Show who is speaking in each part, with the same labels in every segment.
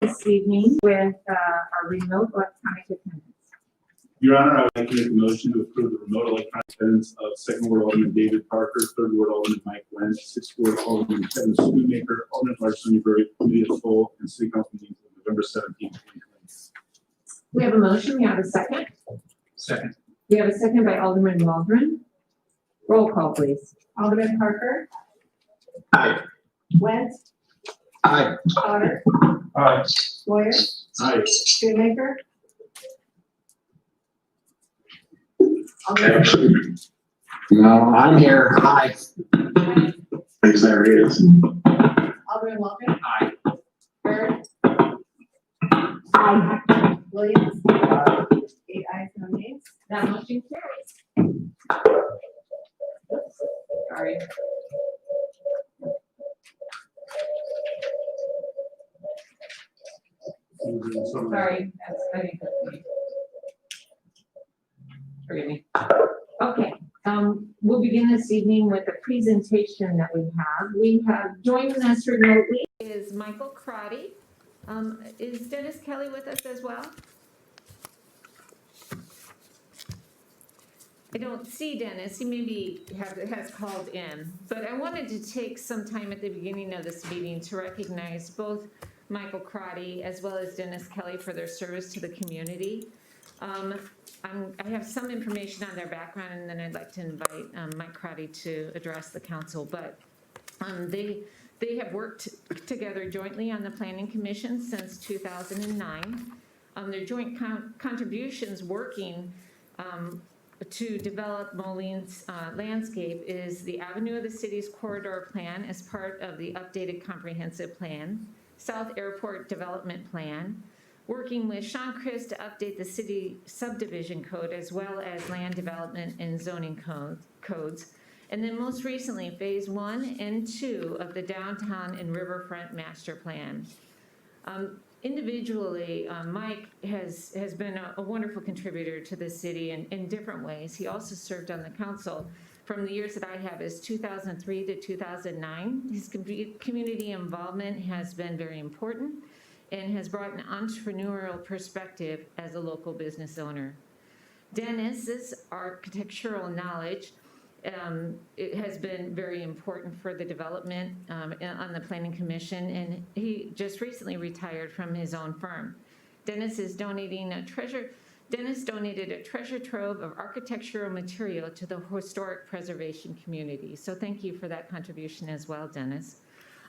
Speaker 1: This evening with our remote electronic attendance.
Speaker 2: Your Honor, I would like to make a motion to approve the remote electronic attendance of Second Ward Alderman David Parker, Third Ward Alderman Mike Wentz, Sixth Ward Alderman Kevin Schoonmaker, Alderman Larson Newberry, Committee of the Full, and City Council meetings of November 17, 2020.
Speaker 1: We have a motion. We have a second.
Speaker 2: Second.
Speaker 1: We have a second by Alderman Waldron. Roll call, please.
Speaker 3: Alderman Parker,
Speaker 2: Aye.
Speaker 3: Wentz,
Speaker 2: Aye.
Speaker 3: Potter,
Speaker 2: Aye.
Speaker 3: Moyer,
Speaker 2: Aye.
Speaker 3: Shoemaker. Alderman
Speaker 4: No, I'm here. Hi.
Speaker 2: Thanks, there he is.
Speaker 3: Alderman Waldron.
Speaker 2: Aye.
Speaker 3: Bird,
Speaker 1: Aye.
Speaker 3: Williams. 8 ayes, no nays.
Speaker 1: That motion carries. Oops, sorry. Sorry, that's, I think that's me. Forgive me. Okay, we'll begin this evening with a presentation that we have. We have joining us remotely is Michael Crotty. Is Dennis Kelly with us as well? I don't see Dennis. He maybe has called in, but I wanted to take some time at the beginning of this meeting to recognize both Michael Crotty as well as Dennis Kelly for their service to the community. I have some information on their background, and then I'd like to invite Mike Crotty to address the council. But they have worked together jointly on the Planning Commission since 2009. Their joint contributions working to develop Moline's landscape is the Avenue of the City's Corridor Plan as part of the updated comprehensive plan, South Airport Development Plan, working with Sean Chris to update the city subdivision code as well as land development and zoning codes. And then most recently, phase 1 and 2 of the downtown and riverfront master plan. Individually, Mike has been a wonderful contributor to the city in different ways. He also served on the council from the years that I have as 2003 to 2009. His community involvement has been very important and has brought an entrepreneurial perspective as a local business owner. Dennis's architectural knowledge it has been very important for the development on the Planning Commission, and he just recently retired from his own firm. Dennis donated a treasure trove of architectural material to the historic preservation community. So thank you for that contribution as well, Dennis.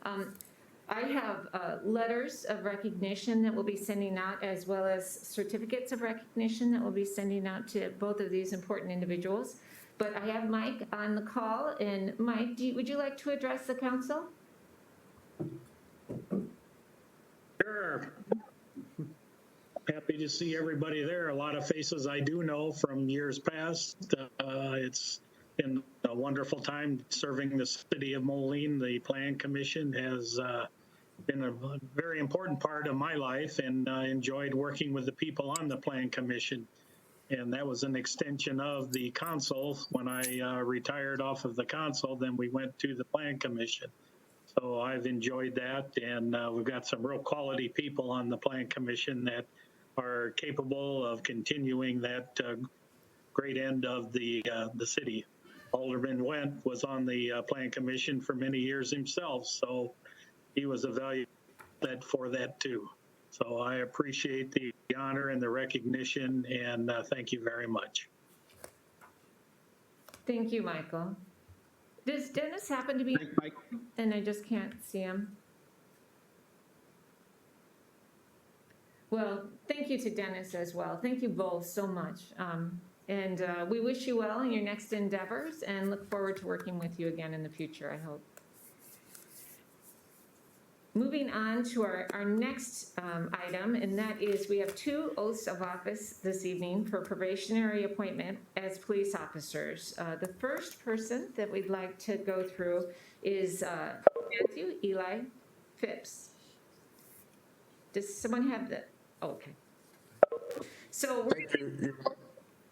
Speaker 1: I have letters of recognition that we'll be sending out, as well as certificates of recognition that we'll be sending out to both of these important individuals. But I have Mike on the call, and Mike, would you like to address the council?
Speaker 5: Sure. Happy to see everybody there. A lot of faces I do know from years past. It's been a wonderful time serving the city of Moline. The Plan Commission has been a very important part of my life, and I enjoyed working with the people on the Plan Commission. And that was an extension of the council. When I retired off of the council, then we went to the Plan Commission. So I've enjoyed that, and we've got some real quality people on the Plan Commission that are capable of continuing that great end of the city. Alderman Went was on the Plan Commission for many years himself, so he was a valuable for that too. So I appreciate the honor and the recognition, and thank you very much.
Speaker 1: Thank you, Michael. Does Dennis happen to be?
Speaker 4: Thanks, Mike.
Speaker 1: And I just can't see him. Well, thank you to Dennis as well. Thank you both so much. And we wish you well in your next endeavors and look forward to working with you again in the future, I hope. Moving on to our next item, and that is we have 2 oaths of office this evening for probationary appointment as police officers. The first person that we'd like to go through is Matthew Eli Phipps. Does someone have the, oh, okay. So we're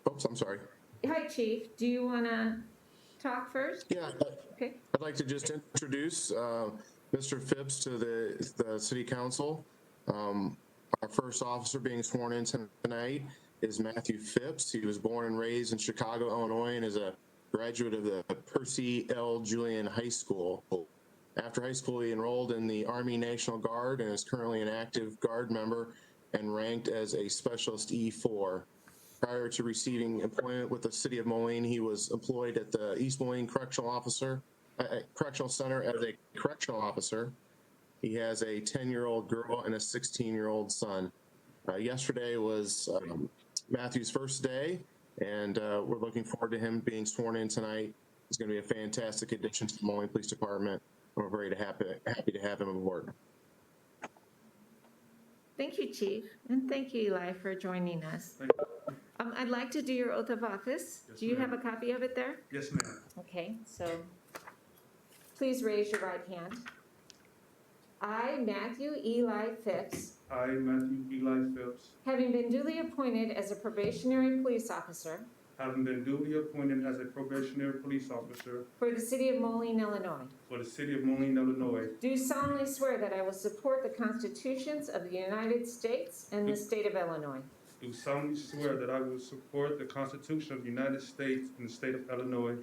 Speaker 6: Oops, I'm sorry.
Speaker 1: Hi, Chief. Do you want to talk first?
Speaker 6: Yeah,
Speaker 1: Okay.
Speaker 6: I'd like to just introduce Mr. Phipps to the City Council. Our first officer being sworn in tonight is Matthew Phipps. He was born and raised in Chicago, Illinois, and is a graduate of the Percy L. Julian High School. After high school, he enrolled in the Army National Guard and is currently an active Guard member and ranked as a Specialist E4. Prior to receiving employment with the City of Moline, he was employed at the East Moline Correctional Center as a correctional officer. He has a 10-year-old girl and a 16-year-old son. Yesterday was Matthew's first day, and we're looking forward to him being sworn in tonight. He's going to be a fantastic addition to the Moline Police Department. We're very happy to have him aboard.
Speaker 1: Thank you, Chief, and thank you, Eli, for joining us. I'd like to do your oath of office.
Speaker 2: Yes,
Speaker 1: Do you
Speaker 2: ma'am.
Speaker 1: have a copy of it there?
Speaker 2: Yes, ma'am.
Speaker 1: Okay, so please raise your right hand. I, Matthew Eli Phipps,
Speaker 2: I, Matthew Eli Phipps,
Speaker 1: having been duly appointed as a probationary police officer
Speaker 2: having been duly appointed as a probationary police officer
Speaker 1: for the City of Moline, Illinois,
Speaker 2: for the City of Moline, Illinois,
Speaker 1: do solemnly swear that I will support the constitutions of the United States and the state of Illinois,
Speaker 2: do solemnly swear that I will support the Constitution of the United States and the state of Illinois,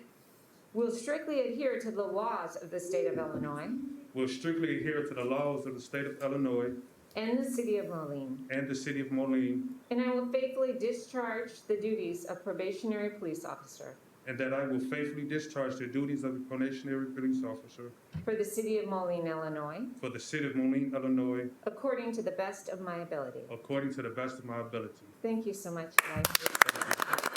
Speaker 1: will strictly adhere to the laws of the state of Illinois
Speaker 2: will strictly adhere to the laws of the state of Illinois
Speaker 1: and the City of Moline,
Speaker 2: and the City of Moline,
Speaker 1: and I will faithfully discharge the duties of probationary police officer
Speaker 2: and that I will faithfully discharge the duties of a probationary police officer
Speaker 1: for the City of Moline, Illinois,
Speaker 2: for the City of Moline, Illinois,
Speaker 1: according to the best of my ability.
Speaker 2: according to the best of my ability.
Speaker 1: Thank you so much, Eli.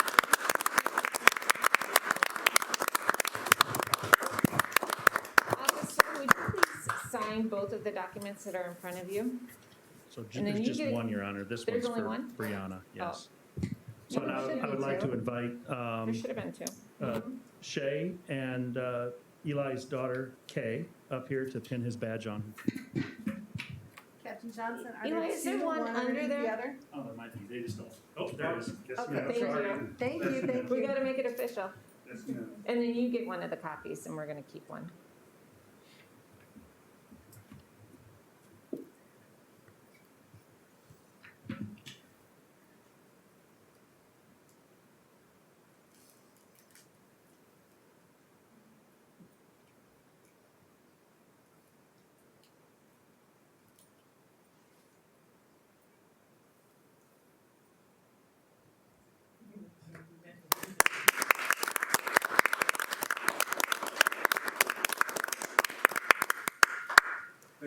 Speaker 1: Officer, would you please sign both of the documents that are in front of you?
Speaker 7: So
Speaker 1: And then
Speaker 7: there's
Speaker 1: you
Speaker 7: just
Speaker 1: get-
Speaker 7: one, Your Honor. This
Speaker 1: There's
Speaker 7: one's
Speaker 1: only
Speaker 7: for
Speaker 1: one?
Speaker 7: Brianna, yes.
Speaker 1: No,
Speaker 7: So
Speaker 1: there
Speaker 7: now
Speaker 1: should
Speaker 7: I would
Speaker 1: be
Speaker 7: like
Speaker 1: two.
Speaker 7: to invite
Speaker 1: There should have been two.
Speaker 7: Shay and Eli's daughter, Kay, up here to pin his badge on.
Speaker 3: Captain Johnson, are
Speaker 1: Eli,
Speaker 3: there
Speaker 1: is there
Speaker 3: two,
Speaker 1: one under
Speaker 3: underneath
Speaker 1: there?
Speaker 3: the other?
Speaker 7: Oh, there might be. They just don't. Oh, there it is. Yes,
Speaker 3: Okay,
Speaker 7: ma'am.
Speaker 1: Thank you.
Speaker 3: Thank you, thank
Speaker 1: We
Speaker 3: you.
Speaker 1: gotta make it official.
Speaker 2: Yes, ma'am.
Speaker 1: And then you get one of the copies, and we're gonna keep one.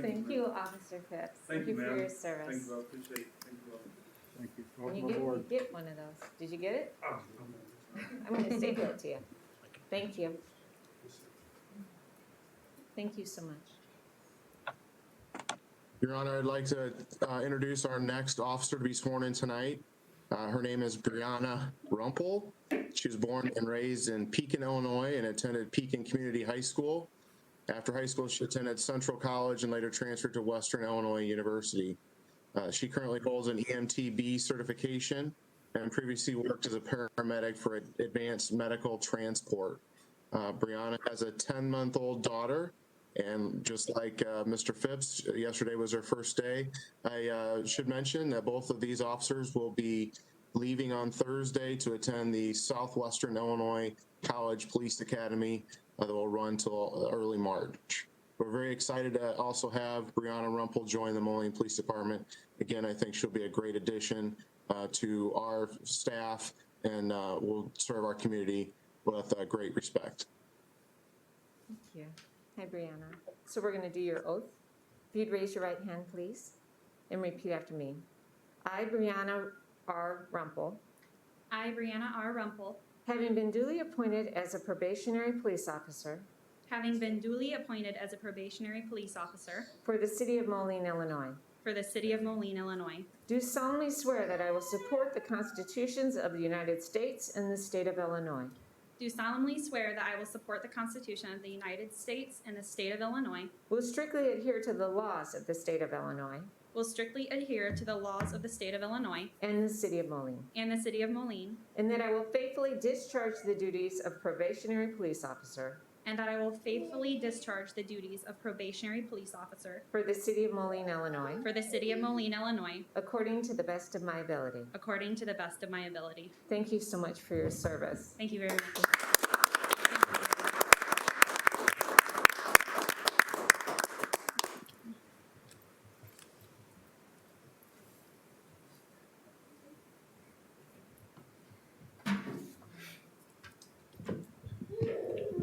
Speaker 1: Thank you, Officer Phipps.
Speaker 2: Thank you,
Speaker 1: for
Speaker 2: ma'am.
Speaker 1: your
Speaker 2: Thank
Speaker 1: service.
Speaker 2: you, I appreciate it. Thank you all.
Speaker 7: Thank you.
Speaker 1: And you get one of those. Did you get it?
Speaker 2: Ah,
Speaker 1: I'm gonna staple it to you. Thank you. Thank you so much.
Speaker 6: Your Honor, I'd like to introduce our next officer to be sworn in tonight. Her name is Brianna Rumpel. She was born and raised in Pekin, Illinois, and attended Pekin Community High School. After high school, she attended Central College and later transferred to Western Illinois University. She currently holds an EMTB certification and previously worked as a paramedic for advanced medical transport. Brianna has a 10-month-old daughter, and just like Mr. Phipps, yesterday was her first day. I should mention that both of these officers will be leaving on Thursday to attend the Southwestern Illinois College Police Academy that will run till early March. We're very excited to also have Brianna Rumpel join the Moline Police Department. Again, I think she'll be a great addition to our staff and will serve our community with great respect.
Speaker 1: Thank you. Hi, Brianna. So we're gonna do your oath. If you'd raise your right hand, please, and repeat after me. I, Brianna R. Rumpel,
Speaker 8: I, Brianna R. Rumpel,
Speaker 1: having been duly appointed as a probationary police officer
Speaker 8: having been duly appointed as a probationary police officer
Speaker 1: for the City of Moline, Illinois,
Speaker 8: for the City of Moline, Illinois,
Speaker 1: do solemnly swear that I will support the constitutions of the United States and the state of Illinois,
Speaker 8: do solemnly swear that I will support the Constitution of the United States and the state of Illinois,
Speaker 1: will strictly adhere to the laws of the state of Illinois
Speaker 8: will strictly adhere to the laws of the state of Illinois
Speaker 1: and the city of Moline,
Speaker 8: and the City of Moline,
Speaker 1: and that I will faithfully discharge the duties of probationary police officer
Speaker 8: and that I will faithfully discharge the duties of probationary police officer
Speaker 1: for the city of Moline, Illinois,
Speaker 8: for the city of Moline, Illinois,
Speaker 1: according to the best of my ability.
Speaker 8: according to the best of my ability.
Speaker 1: Thank you so much for your service.
Speaker 8: Thank you very much.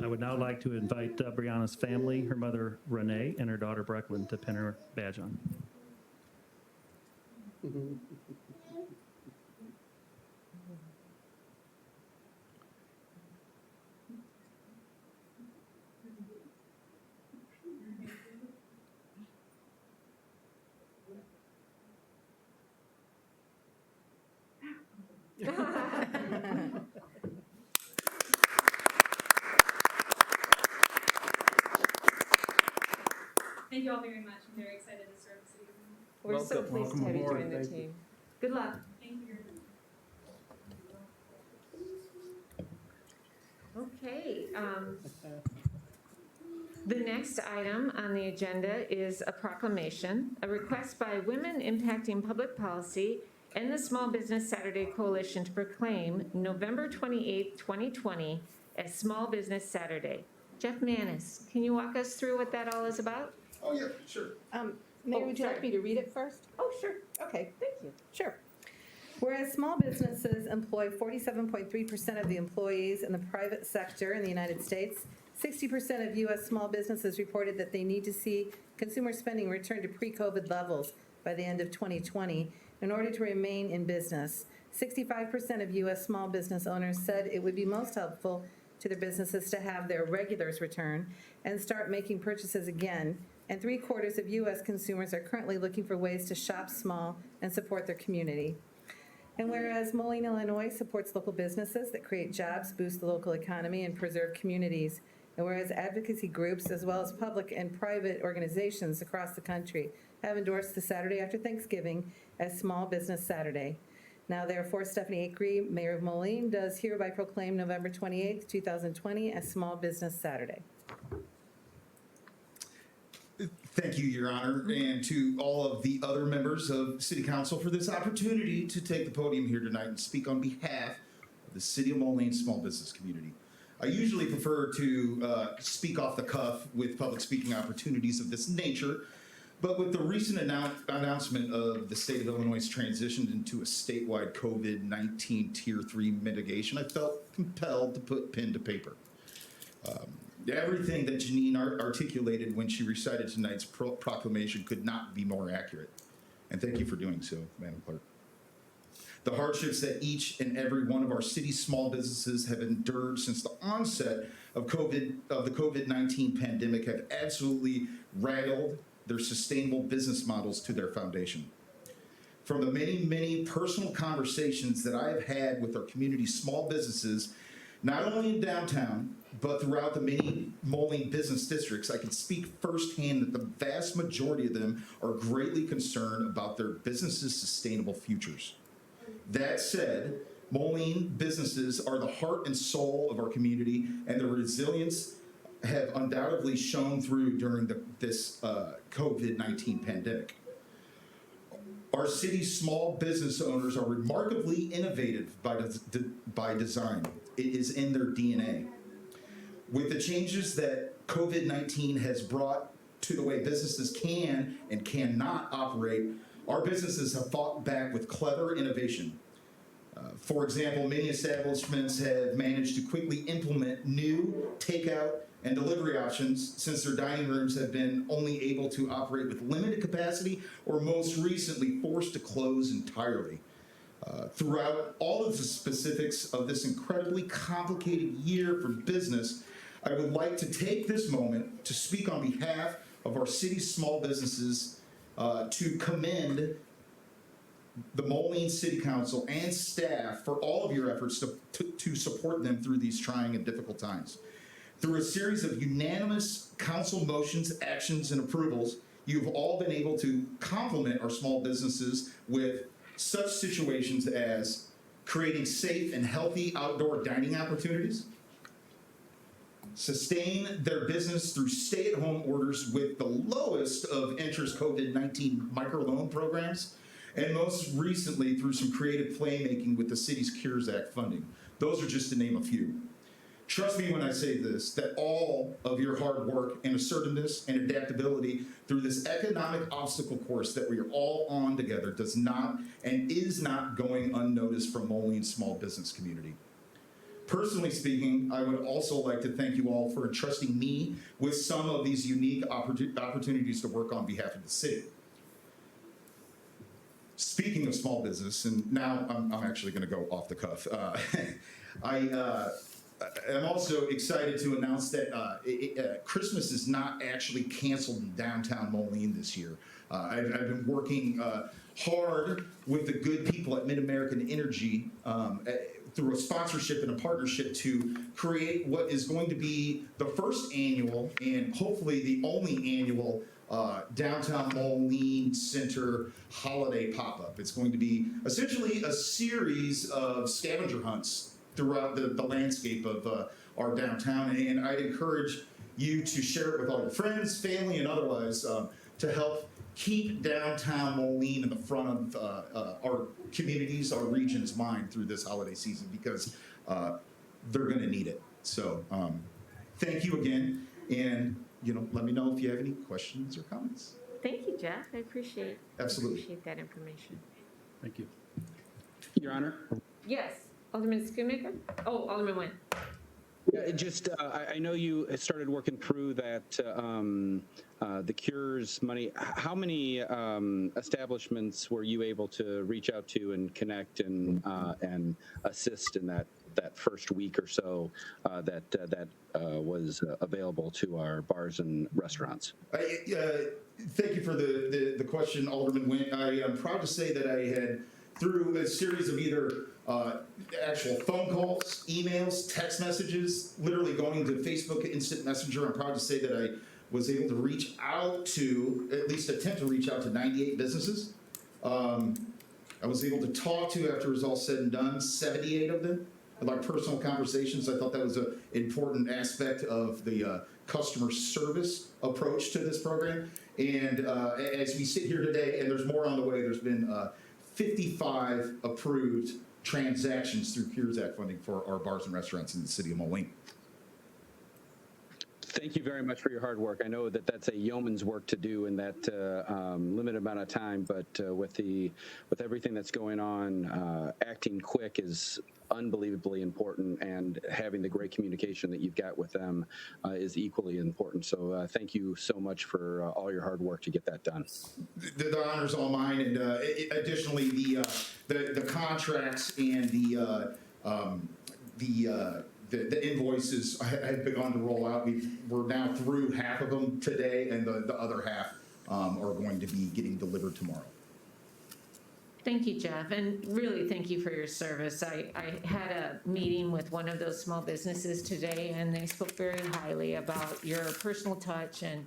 Speaker 7: I would now like to invite Brianna's family, her mother Renee, and her daughter Brecklin to pin her badge on.
Speaker 8: Thank you all very much. I'm very excited to serve the city of Moline.
Speaker 1: We're so pleased to have you join the team. Good luck.
Speaker 8: Thank you very much.
Speaker 1: Okay. The next item on the agenda is a proclamation, a request by Women Impacting Public Policy and the Small Business Saturday Coalition to proclaim November 28th, 2020 as Small Business Saturday. Jeff Manis, can you walk us through what that all is about?
Speaker 9: Oh, yeah, sure.
Speaker 3: Mayor, would you
Speaker 1: sorry.
Speaker 3: like me to read it first?
Speaker 1: Oh, sure.
Speaker 3: Okay, thank you. Sure. Whereas small businesses employ 47.3% of the employees in the private sector in the United States, 60% of U.S. small businesses reported that they need to see consumer spending return to pre-COVID levels by the end of 2020 in order to remain in business. 65% of U.S. small business owners said it would be most helpful to their businesses to have their regulars return and start making purchases again. And 3/4 of U.S. consumers are currently looking for ways to shop small and support their community. And whereas Moline, Illinois supports local businesses that create jobs, boost the local economy, and preserve communities, and whereas advocacy groups as well as public and private organizations across the country have endorsed the Saturday after Thanksgiving as Small Business Saturday. Now therefore, Stephanie Acree, Mayor of Moline, does hereby proclaim November 28th, 2020 as Small Business Saturday.
Speaker 9: Thank you, Your Honor, and to all of the other members of City Council for this opportunity to take the podium here tonight and speak on behalf of the City of Moline small business community. I usually prefer to speak off the cuff with public speaking opportunities of this nature, but with the recent announcement of the state of Illinois' transition into a statewide COVID-19 Tier 3 mitigation, I felt compelled to put pen to paper. Everything that Janine articulated when she recited tonight's proclamation could not be more accurate. And thank you for doing so, Madam Clerk. The hardships that each and every one of our city's small businesses have endured since the onset of the COVID-19 pandemic have absolutely rattled their sustainable business models to their foundation. From the many, many personal conversations that I have had with our community's small businesses, not only in downtown, but throughout the many Moline business districts, I can speak firsthand that the vast majority of them are greatly concerned about their businesses' sustainable futures. That said, Moline businesses are the heart and soul of our community, and their resilience have undoubtedly shown through during this COVID-19 pandemic. Our city's small business owners are remarkably innovative by design. It is in their DNA. With the changes that COVID-19 has brought to the way businesses can and cannot operate, our businesses have fought back with clever innovation. For example, many establishments have managed to quickly implement new takeout and delivery options since their dining rooms have been only able to operate with limited capacity or most recently forced to close entirely. Throughout all of the specifics of this incredibly complicated year for business, I would like to take this moment to speak on behalf of our city's small businesses to commend the Moline City Council and staff for all of your efforts to support them through these trying and difficult times. Through a series of unanimous council motions, actions, and approvals, you've all been able to complement our small businesses with such situations as creating safe and healthy outdoor dining opportunities, sustain their business through stay-at-home orders with the lowest of interest COVID-19 microloan programs, and most recently through some creative playmaking with the city's Cures Act funding. Those are just to name a few. Trust me when I say this, that all of your hard work and assertiveness and adaptability through this economic obstacle course that we are all on together does not and is not going unnoticed from Moline's small business community. Personally speaking, I would also like to thank you all for entrusting me with some of these unique opportunities to work on behalf of the city. Speaking of small business, and now I'm actually going to go off the cuff. I'm also excited to announce that Christmas is not actually canceled in downtown Moline this year. I've been working hard with the good people at Mid-American Energy through a sponsorship and a partnership to create what is going to be the first annual and hopefully the only annual downtown Moline Center holiday pop-up. It's going to be essentially a series of scavenger hunts throughout the landscape of our downtown, and I'd encourage you to share it with all your friends, family, and otherwise to help keep downtown Moline in the front of our communities, our region's mind through this holiday season, because they're going to need it. So thank you again, and let me know if you have any questions or comments.
Speaker 1: Thank you, Jeff. I appreciate
Speaker 9: Absolutely.
Speaker 1: appreciate that information.
Speaker 7: Thank you.
Speaker 10: Your Honor?
Speaker 1: Yes, Alderman Schoonmaker? Oh, Alderman Nguyen.
Speaker 10: Yeah, it just, I know you started working through that, the Cures money. How many establishments were you able to reach out to and connect and assist in that first week or so that was available to our bars and restaurants?
Speaker 9: Thank you for the question, Alderman Nguyen. I am proud to say that I had, through a series of either actual phone calls, emails, text messages, literally going to Facebook Instant Messenger, I'm proud to say that I was able to reach out to, at least attempt to reach out to 98 businesses. I was able to talk to, after it was all said and done, 78 of them. Like personal conversations, I thought that was an important aspect of the customer service approach to this program. And as we sit here today, and there's more on the way, there's been 55 approved transactions through Cures Act funding for our bars and restaurants in the city of Moline.
Speaker 10: Thank you very much for your hard work. I know that that's a yeoman's work to do in that limited amount of time, but with everything that's going on, acting quick is unbelievably important, and having the great communication that you've got with them is equally important. So thank you so much for all your hard work to get that done.
Speaker 9: The honor's all mine, and additionally, the contracts and the invoices have begun to roll out. We're now through half of them today, and the other half are going to be getting delivered tomorrow.
Speaker 1: Thank you, Jeff, and really thank you for your service. I had a meeting with one of those small businesses today, and they spoke very highly about your personal touch and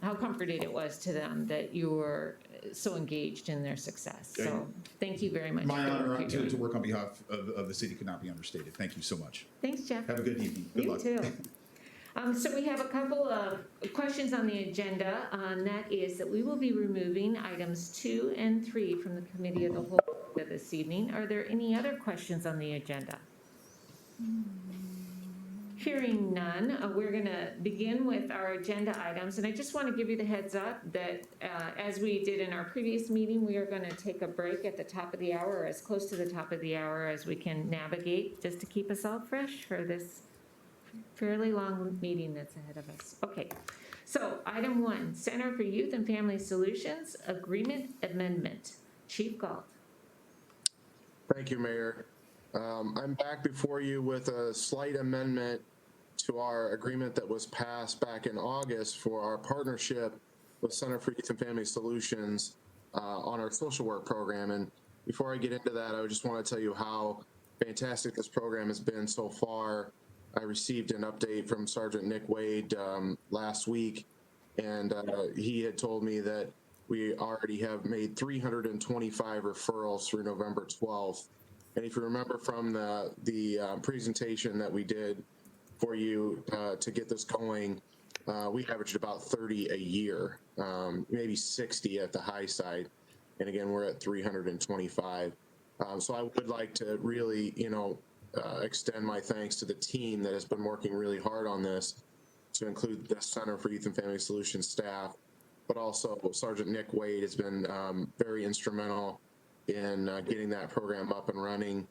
Speaker 1: how comforted it was to them that you were so engaged in their success. So thank you very much.
Speaker 9: My honor to work on behalf of the city could not be understated. Thank you so much.
Speaker 1: Thanks, Jeff.
Speaker 9: Have a good evening. Good luck.
Speaker 1: You too. So we have a couple of questions on the agenda, and that is that we will be removing items 2 and 3 from the committee of the whole this evening. Are there any other questions on the agenda? Hearing none, we're going to begin with our agenda items, and I just want to give you the heads up that as we did in our previous meeting, we are going to take a break at the top of the hour, or as close to the top of the hour as we can navigate, just to keep us all fresh for this fairly long meeting that's ahead of us. Okay, so item 1, Center for Youth and Family Solutions Agreement Amendment. Chief Galt.
Speaker 6: Thank you, Mayor. I'm back before you with a slight amendment to our agreement that was passed back in August for our partnership with Center for Youth and Family Solutions on our social work program. And before I get into that, I just want to tell you how fantastic this program has been so far. I received an update from Sergeant Nick Wade last week, and he had told me that we already have made 325 referrals through November 12th. And if you remember from the presentation that we did for you to get this going, we averaged about 30 a year, maybe 60 at the high side. And again, we're at 325. So I would like to really, extend my thanks to the team that has been working really hard on this, to include the Center for Youth and Family Solutions staff, but also Sergeant Nick Wade has been very instrumental in getting that program up and running.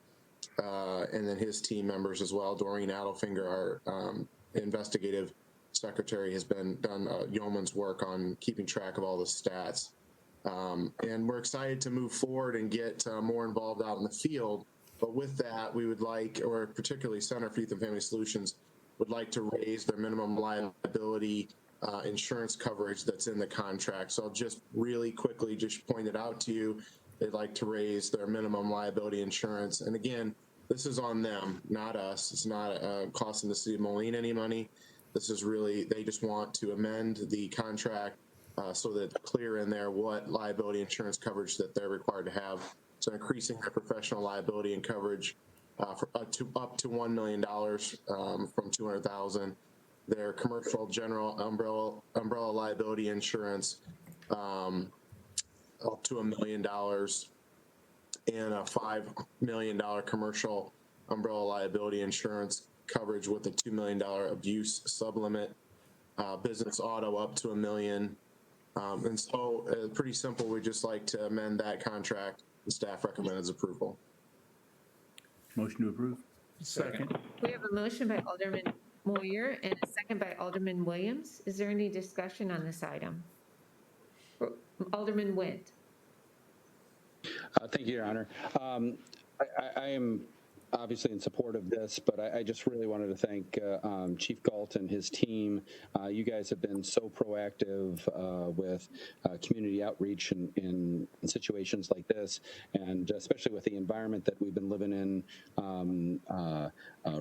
Speaker 6: And then his team members as well. Doreen Adelfinger, our investigative secretary, has done yeoman's work on keeping track of all the stats. And we're excited to move forward and get more involved out in the field. But with that, we would like, or particularly Center for Youth and Family Solutions, would like to raise their minimum liability insurance coverage that's in the contract. So I'll just really quickly just point it out to you. They'd like to raise their minimum liability insurance. And again, this is on them, not us. It's not costing the city of Moline any money. This is really, they just want to amend the contract so that it's clear in there what liability insurance coverage that they're required to have. So increasing their professional liability and coverage for up to $1 million from $200,000. Their commercial general umbrella liability insurance up to $1 million, and a $5 million commercial umbrella liability insurance coverage with a $2 million abuse sublimit, business auto up to $1 million. And so pretty simple. We'd just like to amend that contract. The staff recommends approval.
Speaker 2: Motion to approve.
Speaker 7: Second.
Speaker 1: We have a motion by Alderman Moyer and a second by Alderman Williams. Is there any discussion on this item? Alderman Witt.
Speaker 10: Thank you, Your Honor. I am obviously in support of this, but I just really wanted to thank Chief Galt and his team. You guys have been so proactive with community outreach in situations like this, and especially with the environment that we've been living in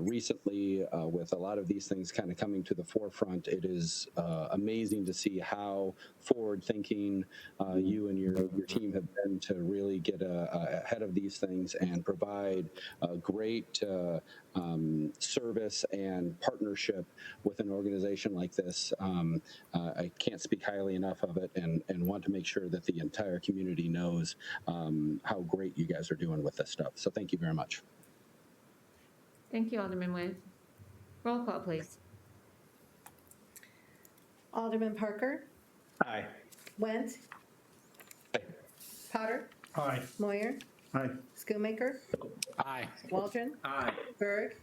Speaker 10: recently, with a lot of these things kind of coming to the forefront. It is amazing to see how forward-thinking you and your team have been to really get ahead of these things and provide great service and partnership with an organization like this. I can't speak highly enough of it, and want to make sure that the entire community knows how great you guys are doing with this stuff. So thank you very much.
Speaker 1: Thank you, Alderman Witt. Roll call, please.
Speaker 3: Alderman Parker?
Speaker 5: Aye.
Speaker 3: Went?
Speaker 10: Aye.
Speaker 3: Potter?
Speaker 5: Aye.
Speaker 3: Moyer?
Speaker 2: Aye.
Speaker 3: Schoonmaker?
Speaker 4: Aye.
Speaker 3: Waldron?
Speaker 5: Aye.
Speaker 3: Berg?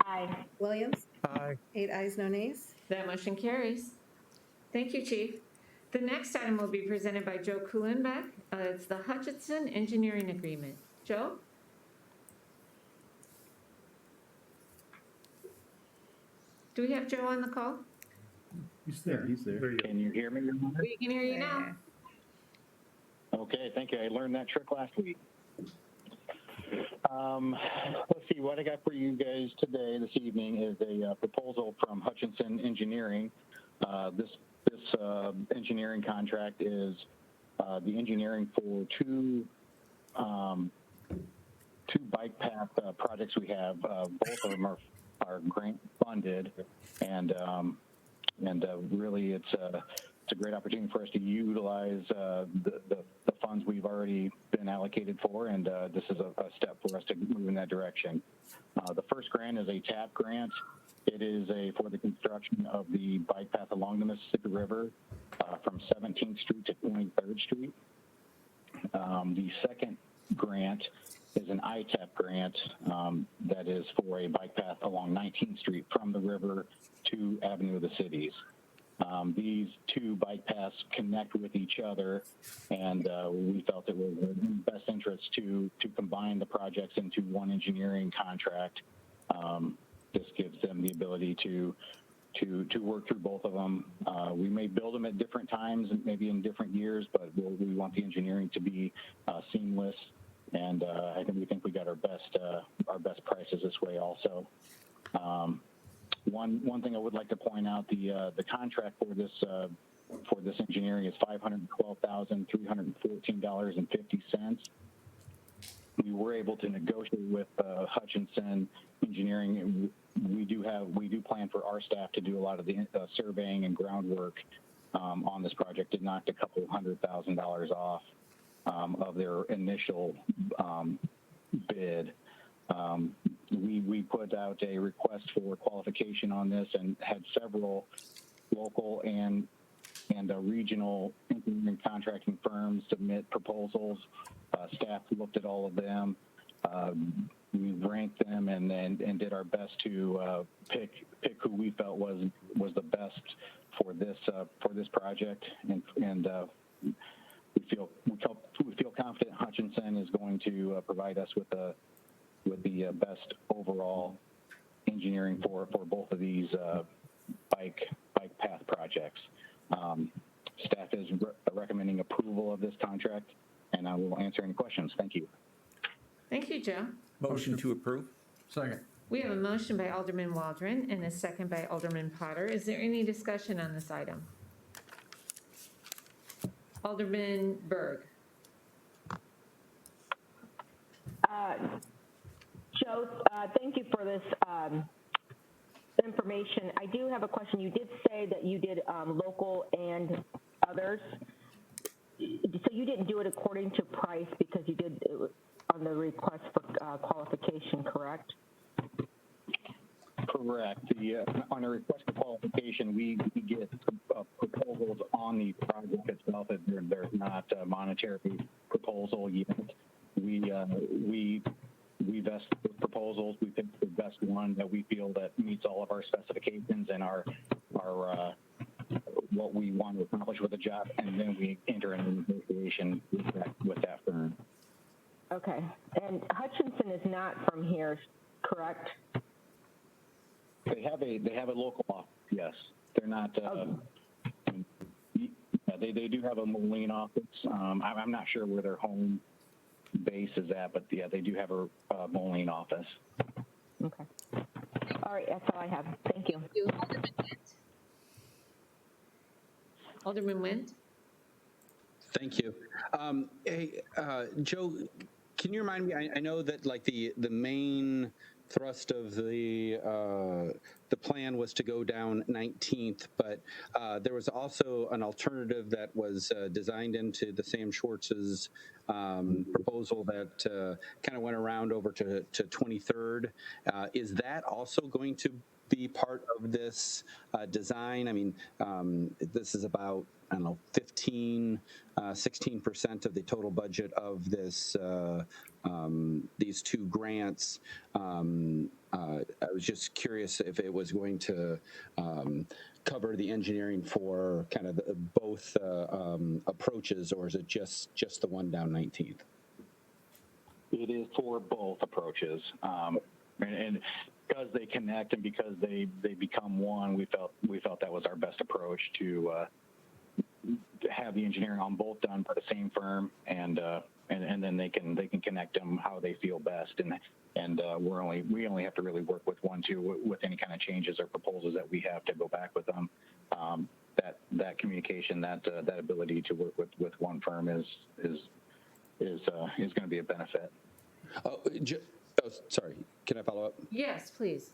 Speaker 8: Aye.
Speaker 3: Williams?
Speaker 7: Aye.
Speaker 3: 8 ayes, no nays.
Speaker 1: That motion carries. Thank you, Chief. The next item will be presented by Joe Kuhlenbeck. It's the Hutchinson Engineering Agreement. Joe? Do we have Joe on the call?
Speaker 2: He's there. He's there.
Speaker 11: Can you hear me?
Speaker 1: We can hear you now.
Speaker 11: Okay, thank you. I learned that trick last week. Let's see, what I got for you guys today, this evening, is a proposal from Hutchinson Engineering. This engineering contract is the engineering for two bike path projects we have. Both of them are grant funded, and really it's a great opportunity for us to utilize the funds we've already been allocated for, and this is a step for us to move in that direction. The first grant is a TAP grant. It is for the construction of the bike path along the Mississippi River from 17th Street to 23rd Street. The second grant is an ITAP grant that is for a bike path along 19th Street from the river to Avenue of the Cities. These two bike paths connect with each other, and we felt it was in the best interest to combine the projects into one engineering contract. This gives them the ability to work through both of them. We may build them at different times, maybe in different years, but we want the engineering to be seamless, and we think we got our best prices this way also. One thing I would like to point out, the contract for this engineering is $512,314.50. we were able to negotiate with Hutchinson Engineering. And we do plan for our staff to do a lot of the surveying and groundwork on this project. It knocked a couple $100,000 off of their initial bid. We put out a request for qualification on this and had several local and regional engineering contracting firms submit proposals. Staff looked at all of them. We ranked them and did our best to pick who we felt was the best for this project, and we feel confident Hutchinson is going to provide us with the best overall engineering for both of these bike path projects. Staff is recommending approval of this contract, and I will answer any questions. Thank you.
Speaker 1: Thank you, Joe.
Speaker 12: Motion to approve.
Speaker 13: Second.
Speaker 1: We have a motion by Alderman Waldron and a second by Alderman Potter. Is there any discussion on this item? Alderman Berg.
Speaker 14: Joe, thank you for this information. I do have a question. You did say that you did local and others. So you didn't do it according to price because you did it on the request for qualification, correct?
Speaker 11: Correct. On a request for qualification, we get proposals on the project itself. There's not a monetary proposal yet. We vest the proposals. We pick the best one that we feel that meets all of our specifications and our what we want to accomplish with the job, and then we enter into negotiation with that firm.
Speaker 14: Okay. And Hutchinson is not from here, correct?
Speaker 11: They have a local office. Yes, they're not. They do have a Moline office. I'm not sure where their home base is at, but yeah, they do have a Moline office.
Speaker 14: Okay. All right, that's all I have. Thank you.
Speaker 1: Alderman Wendt.
Speaker 10: Thank you. Hey, Joe, can you remind me? I know that like the main thrust of the plan was to go down 19th, but there was also an alternative that was designed into the Sam Schwartz's proposal that kind of went around over to 23rd. Is that also going to be part of this design? I mean, this is about, I don't know, 16% of the total budget of this these two grants. I was just curious if it was going to cover the engineering for kind of both approaches, or is it just the one down 19th?
Speaker 11: It is for both approaches, and because they connect and because they become one, we felt that was our best approach to have the engineering on both done by the same firm, and then they can connect them how they feel best, and we only have to really work with one too with any kind of changes or proposals that we have to go back with them. That communication, that ability to work with one firm is going to be a benefit.
Speaker 10: Oh, sorry. Can I follow up?
Speaker 1: Yes, please.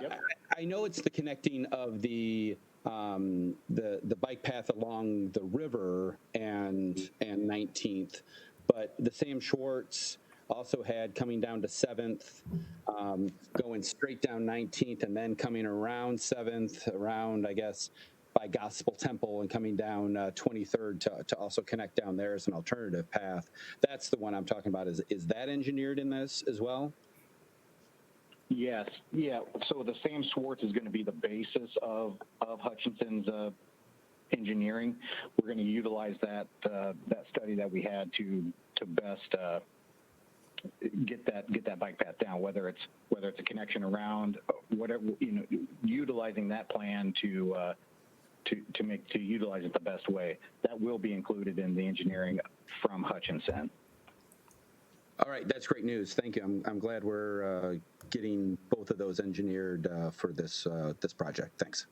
Speaker 11: Yep.
Speaker 10: I know it's the connecting of the bike path along the river and 19th, but the Sam Schwartz also had coming down to 7th, going straight down 19th, and then coming around 7th, around, I guess, by Gospel Temple, and coming down 23rd to also connect down there as an alternative path. That's the one I'm talking about. Is that engineered in this as well?
Speaker 11: Yes, yeah. So the Sam Schwartz is going to be the basis of Hutchinson's engineering. We're going to utilize that study that we had to best get that bike path down. Whether it's a connection around, whatever, utilizing that plan to utilize it the best way. That will be included in the engineering from Hutchinson.
Speaker 10: All right, that's great news. Thank you. I'm glad we're getting both of those engineered for this project. Thanks.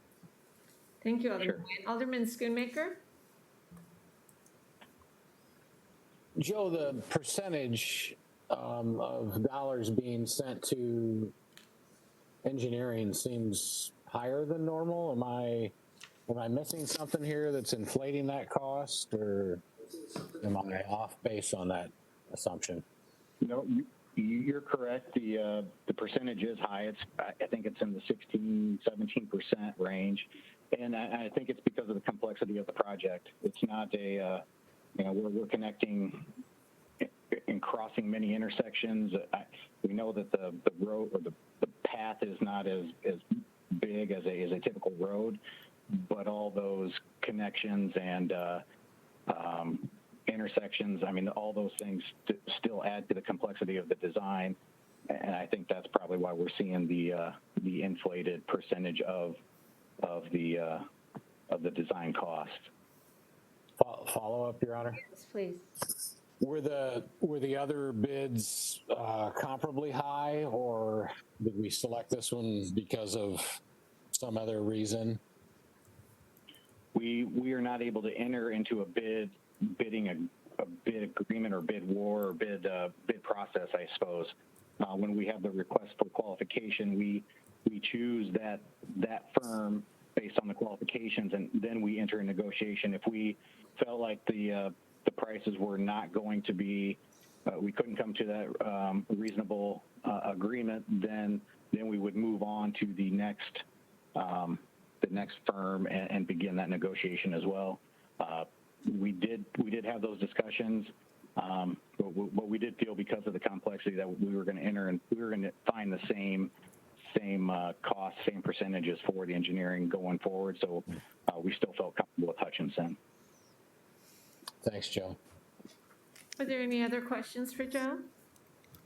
Speaker 1: Thank you, Alderman.
Speaker 11: Sure.
Speaker 1: Alderman Schoonmaker.
Speaker 12: Joe, the percentage of dollars being sent to engineering seems higher than normal. Am I missing something here that's inflating that cost, or am I off base on that assumption?
Speaker 11: No, you're correct. The percentage is high. I think it's in the 16-17% range, and I think it's because of the complexity of the project. It's not a we're connecting and crossing many intersections. We know that the road or the path is not as big as a typical road, but all those connections and intersections, I mean, all those things still add to the complexity of the design, and I think that's probably why we're seeing the inflated percentage of the design cost.
Speaker 12: Follow up, Your Honor.
Speaker 1: Yes, please.
Speaker 12: Were the other bids comparably high, or did we select this one because of some other reason?
Speaker 11: We are not able to enter into a bidding a bid agreement or bid war or bid process, I suppose. When we have the request for qualification, we choose that firm based on the qualifications, and then we enter a negotiation. If we felt like the prices were not going to be, we couldn't come to that reasonable agreement, then we would move on to the next firm and begin that negotiation as well. We did have those discussions, but we did feel because of the complexity that we were going to enter and we were going to find the same cost, same percentages for the engineering going forward. So we still felt comfortable with Hutchinson.
Speaker 12: Thanks, Joe.
Speaker 1: Are there any other questions for Joe?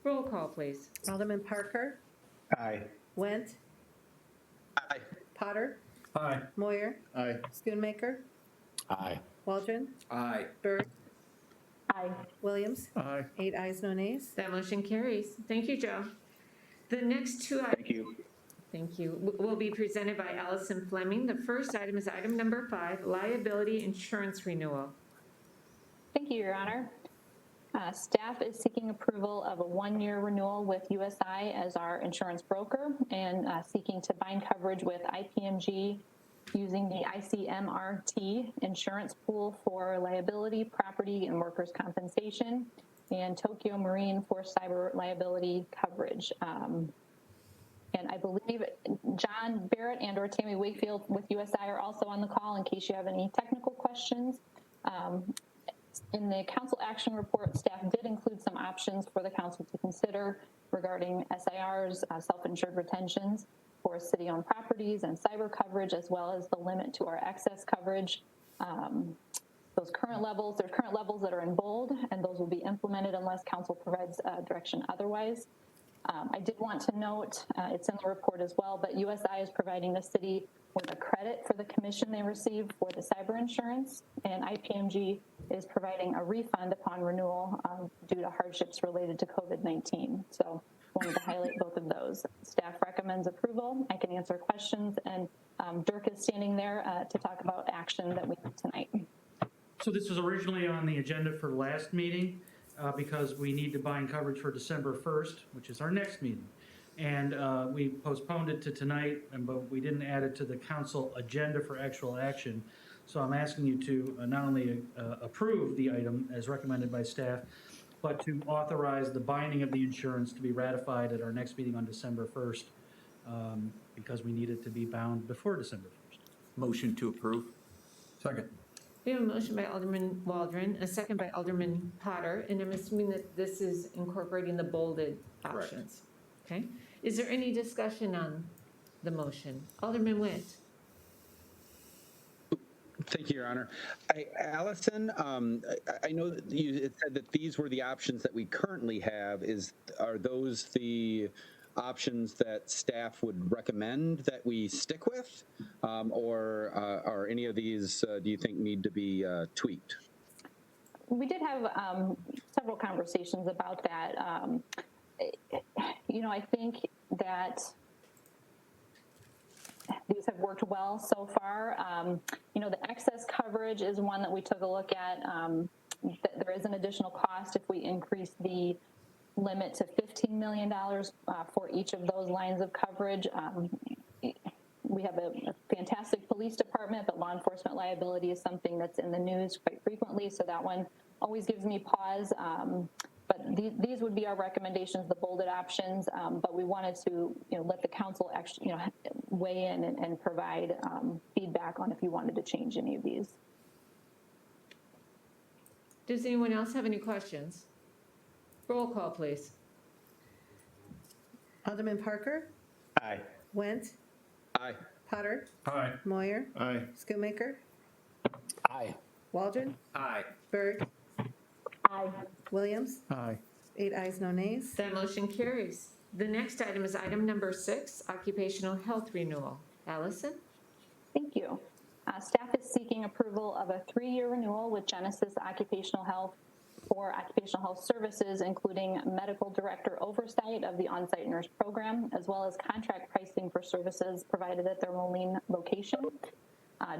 Speaker 1: Roll call, please.
Speaker 3: Alderman Parker?
Speaker 10: Aye.
Speaker 3: Went?
Speaker 10: Aye.
Speaker 3: Potter?
Speaker 7: Aye.
Speaker 3: Moyer?
Speaker 9: Aye.
Speaker 3: Schoonmaker?
Speaker 12: Aye.
Speaker 3: Waldron?
Speaker 4: Aye.
Speaker 3: Bird?
Speaker 14: Aye.
Speaker 3: Williams?
Speaker 7: Aye.
Speaker 3: 8 ayes, no nays.
Speaker 1: That motion carries. Thank you, Joe. The next two items.
Speaker 11: Thank you.
Speaker 1: Thank you. Will be presented by Allison Fleming. The first item is item number 5, liability insurance renewal.
Speaker 13: Thank you, Your Honor. Staff is seeking approval of a 1-year renewal with USI as our insurance broker and seeking to bind coverage with IPMG using the ICMRT insurance pool for liability, property, and workers' compensation, and Tokyo Marine for cyber liability coverage. And I believe John Barrett and or Tammy Wakefield with USI are also on the call in case you have any technical questions. In the council action report, staff did include some options for the council to consider regarding SIRs, self-insured retentions for city-owned properties and cyber coverage, as well as the limit to our excess coverage. There's current levels that are in bold, and those will be implemented unless council provides direction otherwise. I did want to note, it's in the report as well, but USI is providing the city with a credit for the commission they received for the cyber insurance, and IPMG is providing a refund upon renewal due to hardships related to COVID-19. So wanted to highlight both of those. Staff recommends approval. I can answer questions, and Dirk is standing there to talk about action that we need tonight.
Speaker 15: So this was originally on the agenda for last meeting because we need to bind coverage for December 1st, which is our next meeting. And we postponed it to tonight, but we didn't add it to the council agenda for actual action. So I'm asking you to not only approve the item as recommended by staff, but to authorize the binding of the insurance to be ratified at our next meeting on December 1st because we need it to be bound before December 1st.
Speaker 4: Motion to approve. Second.
Speaker 1: We have a motion by Alderman Waldron, a second by Alderman Potter, and I'm assuming that this is incorporating the bolded options. Okay. Is there any discussion on the motion? Alderman Witt.
Speaker 10: Thank you, Your Honor. Allison, I know that it said that these were the options that we currently have. Are those the options that staff would recommend that we stick with? Or are any of these, do you think, need to be tweaked?
Speaker 13: We did have several conversations about that. I think that these have worked well so far. The excess coverage is one that we took a look at. There is an additional cost if we increase the limit to $15 million for each of those lines of coverage. We have a fantastic police department, but law enforcement liability is something that's in the news quite frequently, so that one always gives me pause. But these would be our recommendations, the bolded options, but we wanted to let the council actually weigh in and provide feedback on if you wanted to change any of these.
Speaker 1: Does anyone else have any questions? Roll call, please.
Speaker 3: Alderman Parker?
Speaker 4: Aye.
Speaker 3: Went?
Speaker 10: Aye.
Speaker 3: Potter?
Speaker 4: Aye.
Speaker 3: Moyer?
Speaker 6: Aye.
Speaker 3: Schoonmaker?
Speaker 12: Aye.
Speaker 3: Waldron?
Speaker 4: Aye.
Speaker 3: Berg?
Speaker 14: Aye.
Speaker 3: Williams?
Speaker 4: Aye.
Speaker 3: 8 ayes, no nays.
Speaker 1: That motion carries. The next item is item number 6, occupational health renewal. Allison?
Speaker 13: Thank you. Staff is seeking approval of a 3-year renewal with Genesis Occupational Health for occupational health services, including medical director oversight of the on-site nurse program, as well as contract pricing for services provided at their Moline location.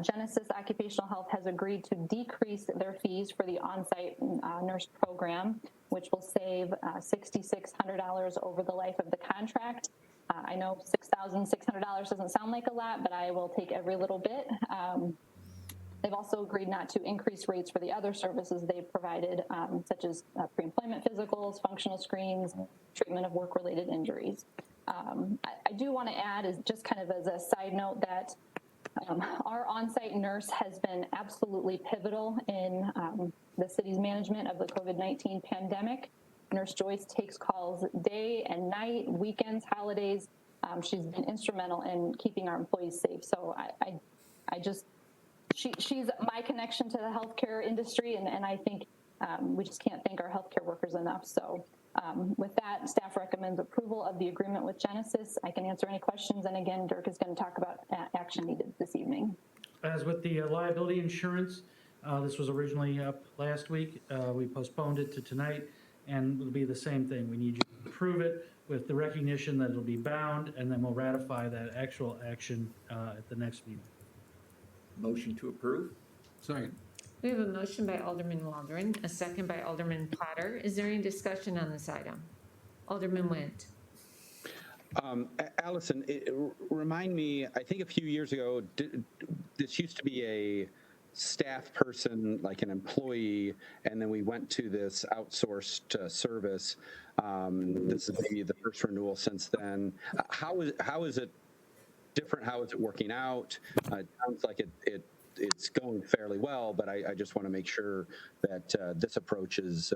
Speaker 13: Genesis Occupational Health has agreed to decrease their fees for the on-site nurse program, which will save $6,600 over the life of the contract. I know $6,600 doesn't sound like a lot, but I will take every little bit. They've also agreed not to increase rates for the other services they've provided, such as pre-employment physicals, functional screens, treatment of work-related injuries. I do want to add, is just kind of as a side note, that our on-site nurse has been absolutely pivotal in the city's management of the COVID-19 pandemic. Nurse Joyce takes calls day and night, weekends, holidays. She's been instrumental in keeping our employees safe. So she's my connection to the healthcare industry, and I think we just can't thank our healthcare workers enough. So with that, staff recommends approval of the agreement with Genesis. I can answer any questions, and again, Dirk is going to talk about action needed this evening.
Speaker 15: As with the liability insurance, this was originally up last week. We postponed it to tonight, and it'll be the same thing. We need you to approve it with the recognition that it'll be bound, and then we'll ratify that actual action at the next meeting.
Speaker 4: Motion to approve? Second.
Speaker 1: We have a motion by Alderman Waldron, a second by Alderman Potter. Is there any discussion on this item? Alderman Wendt.
Speaker 10: Allison, remind me, I think a few years ago, this used to be a staff person, like an employee, and then we went to this outsourced service. This is maybe the first renewal since then. How is it different? How is it working out? It sounds like it's going fairly well, but I just want to make sure that this approach is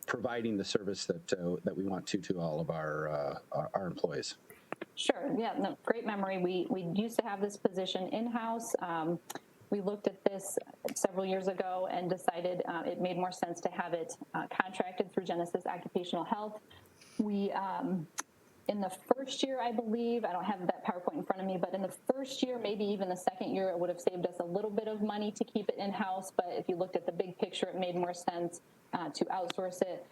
Speaker 10: providing the service that we want to all of our employees.
Speaker 13: Sure. Yeah. No, great memory. We used to have this position in-house. We looked at this several years ago and decided it made more sense to have it contracted through Genesis Occupational Health. We in the first year, I believe, I don't have that PowerPoint in front of me, but in the first year, maybe even the second year, it would have saved us a little bit of money to keep it in-house. But if you looked at the big picture, it made more sense to outsource it.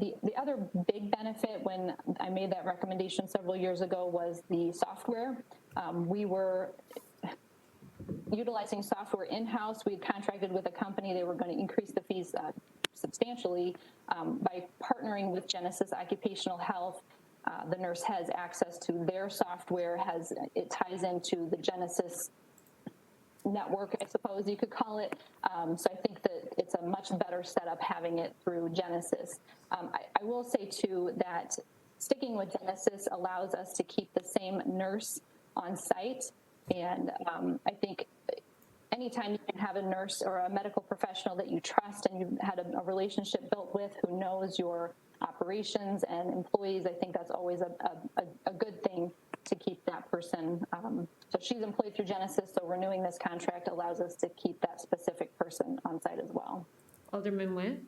Speaker 13: The other big benefit when I made that recommendation several years ago was the software. We were utilizing software in-house. We had contracted with a company. They were going to increase the fees substantially. By partnering with Genesis Occupational Health, the nurse has access to their software, it ties into the Genesis network, I suppose you could call it. So I think that it's a much better setup having it through Genesis. I will say too that sticking with Genesis allows us to keep the same nurse on site. And I think anytime you can have a nurse or a medical professional that you trust and you've had a relationship built with, who knows your operations and employees, I think that's always a good thing to keep that person. So she's employed through Genesis, so renewing this contract allows us to keep that specific person on site as well.
Speaker 1: Alderman Nguyen?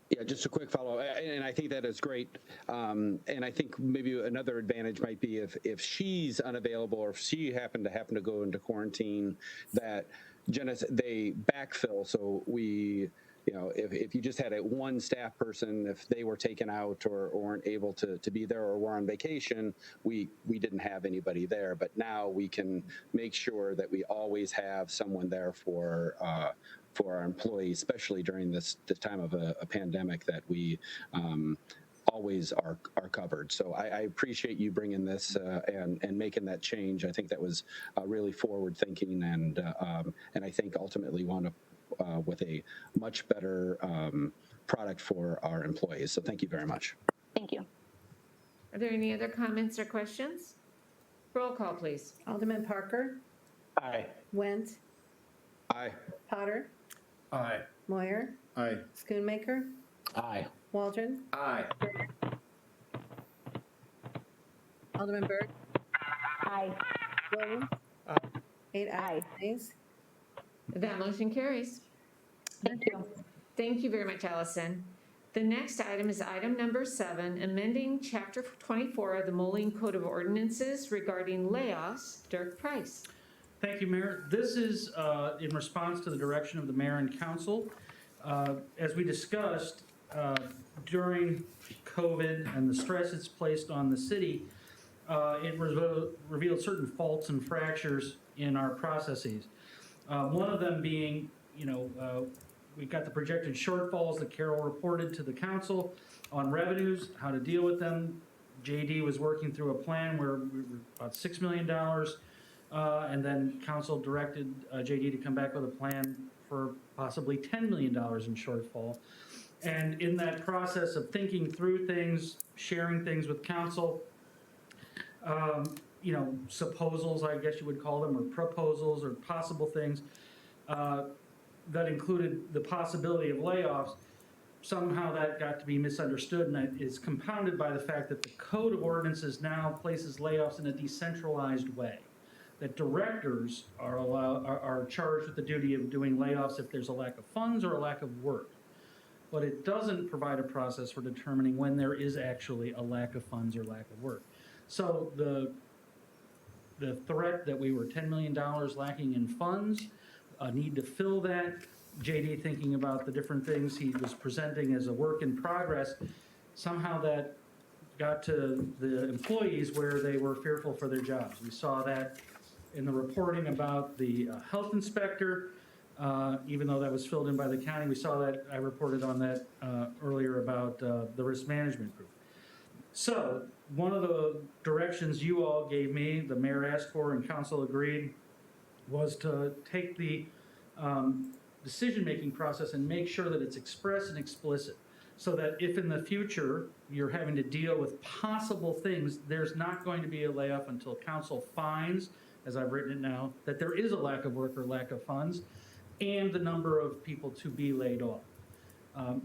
Speaker 10: Yeah, just a quick follow-up, and I think that is great. And I think maybe another advantage might be if she's unavailable or if she happened to go into quarantine, that they backfill. So we, if you just had one staff person, if they were taken out or weren't able to be there or were on vacation, we didn't have anybody there. But now we can make sure that we always have someone there for for our employees, especially during this time of a pandemic, that we always are covered. So I appreciate you bringing this and making that change. I think that was really forward thinking, and I think ultimately wound up with a much better product for our employees. So thank you very much.
Speaker 13: Thank you.
Speaker 1: Are there any other comments or questions? Roll call, please.
Speaker 3: Alderman Parker,
Speaker 12: Aye.
Speaker 3: Went,
Speaker 10: Aye.
Speaker 3: Potter,
Speaker 4: Aye.
Speaker 3: Moyer,
Speaker 9: Aye.
Speaker 3: Schoonmaker,
Speaker 12: Aye.
Speaker 3: Waldron,
Speaker 4: Aye.
Speaker 3: Alderman Berg,
Speaker 14: Aye.
Speaker 3: Williams. 8
Speaker 14: Aye.
Speaker 3: ayes.
Speaker 1: That motion carries.
Speaker 13: Thank you.
Speaker 1: Thank you very much, Allison. The next item is item number 7, amending Chapter 24 of the Moline Code of Ordinances regarding layoffs. Dirk Price.
Speaker 15: Thank you, Mayor. This is in response to the direction of the mayor and council. As we discussed, during COVID and the stress it's placed on the city, it revealed certain faults and fractures in our processes. One of them being, we've got the projected shortfalls that Carol reported to the council on revenues, how to deal with them. JD was working through a plan where we were about $6 million, and then council directed JD to come back with a plan for possibly $10 million in shortfall. And in that process of thinking through things, sharing things with council, supposals, I guess you would call them, or proposals or possible things that included the possibility of layoffs, somehow that got to be misunderstood, and that is compounded by the fact that the Code of Ordinances now places layoffs in a decentralized way, that directors are charged with the duty of doing layoffs if there's a lack of funds or a lack of work. But it doesn't provide a process for determining when there is actually a lack of funds or lack of work. So the threat that we were $10 million lacking in funds, a need to fill that, JD thinking about the different things he was presenting as a work in progress, somehow that got to the employees where they were fearful for their jobs. We saw that in the reporting about the health inspector, even though that was filled in by the county. We saw that, I reported on that earlier about the risk management group. So one of the directions you all gave me, the mayor asked for and council agreed, was to take the decision-making process and make sure that it's express and explicit, so that if in the future you're having to deal with possible things, there's not going to be a layoff until council finds, as I've written it now, that there is a lack of work or lack of funds, and the number of people to be laid off.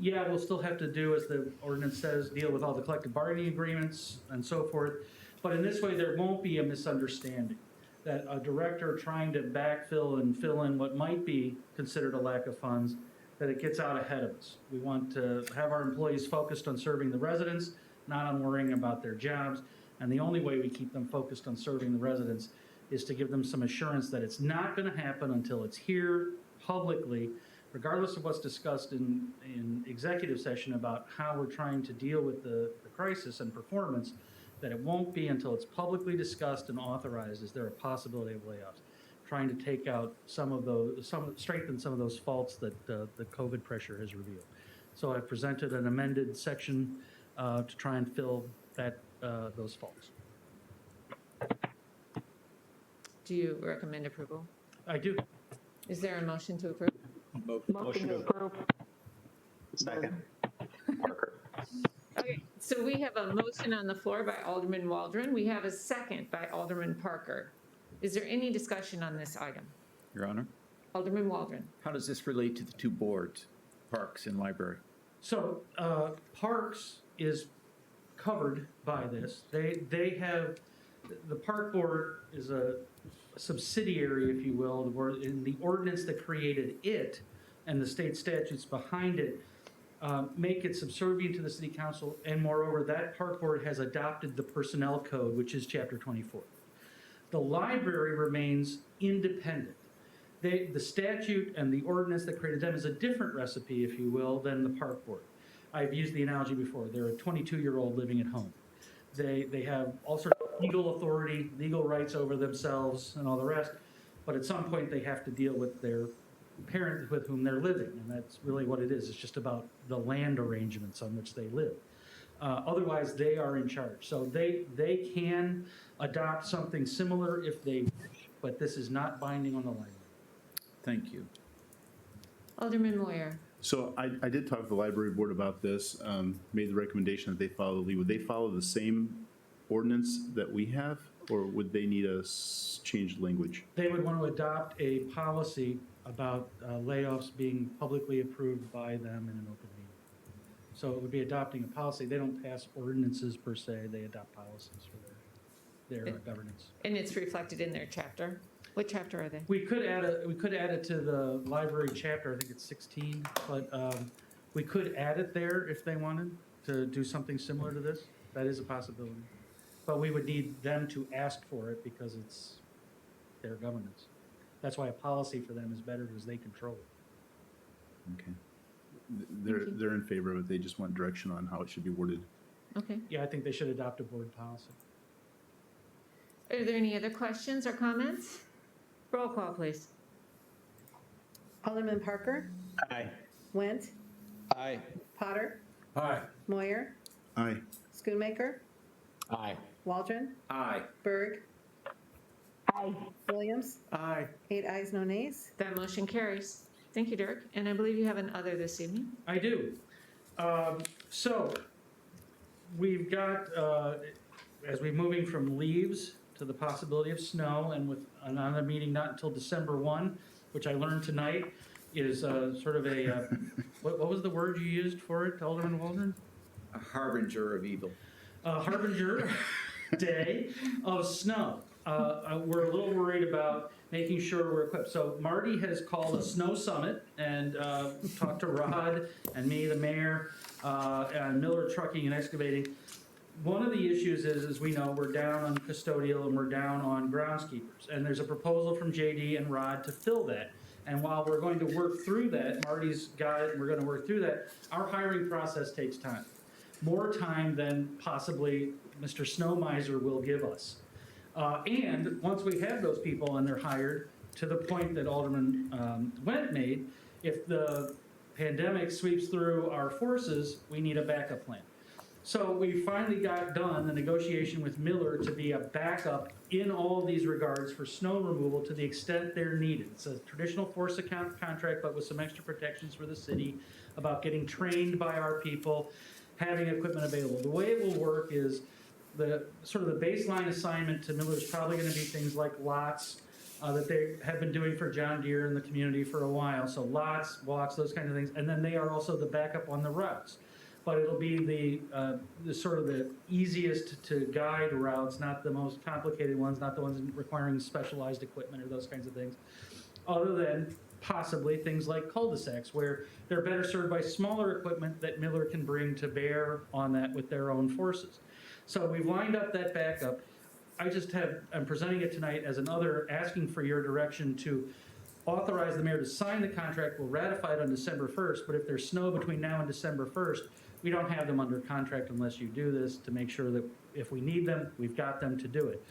Speaker 15: We'll still have to do, as the ordinance says, deal with all the collective bargaining agreements and so forth, but in this way there won't be a misunderstanding that a director trying to backfill and fill in what might be considered a lack of funds, that it gets out ahead of us. We want to have our employees focused on serving the residents, not on worrying about their jobs, and the only way we keep them focused on serving the residents is to give them some assurance that it's not going to happen until it's here publicly, regardless of what's discussed in executive session about how we're trying to deal with the crisis and performance, that it won't be until it's publicly discussed and authorized is there a possibility of layoffs, trying to take out strengthen some of those faults that the COVID pressure has revealed. So I presented an amended section to try and fill those faults.
Speaker 1: Do you recommend approval?
Speaker 15: I do.
Speaker 1: Is there a motion to approve?
Speaker 14: Motion to approve.
Speaker 4: Second.
Speaker 1: Okay, so we have a motion on the floor by Alderman Waldron. We have a second by Alderman Parker. Is there any discussion on this item?
Speaker 4: Your Honor,
Speaker 1: Alderman Waldron.
Speaker 4: how does this relate to the two boards, Parks and Library?
Speaker 15: So Parks is covered by this. They have, the Park Board is a subsidiary, if you will, in the ordinance that created it and the state statutes behind it make it subservient to the city council, and moreover, that Park Board has adopted the personnel code, which is chapter 24. The library remains independent. The statute and the ordinance that created them is a different recipe, if you will, than the Park Board. I've used the analogy before. They're a 22-year-old living at home. They have all sorts of legal authority, legal rights over themselves, and all the rest, but at some point they have to deal with their parent with whom they're living, and that's really what it is. It's just about the land arrangements on which they live. Otherwise, they are in charge. So they can adopt something similar if they wish, but this is not binding on the library.
Speaker 4: Thank you.
Speaker 1: Alderman Moyer.
Speaker 2: So I did talk to the library board about this, made the recommendation that they follow the lead. Would they follow the same ordinance that we have, or would they need a changed language?
Speaker 15: They would want to adopt a policy about layoffs being publicly approved by them in an open meeting. So it would be adopting a policy. They don't pass ordinances per se, they adopt policies for their governance.
Speaker 1: And it's reflected in their chapter? What chapter are they?
Speaker 15: We could add it to the library chapter, I think it's 16, but we could add it there if they wanted to do something similar to this. That is a possibility. But we would need them to ask for it because it's their governance. That's why a policy for them is better because they control it.
Speaker 2: Okay. They're in favor of it. They just want direction on how it should be worded.
Speaker 1: Okay.
Speaker 15: Yeah, I think they should adopt a board policy.
Speaker 1: Are there any other questions or comments? Roll call, please.
Speaker 3: Alderman Parker?
Speaker 10: Aye.
Speaker 3: Went?
Speaker 10: Aye.
Speaker 3: Potter?
Speaker 15: Aye.
Speaker 3: Moyer?
Speaker 2: Aye.
Speaker 3: Schoonmaker?
Speaker 12: Aye.
Speaker 3: Waldron?
Speaker 4: Aye.
Speaker 3: Berg?
Speaker 14: Aye.
Speaker 3: Williams?
Speaker 15: Aye.
Speaker 3: 8 ayes, no nays.
Speaker 1: That motion carries. Thank you, Dirk. And I believe you have an other this evening.
Speaker 15: I do. So we've got, as we're moving from leaves to the possibility of snow, and with another meeting not until December 1, which I learned tonight is sort of a, what was the word you used for it, Alderman Waldron?
Speaker 4: A harbinger of evil.
Speaker 15: Harbinger day of snow. We're a little worried about making sure we're equipped. So Marty has called a snow summit and talked to Rod and me, the mayor, and Miller Trucking and Excavating. One of the issues is, as we know, we're down on custodial and we're down on groundskeepers. And there's a proposal from JD and Rod to fill that. And while we're going to work through that, Marty's got it and we're going to work through that, our hiring process takes time. More time than possibly Mr. Snow Miser will give us. And once we have those people and they're hired, to the point that Alderman Wendt made, if the pandemic sweeps through our forces, we need a backup plan. So we finally got done the negotiation with Miller to be a backup in all of these regards for snow removal to the extent they're needed. It's a traditional force account contract, but with some extra protections for the city about getting trained by our people, having equipment available. The way it will work is the sort of the baseline assignment to Miller is probably going to be things like lots that they have been doing for John Deere in the community for a while. So lots, walks, those kinds of things. And then they are also the backup on the routes. But it'll be the sort of the easiest to guide routes, not the most complicated ones, not the ones requiring specialized equipment or those kinds of things. Other than possibly things like cul-de-sacs, where they're better served by smaller equipment that Miller can bring to bear on that with their own forces. So we've lined up that backup. I'm presenting it tonight as another asking for your direction to authorize the mayor to sign the contract. We'll ratify it on December 1st, but if there's snow between now and December 1st, we don't have them under contract unless you do this to make sure that if we need them, we've got them to do it.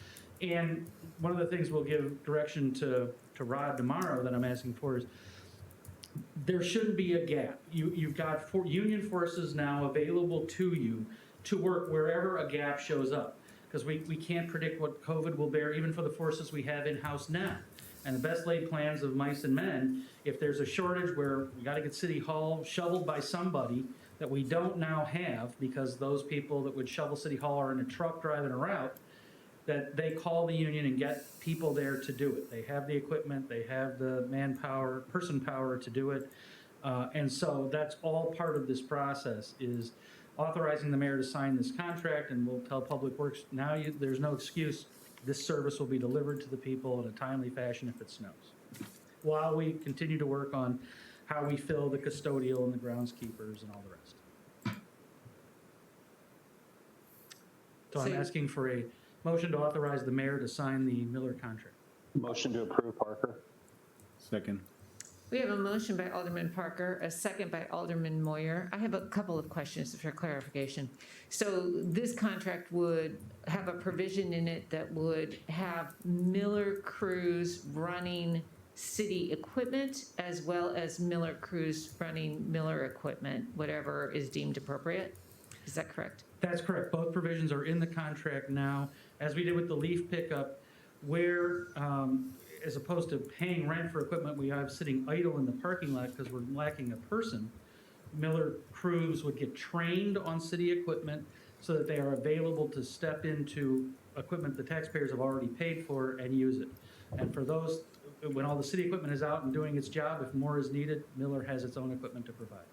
Speaker 15: And one of the things we'll give direction to Rod tomorrow that I'm asking for is there shouldn't be a gap. You've got union forces now available to you to work wherever a gap shows up, because we can't predict what COVID will bear even for the forces we have in-house now. And the best laid plans of mice and men, if there's a shortage where we got to get City Hall shoveled by somebody that we don't now have because those people that would shovel City Hall are in a truck driving a route, that they call the union and get people there to do it. They have the equipment, they have the manpower, person power to do it. And so that's all part of this process, is authorizing the mayor to sign this contract, and we'll tell Public Works, now there's no excuse. This service will be delivered to the people in a timely fashion if it snows, while we continue to work on how we fill the custodial and the groundskeepers and all the rest. So I'm asking for a motion to authorize the mayor to sign the Miller contract.
Speaker 12: Motion to approve, Parker.
Speaker 2: Second.
Speaker 1: We have a motion by Alderman Parker, a second by Alderman Moyer. I have a couple of questions for clarification. So this contract would have a provision in it that would have Miller crews running city equipment as well as Miller crews running Miller equipment, whatever is deemed appropriate. Is that correct?
Speaker 15: That's correct. Both provisions are in the contract now. As we did with the leaf pickup, where, as opposed to paying rent for equipment we have sitting idle in the parking lot because we're lacking a person, Miller crews would get trained on city equipment so that they are available to step into equipment the taxpayers have already paid for and use it. And for those, when all the city equipment is out and doing its job, if more is needed, Miller has its own equipment to provide.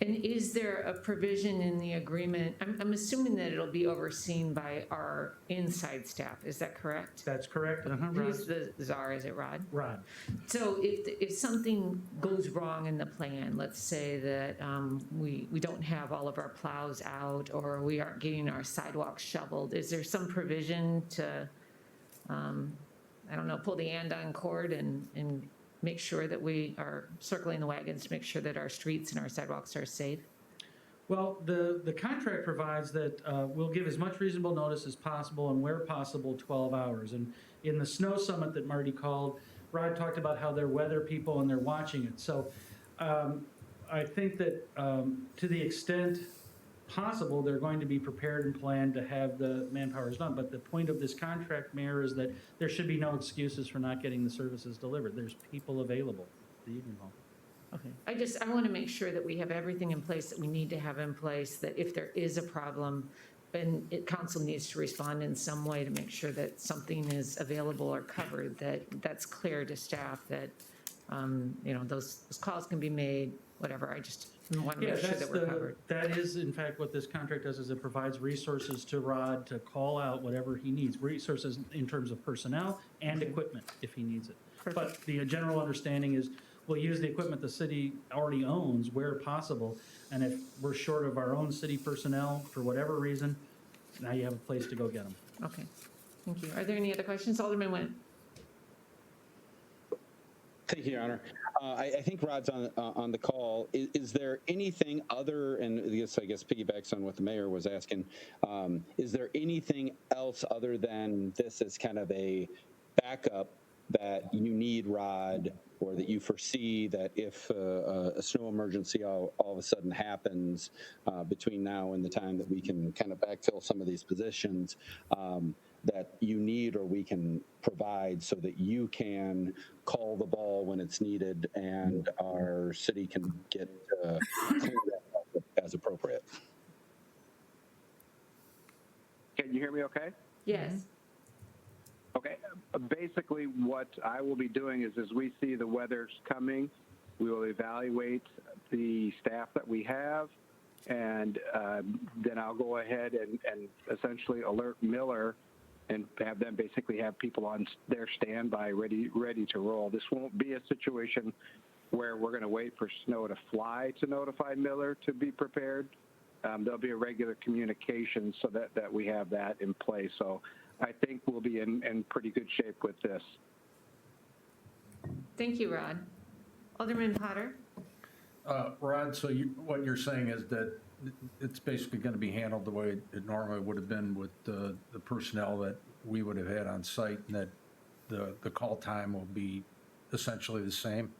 Speaker 1: And is there a provision in the agreement? I'm assuming that it'll be overseen by our inside staff. Is that correct?
Speaker 15: That's correct.
Speaker 1: Who's the czar? Is it Rod?
Speaker 15: Rod.
Speaker 1: So if something goes wrong in the plan, let's say that we don't have all of our plows out or we aren't getting our sidewalks shoveled, is there some provision to, I don't know, pull the andon cord and make sure that we are circling the wagons to make sure that our streets and our sidewalks are safe?
Speaker 15: Well, the contract provides that we'll give as much reasonable notice as possible and where possible, 12 hours. And in the snow summit that Marty called, Rod talked about how they're weather people and they're watching it. So I think that to the extent possible, they're going to be prepared and planned to have the manpowers done. But the point of this contract, Mayor, is that there should be no excuses for not getting the services delivered. There's people available at the Union Hall.
Speaker 1: Okay. I want to make sure that we have everything in place that we need to have in place, that if there is a problem, and council needs to respond in some way to make sure that something is available or covered, that's clear to staff that, those calls can be made, whatever. I just want to make sure that we're covered.
Speaker 15: That is, in fact, what this contract does, is it provides resources to Rod to call out whatever he needs, resources in terms of personnel and equipment if he needs it.
Speaker 1: Perfect.
Speaker 15: But the general understanding is we'll use the equipment the city already owns where possible, and if we're short of our own city personnel for whatever reason, now you have a place to go get them.
Speaker 1: Okay, thank you. Are there any other questions? Alderman Nguyen.
Speaker 10: Thank you, Your Honor. I think Rod's on the call. Is there anything other, and I guess piggybacks on what the mayor was asking, is there anything else other than this as kind of a backup that you need, Rod, or that you foresee that if a snow emergency all of a sudden happens between now and the time that we can kind of backfill some of these positions, that you need or we can provide so that you can call the ball when it's needed and our city can get cleaned up as appropriate?
Speaker 16: Can you hear me okay?
Speaker 1: Yes.
Speaker 16: Okay. Basically, what I will be doing is as we see the weather's coming, we will evaluate the staff that we have, and then I'll go ahead and essentially alert Miller and have them basically have people on their standby ready to roll. This won't be a situation where we're going to wait for snow to fly to notify Miller to be prepared. There'll be a regular communication so that we have that in place. So I think we'll be in pretty good shape with this.
Speaker 1: Thank you, Rod. Alderman Potter?
Speaker 4: Rod, so what you're saying is that it's basically going to be handled the way it normally would have been with the personnel that we would have had on site, and that the call time will be essentially the same?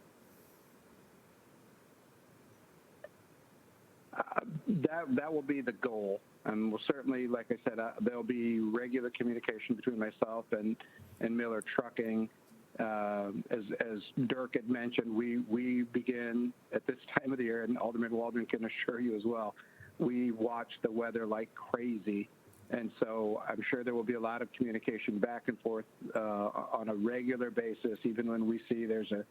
Speaker 16: That will be the goal. And we'll certainly, like I said, there'll be regular communication between myself and Miller Trucking. As Dirk had mentioned, we begin at this time of the year, and Alderman Waldron can assure you as well, we watch the weather like crazy. And so I'm sure there will be a lot of communication back and forth on a regular basis, even when we see there's a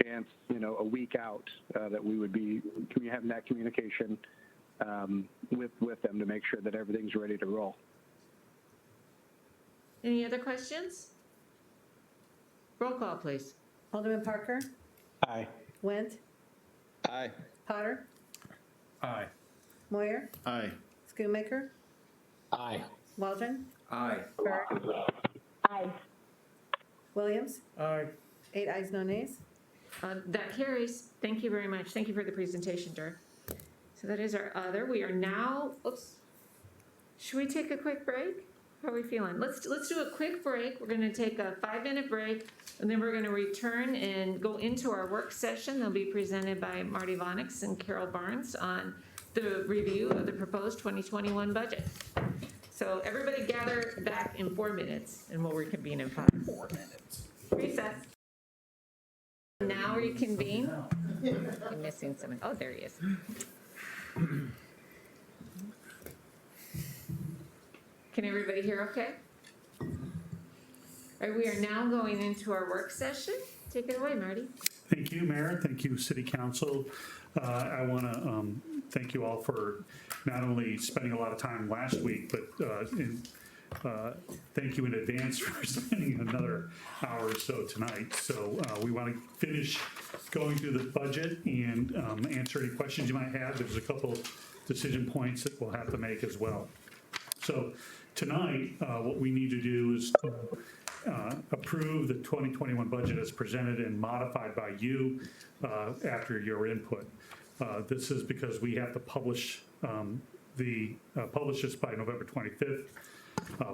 Speaker 16: chance, a week out, that we would be having that communication with them to make sure that everything's ready to roll.
Speaker 1: Any other questions? Roll call, please.
Speaker 3: Alderman Parker?
Speaker 10: Aye.
Speaker 3: Wendt?
Speaker 10: Aye.
Speaker 3: Potter?
Speaker 4: Aye.
Speaker 3: Moyer?
Speaker 6: Aye.
Speaker 3: Schoonmaker?
Speaker 12: Aye.
Speaker 3: Waldron?
Speaker 4: Aye.
Speaker 3: Bird?
Speaker 14: Aye.
Speaker 3: Williams?
Speaker 15: Aye.
Speaker 3: 8 ayes, no nays.
Speaker 1: That carries. Thank you very much. Thank you for the presentation, Dirk. So that is our other. We are now, oops. Should we take a quick break? How are we feeling? Let's do a quick break. We're gonna take a 5-minute break, and then we're gonna return and go into our work session. They'll be presented by Marty Vonix and Carol Barnes on the review of the proposed 2021 budget. So everybody gather back in 4 minutes, and we'll reconvene in 5. 4 minutes. Recess. Now reconvene. I'm missing someone. Oh, there he is. Can everybody hear okay? All right, we are now going into our work session. Take it away, Marty.
Speaker 17: Thank you, Mayor. Thank you, City Council. I want to thank you all for not only spending a lot of time last week, but thank you in advance for spending another hour or so tonight. So we want to finish going through the budget and answer any questions you might have. There's a couple decision points that we'll have to make as well. So tonight, what we need to do is approve the 2021 budget as presented and modified by you after your input. This is because we have to publish this by November 25th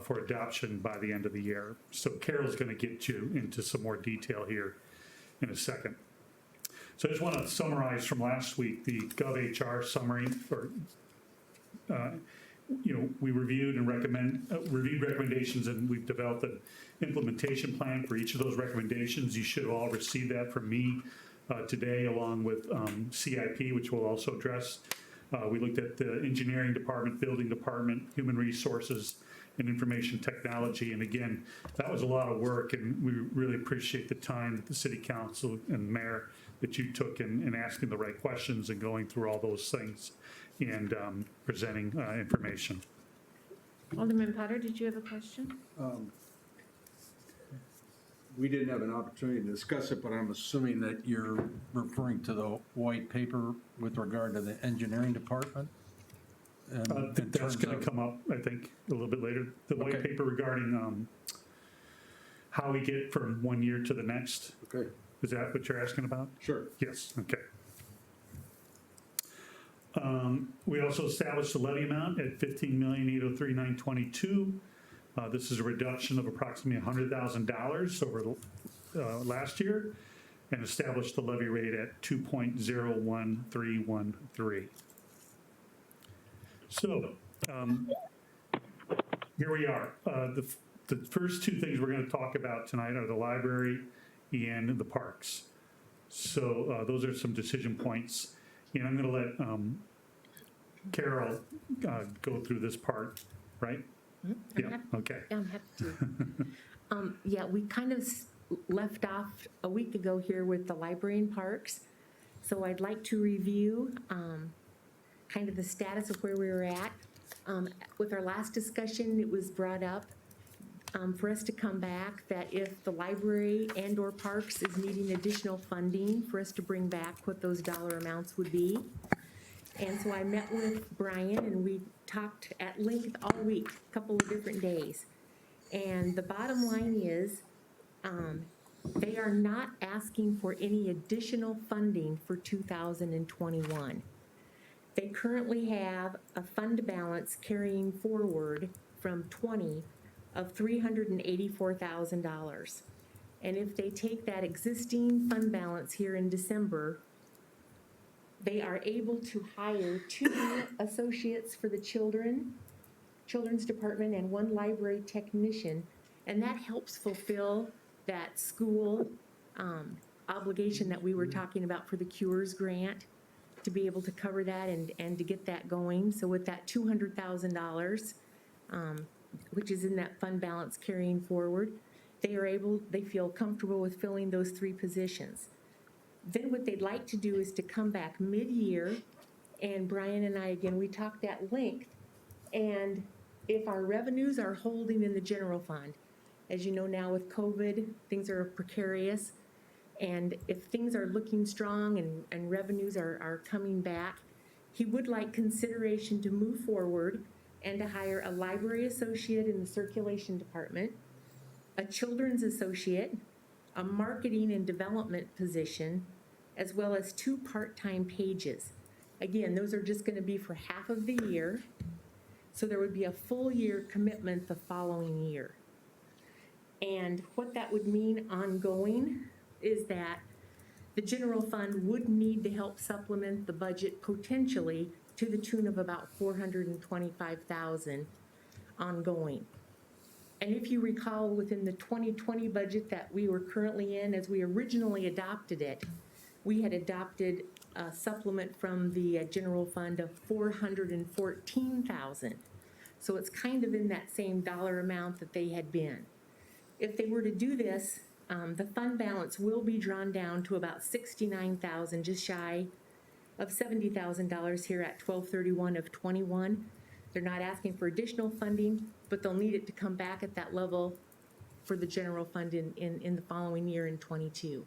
Speaker 17: for adoption by the end of the year. So Carol's going to get you into some more detail here in a second. So I just want to summarize from last week the GovHR summary, or we reviewed and reviewed recommendations, and we've developed an implementation plan for each of those recommendations. You should have all received that from me today, along with CIP, which we'll also address. We looked at the engineering department, building department, human resources, and information technology. And again, that was a lot of work, and we really appreciate the time that the City Council and Mayor that you took in asking the right questions and going through all those things and presenting information.
Speaker 1: Alderman Potter, did you have a question?
Speaker 4: We didn't have an opportunity to discuss it, but I'm assuming that you're referring to the white paper with regard to the engineering department?
Speaker 17: That's going to come up, I think, a little bit later. The white paper regarding how we get from one year to the next.
Speaker 4: Okay.
Speaker 17: Is that what you're asking about?
Speaker 4: Sure.
Speaker 17: Yes, okay. We also established the levy amount at $15,803,922. This is a reduction of approximately $100,000 over last year, and established the levy rate at 2.01313. So here we are. The first two things we're going to talk about tonight are the library and the parks. So those are some decision points. And I'm going to let Carol go through this part, right?
Speaker 18: Mm-hmm.
Speaker 17: Yeah, okay.
Speaker 18: Yeah, I'm happy to. Yeah, we kind of left off a week ago here with the library and parks. So I'd like to review kind of the status of where we were at. With our last discussion, it was brought up for us to come back that if the library and or parks is needing additional funding, for us to bring back what those dollar amounts would be. And so I met with Brian, and we talked at length all week, a couple of different days. And the bottom line is, they are not asking for any additional funding for 2021. They currently have a fund balance carrying forward from 20 of $384,000. And if they take that existing fund balance here in December, they are able to hire 2 associates for the children's department, and 1 library technician, and that helps fulfill that school obligation that we were talking about for the Cures grant, to be able to cover that and to get that going. So with that $200,000, which is in that fund balance carrying forward, they feel comfortable with filling those 3 positions. Then what they'd like to do is to come back mid-year, and Brian and I, again, we talked at length, and if our revenues are holding in the general fund, as you know now with COVID, things are precarious, and if things are looking strong and revenues are coming back, he would like consideration to move forward and to hire a library associate in the circulation department, a children's associate, a marketing and development position, as well as 2 part-time pages. Again, those are just going to be for half of the year. So there would be a full year commitment the following year. And what that would mean ongoing is that the general fund would need to help supplement the budget potentially to the tune of about $425,000 ongoing. And if you recall, within the 2020 budget that we were currently in, as we originally adopted it, we had adopted a supplement from the general fund of $414,000. So it's kind of in that same dollar amount that they had been. If they were to do this, the fund balance will be drawn down to about $69,000, just shy of $70,000 here at 12/31 of 21. They're not asking for additional funding, but they'll need it to come back at that level for the general fund in the following year in 22.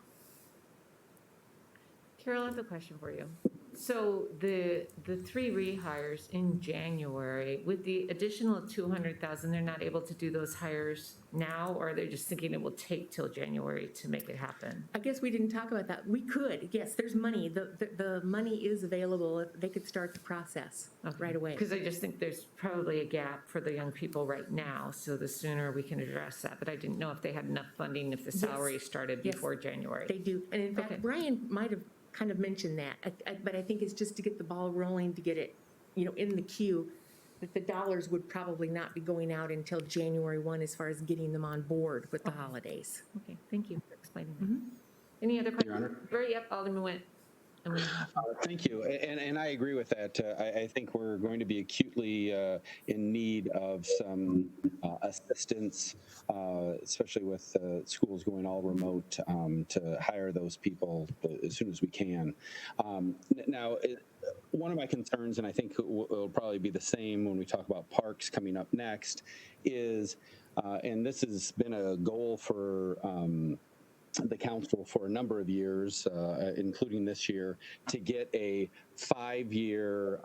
Speaker 1: Carol, I have a question for you. So the 3 rehires in January, with the additional 200,000, they're not able to do those hires now, or they're just thinking it will take till January to make it happen?
Speaker 18: I guess we didn't talk about that. We could, yes, there's money. The money is available. They could start the process right away.
Speaker 1: Because I just think there's probably a gap for the young people right now, so the sooner we can address that. But I didn't know if they had enough funding, if the salary started before January.
Speaker 18: They do. And in fact, Brian might have kind of mentioned that, but I think it's just to get the ball rolling, to get it, in the queue, that the dollars would probably not be going out until January 1 as far as getting them on board with the holidays.
Speaker 1: Okay, thank you for explaining that. Any other questions?
Speaker 10: Your Honor.
Speaker 1: Yep, Alderman Went.
Speaker 10: Thank you, and I agree with that. I think we're going to be acutely in need of some assistance, especially with schools going all remote, to hire those people as soon as we can. Now, one of my concerns, and I think it will probably be the same when we talk about parks coming up next, is, and this has been a goal for the council for a number of years, including this year, to get a 5-year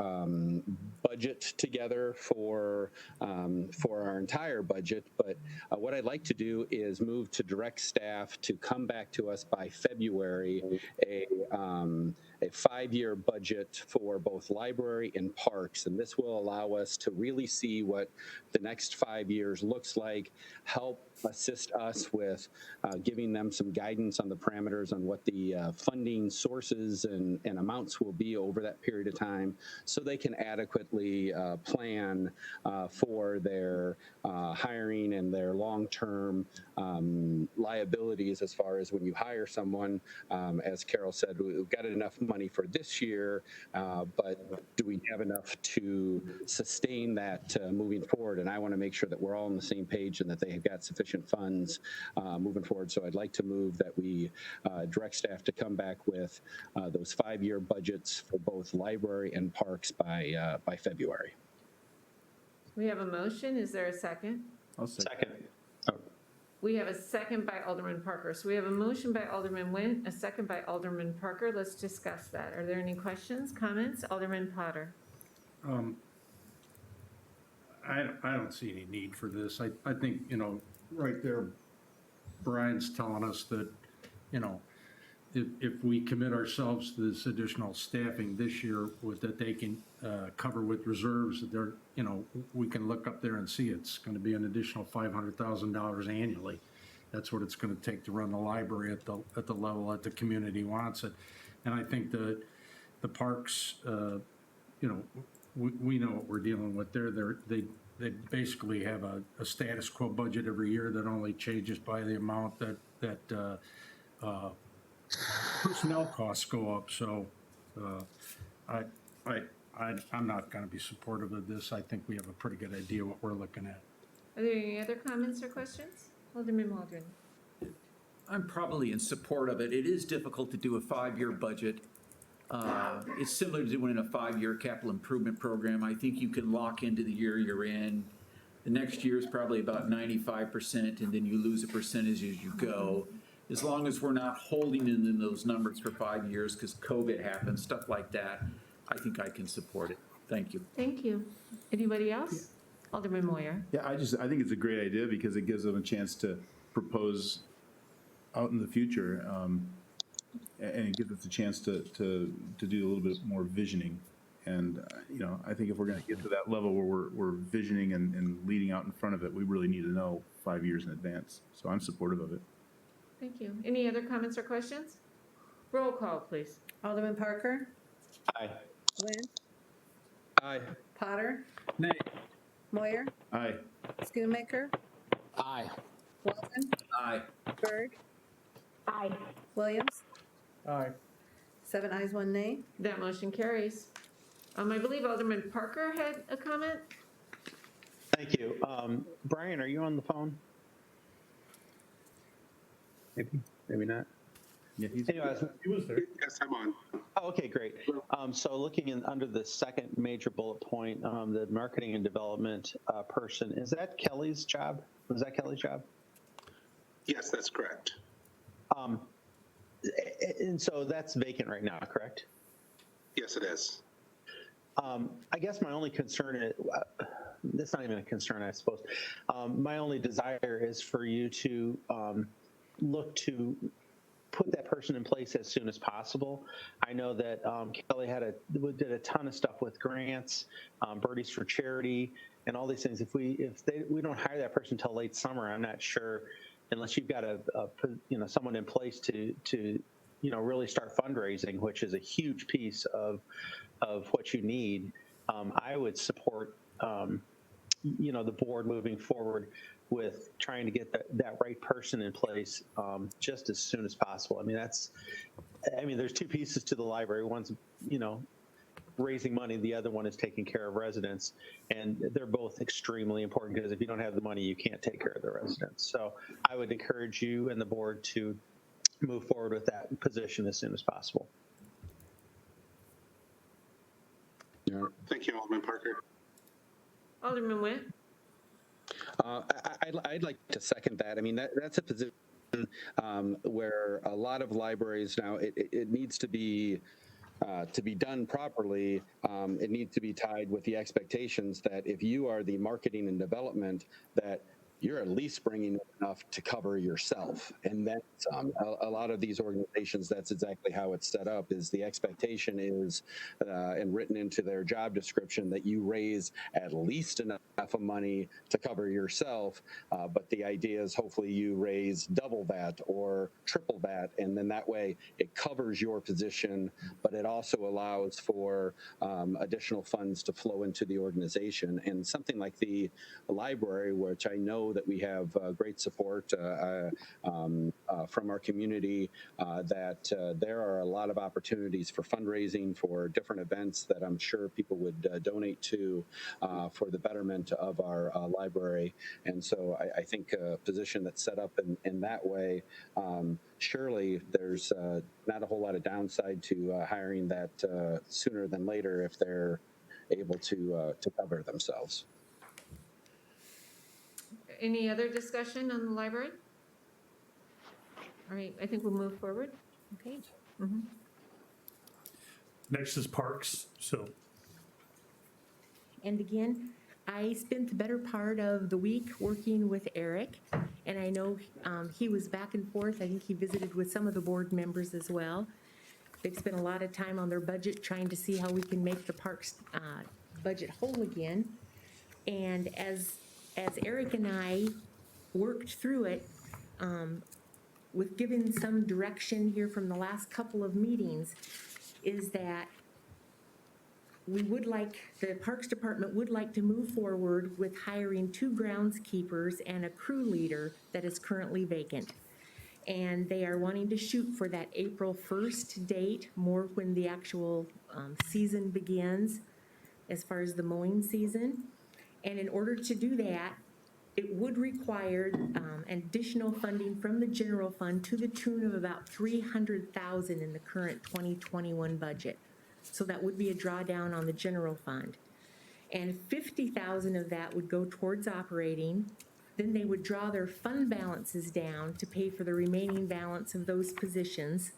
Speaker 10: budget together for our entire budget. But what I'd like to do is move to direct staff to come back to us by February, a 5-year budget for both library and parks. And this will allow us to really see what the next 5 years looks like, help assist us with giving them some guidance on the parameters on what the funding sources and amounts will be over that period of time, so they can adequately plan for their hiring and their long-term liabilities, as far as when you hire someone. As Carol said, we've got enough money for this year, but do we have enough to sustain that moving forward? And I want to make sure that we're all on the same page and that they have got sufficient funds moving forward. So I'd like to move that we direct staff to come back with those 5-year budgets for both library and parks by February.
Speaker 1: We have a motion. Is there a second?
Speaker 2: I'll second.
Speaker 1: We have a second by Alderman Parker. So we have a motion by Alderman Went, a second by Alderman Parker. Let's discuss that. Are there any questions, comments? Alderman Potter.
Speaker 4: I don't see any need for this. I think, right there, Brian's telling us that, if we commit ourselves to this additional staffing this year, that they can cover with reserves, that we can look up there and see it's going to be an additional $500,000 annually. That's what it's going to take to run the library at the level that the community wants it. And I think the parks, we know what we're dealing with there. They basically have a status quo budget every year that only changes by the amount that personnel costs go up. So I'm not going to be supportive of this. I think we have a pretty good idea what we're looking at.
Speaker 1: Are there any other comments or questions? Alderman Waldron.
Speaker 19: I'm probably in support of it. It is difficult to do a 5-year budget. It's similar to doing a 5-year capital improvement program. I think you can lock into the year you're in. The next year is probably about 95%, and then you lose a percentage as you go. As long as we're not holding in those numbers for 5 years because COVID happened, stuff like that, I think I can support it. Thank you.
Speaker 1: Thank you. Anybody else? Alderman Moyer.
Speaker 2: Yeah, I think it's a great idea because it gives them a chance to propose out in the future, and it gives us a chance to do a little bit more visioning And, I think if we're going to get to that level where we're visioning and leading out in front of it, we really need to know 5 years in advance. So I'm supportive of it.
Speaker 1: Thank you. Any other comments or questions? Roll call, please.
Speaker 3: Alderman Parker?
Speaker 10: Aye.
Speaker 3: Lynch?
Speaker 10: Aye.
Speaker 3: Potter?
Speaker 4: Nay.
Speaker 3: Moyer?
Speaker 2: Aye.
Speaker 3: Schoonmaker?
Speaker 12: Aye.
Speaker 3: Wilson?
Speaker 19: Aye.
Speaker 3: Berg?
Speaker 14: Aye.
Speaker 3: Williams?
Speaker 4: Aye.
Speaker 3: 7 ayes, 1 nay.
Speaker 1: That motion carries. I believe Alderman Parker had a comment.
Speaker 10: Thank you. Brian, are you on the phone? Maybe not.
Speaker 2: Yeah,
Speaker 10: Anyways,
Speaker 17: He was there.
Speaker 16: Yes, I'm on.
Speaker 10: oh, okay, great. So looking under the second major bullet point, the marketing and development person, is that Kelly's job? Was that Kelly's job?
Speaker 16: Yes, that's correct.
Speaker 10: And so that's vacant right now, correct?
Speaker 16: Yes, it is.
Speaker 10: I guess my only concern is, that's not even a concern, I suppose. My only desire is for you to look to put that person in place as soon as possible. I know that Kelly did a ton of stuff with grants, Birdies for Charity, and all these things. If we don't hire that person until late summer, I'm not sure, unless you've got someone in place to really start fundraising, which is a huge piece of what you need. I would support the board moving forward with trying to get that right person in place just as soon as possible. There's two pieces to the library. One's, raising money. The other one is taking care of residents. And they're both extremely important, because if you don't have the money, you can't take care of the residents. So I would encourage you and the board to move forward with that position as soon as possible.
Speaker 16: Thank you, Alderman Parker.
Speaker 1: Alderman Witt?
Speaker 10: I'd like to second that. That's a position where a lot of libraries now, it needs to be done properly. It needs to be tied with the expectations that if you are the marketing and development, that you're at least bringing enough to cover yourself. And that's a lot of these organizations, that's exactly how it's set up, is the expectation is, and written into their job description, that you raise at least enough of money to cover yourself. But the idea is hopefully you raise double that or triple that. And then that way it covers your position, but it also allows for additional funds to flow into the organization. And something like the library, which I know that we have great support from our community, that there are a lot of opportunities for fundraising for different events that I'm sure people would donate to for the betterment of our library. And so I think a position that's set up in that way, surely there's not a whole lot of downside to hiring that sooner than later if they're able to cover themselves.
Speaker 1: Any other discussion on the library? All right, I think we'll move forward.
Speaker 18: Okay.
Speaker 1: Mm-hmm.
Speaker 17: Next is parks, so.
Speaker 18: And again, I spent the better part of the week working with Eric, and I know he was back and forth. I think he visited with some of the board members as well. They've spent a lot of time on their budget trying to see how we can make the parks budget whole again. And as Eric and I worked through it, with giving some direction here from the last couple of meetings, is that we would like, the Parks Department would like to move forward with hiring 2 groundskeepers and a crew leader that is currently vacant. And they are wanting to shoot for that April 1st date, more when the actual season begins, as far as the mowing season. And in order to do that, it would require additional funding from the general fund to the tune of about $300,000 in the current 2021 budget. So that would be a drawdown on the general fund. And $50,000 of that would go towards operating. Then they would draw their fund balances down to pay for the remaining balance of those positions.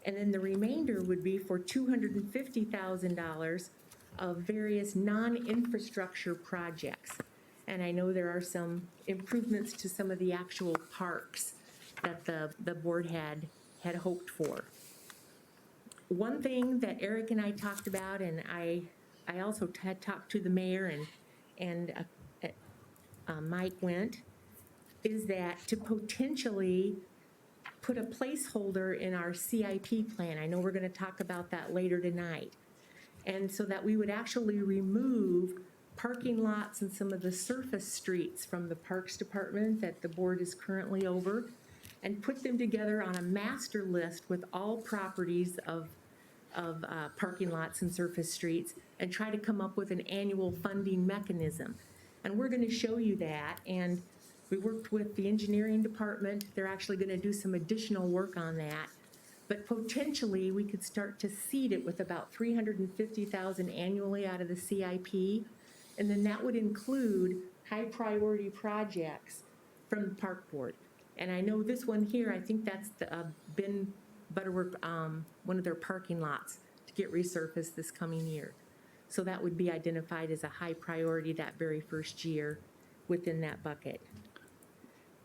Speaker 18: And then the remainder would be for $250,000 of various non-infrastructure projects. And I know there are some improvements to some of the actual parks that the board had hoped for. One thing that Eric and I talked about, and I also had talked to the mayor and Mike went, is that to potentially put a placeholder in our CIP plan. I know we're going to talk about that later tonight. And so that we would actually remove parking lots and some of the surface streets from the Parks Department that the board is currently over, and put them together on a master list with all properties of parking lots and surface streets, and try to come up with an annual funding mechanism. And we're going to show you that. And we worked with the engineering department. They're actually going to do some additional work on that. But potentially, we could start to seed it with about $350,000 annually out of the CIP. And then that would include high priority projects from the park board. And I know this one here, I think that's the Ben Butterworth, one of their parking lots to get resurfaced this coming year. So that would be identified as a high priority that very first year within that bucket.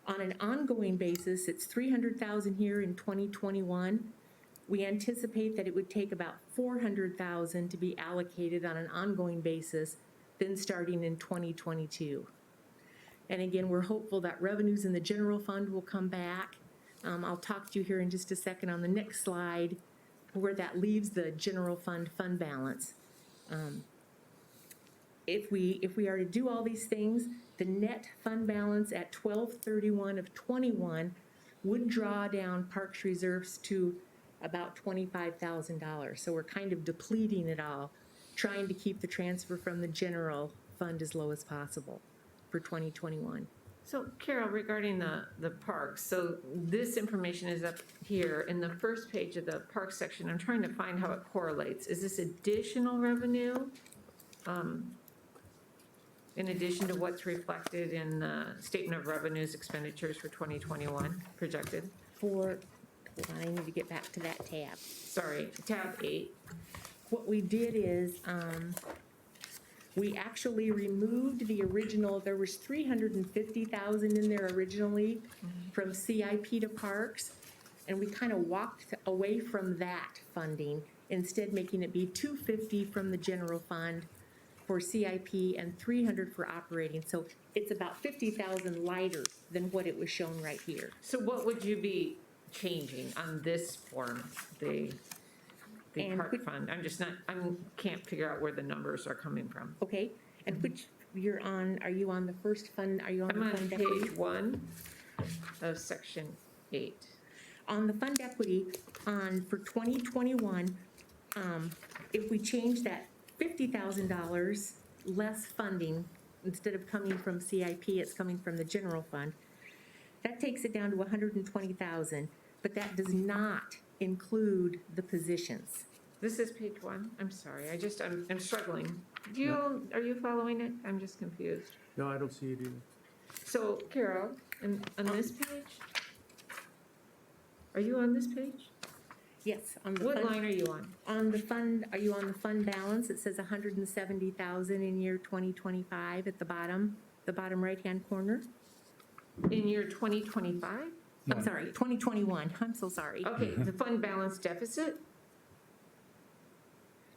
Speaker 18: On an ongoing basis, it's $300,000 here in 2021. We anticipate that it would take about $400,000 to be allocated on an ongoing basis, then starting in 2022. And again, we're hopeful that revenues in the general fund will come back. I'll talk to you here in just a second on the next slide where that leaves the general fund balance. If we are to do all these things, the net fund balance at 12/31 of 21 would draw down Parks reserves to about $25,000. So we're kind of depleting it all, trying to keep the transfer from the general fund as low as possible for 2021.
Speaker 1: So Carol, regarding the parks, so this information is up here in the first page of the park section. I'm trying to find how it correlates. Is this additional revenue? In addition to what's reflected in the statement of revenues expenditures for 2021 projected?
Speaker 18: Hold on, I need to get back to that tab.
Speaker 1: Sorry, tab 8.
Speaker 18: What we did is, we actually removed the original, there was $350,000 in there originally from CIP to parks, and we kind of walked away from that funding, instead making it be $250 from the general fund for CIP and $300 for operating. So it's about $50,000 lighter than what it was shown right here.
Speaker 1: So what would you be changing on this form, the park fund? Can't figure out where the numbers are coming from.
Speaker 18: Okay, and which you're on, are you on the first fund, are you on
Speaker 1: I'm
Speaker 18: the
Speaker 1: on
Speaker 18: fund equity?
Speaker 1: page 1 of section 8.
Speaker 18: On the fund equity, for 2021, if we change that $50,000 less funding, instead of coming from CIP, it's coming from the general fund, that takes it down to $120,000, but that does not include the positions.
Speaker 1: This is page 1. I'm sorry. I'm struggling. Are you following it? I'm just confused.
Speaker 7: No, I don't see it either.
Speaker 1: So Carol, on this page, are you on this page?
Speaker 18: Yes. On the
Speaker 1: What
Speaker 18: fund,
Speaker 1: line are you on?
Speaker 18: On the fund, are you on the fund balance? It says $170,000 in year 2025 at the bottom right-hand corner.
Speaker 1: In year 2025?
Speaker 18: I'm sorry, 2021. I'm so sorry.
Speaker 1: Okay, the fund balance deficit?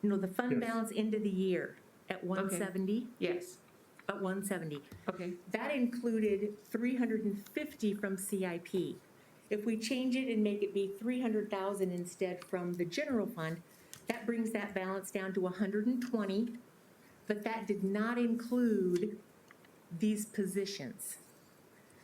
Speaker 18: No, the fund
Speaker 17: Yes.
Speaker 18: balance end of the year at 170.
Speaker 1: Yes.
Speaker 18: At 170.
Speaker 1: Okay.
Speaker 18: That included 350 from CIP. If we change it and make it be 300,000 instead from the general fund, that brings that balance down to 120, but that did not include these positions.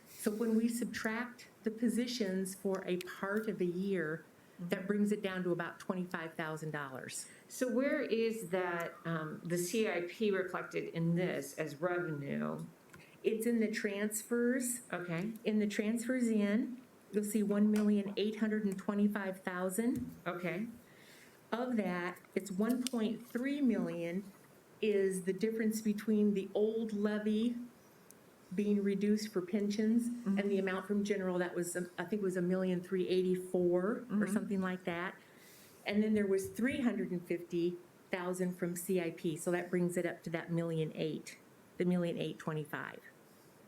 Speaker 18: So when we subtract the positions for a part of a year, that brings it down to about $25,000.
Speaker 1: So where is that, the CIP reflected in this as revenue?
Speaker 18: It's in the transfers.
Speaker 1: Okay.
Speaker 18: In the transfers you'll see $1,825,000.
Speaker 1: Okay.
Speaker 18: Of that, it's 1.3 million is the difference between the old levy being reduced for pensions and the amount from general that was, I think it was $1,384,000 or something like that. And then there was 350,000 from CIP, so that brings it up to that $1,008,000, the $1,825,000.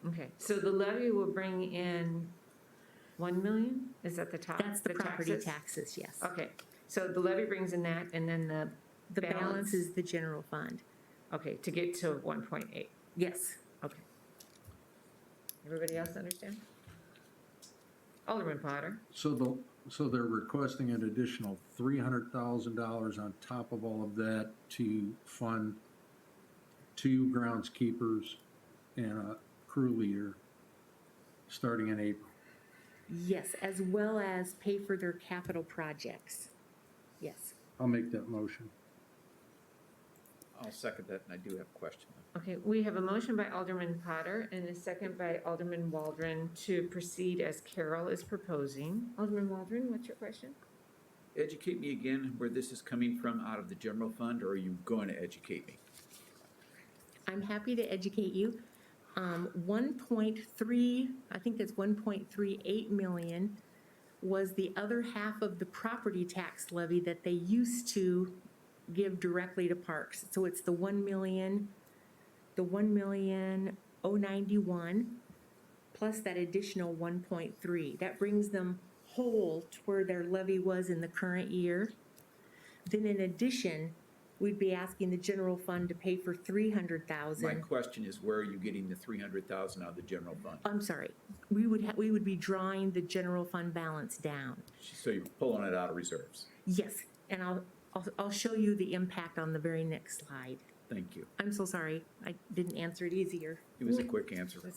Speaker 1: Okay. So the levy will bring in 1 million? Is that the top?
Speaker 18: That's the property taxes, yes.
Speaker 1: Okay. So the levy brings in that, and then
Speaker 18: The balance is the general fund.
Speaker 1: Okay, to get to 1.8.
Speaker 18: Yes.
Speaker 1: Okay. Everybody else understand? Alderman Potter?
Speaker 4: So they're requesting an additional $300,000 on top of all of that to fund 2 groundskeepers and a crew leader starting in April.
Speaker 18: Yes, as well as pay for their capital projects. Yes.
Speaker 4: I'll make that motion.
Speaker 19: I'll second that, and I do have a question.
Speaker 1: Okay, we have a motion by Alderman Potter and a second by Alderman Waldron to proceed as Carol is proposing. Alderman Waldron, what's your question?
Speaker 19: Educate me again where this is coming from, out of the general fund, or are you going to educate me?
Speaker 18: I'm happy to educate you. 1.3, I think that's 1.38 million was the other half of the property tax levy that they used to give directly to parks. So it's the 1,091 plus that additional 1.3. That brings them whole to where their levy was in the current year. Then in addition, we'd be asking the general fund to pay for
Speaker 19: My
Speaker 18: $300,000.
Speaker 19: question is, where are you getting the $300,000 out of the general fund?
Speaker 18: I'm sorry, we would be drawing the general fund balance down.
Speaker 19: So you're pulling it out of reserves.
Speaker 18: Yes, and I'll show you the impact on the very next slide.
Speaker 19: Thank you.
Speaker 18: I'm so sorry, I didn't answer it easier.
Speaker 19: It was a quick answer.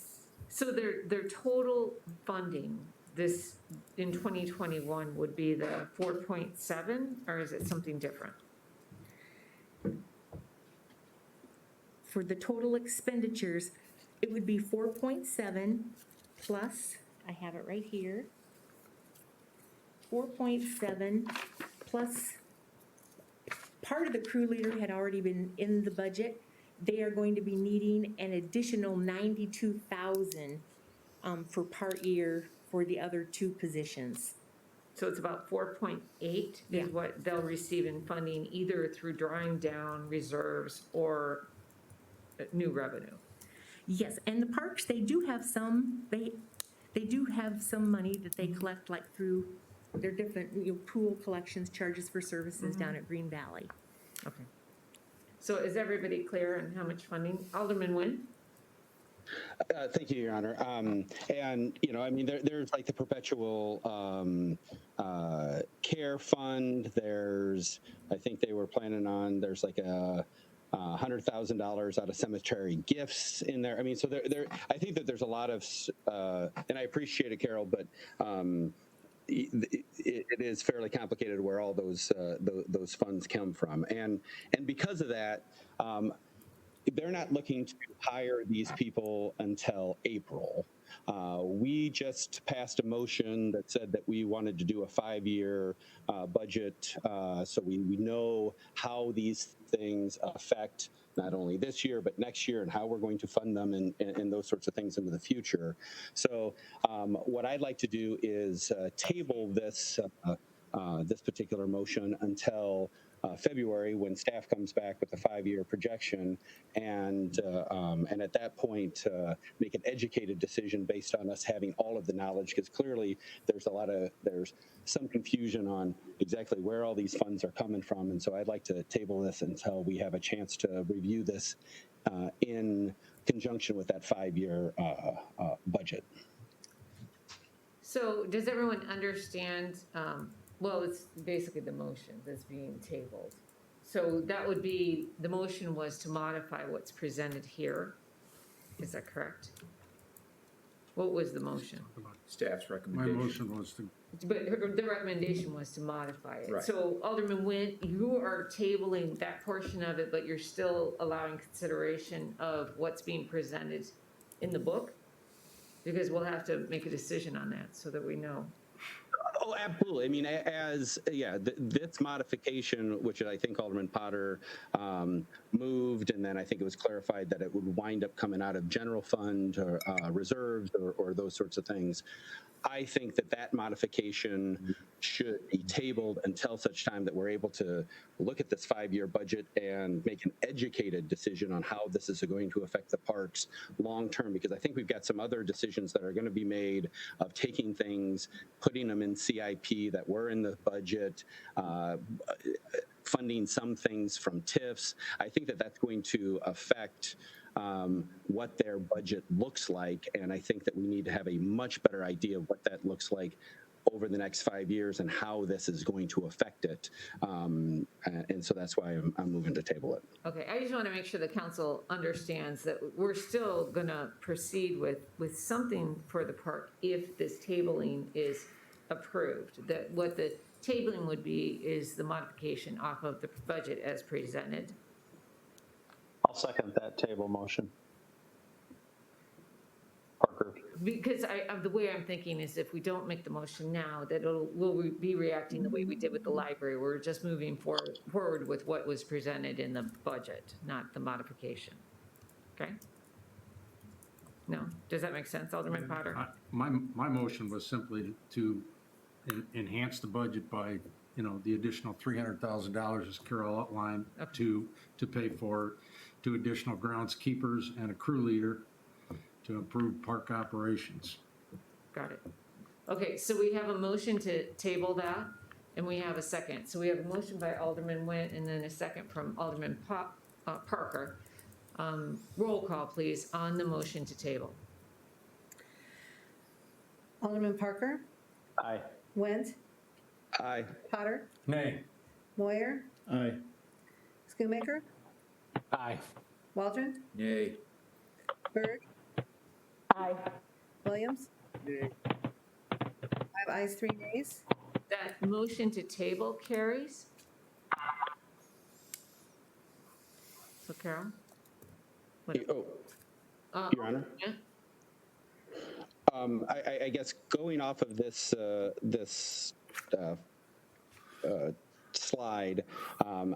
Speaker 1: So their total funding this in 2021 would be the 4.7, or is it something different?
Speaker 18: For the total expenditures, it would be 4.7 plus, I have it right here, 4.7 plus, part of the crew leader had already been in the budget. They are going to be needing an additional 92,000 for part year for the other 2 positions.
Speaker 1: So it's about 4.8
Speaker 18: Yeah.
Speaker 1: is what they'll receive in funding, either through drawing down reserves or new revenue.
Speaker 18: Yes, and the parks, they do have some, they do have some money that they collect like through their different, pool collections, charges for services down at Green Valley.
Speaker 1: Okay. So is everybody clear on how much funding? Alderman Nguyen?
Speaker 10: Thank you, Your Honor. And, I mean, there's like the perpetual care fund. There's, I think they were planning on, there's like a $100,000 out of cemetery gifts in there. I mean, so I think that there's a lot of, and I appreciate it, Carol, but it is fairly complicated where all those funds come from. And because of that, they're not looking to hire these people until April. We just passed a motion that said that we wanted to do a 5-year budget, so we know how these things affect not only this year, but next year, and how we're going to fund them and those sorts of things into the future. So what I'd like to do is table this particular motion until February, when staff comes back with a 5-year projection, and at that point make an educated decision based on us having all of the knowledge, because clearly there's some confusion on exactly where all these funds are coming from, and so I'd like to table this until we have a chance to review this in conjunction with that 5-year budget.
Speaker 1: So does everyone understand, well, it's basically the motion that's being tabled. So that would be, the motion was to modify what's presented here. Is that correct? What was the motion?
Speaker 19: Staff's
Speaker 4: My
Speaker 19: recommendation.
Speaker 4: motion was to,
Speaker 1: But the recommendation was to modify it.
Speaker 19: Right.
Speaker 1: So Alderman Nguyen, you are tabling that portion of it, but you're still allowing consideration of what's being presented in the book? Because we'll have to make a decision on that so that we know.
Speaker 10: Oh, absolutely. I mean, this modification, which I think Alderman Potter moved, and then I think it was clarified that it would wind up coming out of general fund or reserves or those sorts of things. I think that modification should be tabled until such time that we're able to look at this 5-year budget and make an educated decision on how this is going to affect the parks long term, because I think we've got some other decisions that are going to be made of taking things, putting them in CIP CIP that were in the budget, funding some things from TIFs. I think that that's going to affect what their budget looks like, and I think that we need to have a much better idea of what that looks like over the next 5 years and how this is going to affect it. And so that's why I'm moving to table it.
Speaker 1: Okay, I just want to make sure the council understands that we're still going to proceed with something for the park if this tabling is approved. That what the tabling would be is the modification off of the budget as presented.
Speaker 12: I'll second that table motion. Parker.
Speaker 1: Because the way I'm thinking is if we don't make the motion now, that we'll be reacting the way we did with the library. We're just moving forward with what was presented in the budget, not the modification. Okay? No? Does that make sense, Alderman Potter?
Speaker 4: My motion was simply to enhance the budget by, the additional $300,000, as Carol outlined, to pay for 2 additional groundskeepers and a crew leader to improve park operations.
Speaker 1: Got it. Okay, so we have a motion to table that, and we have a second. So we have a motion by Alderman Nguyen and then a second from Alderman Parker. Roll call, please, on the motion to table.
Speaker 3: Alderman Parker?
Speaker 12: Aye.
Speaker 3: Wendt?
Speaker 10: Aye.
Speaker 3: Potter?
Speaker 4: Nay.
Speaker 3: Moyer?
Speaker 17: Aye.
Speaker 3: Schoonmaker?
Speaker 12: Aye.
Speaker 3: Waldron?
Speaker 19: Yay.
Speaker 3: Berg?
Speaker 14: Aye.
Speaker 3: Williams? 5 ayes, 3 nays.
Speaker 1: That motion to table carries. So Carol?
Speaker 10: Your Honor?
Speaker 1: Yeah.
Speaker 10: I guess going off of this slide,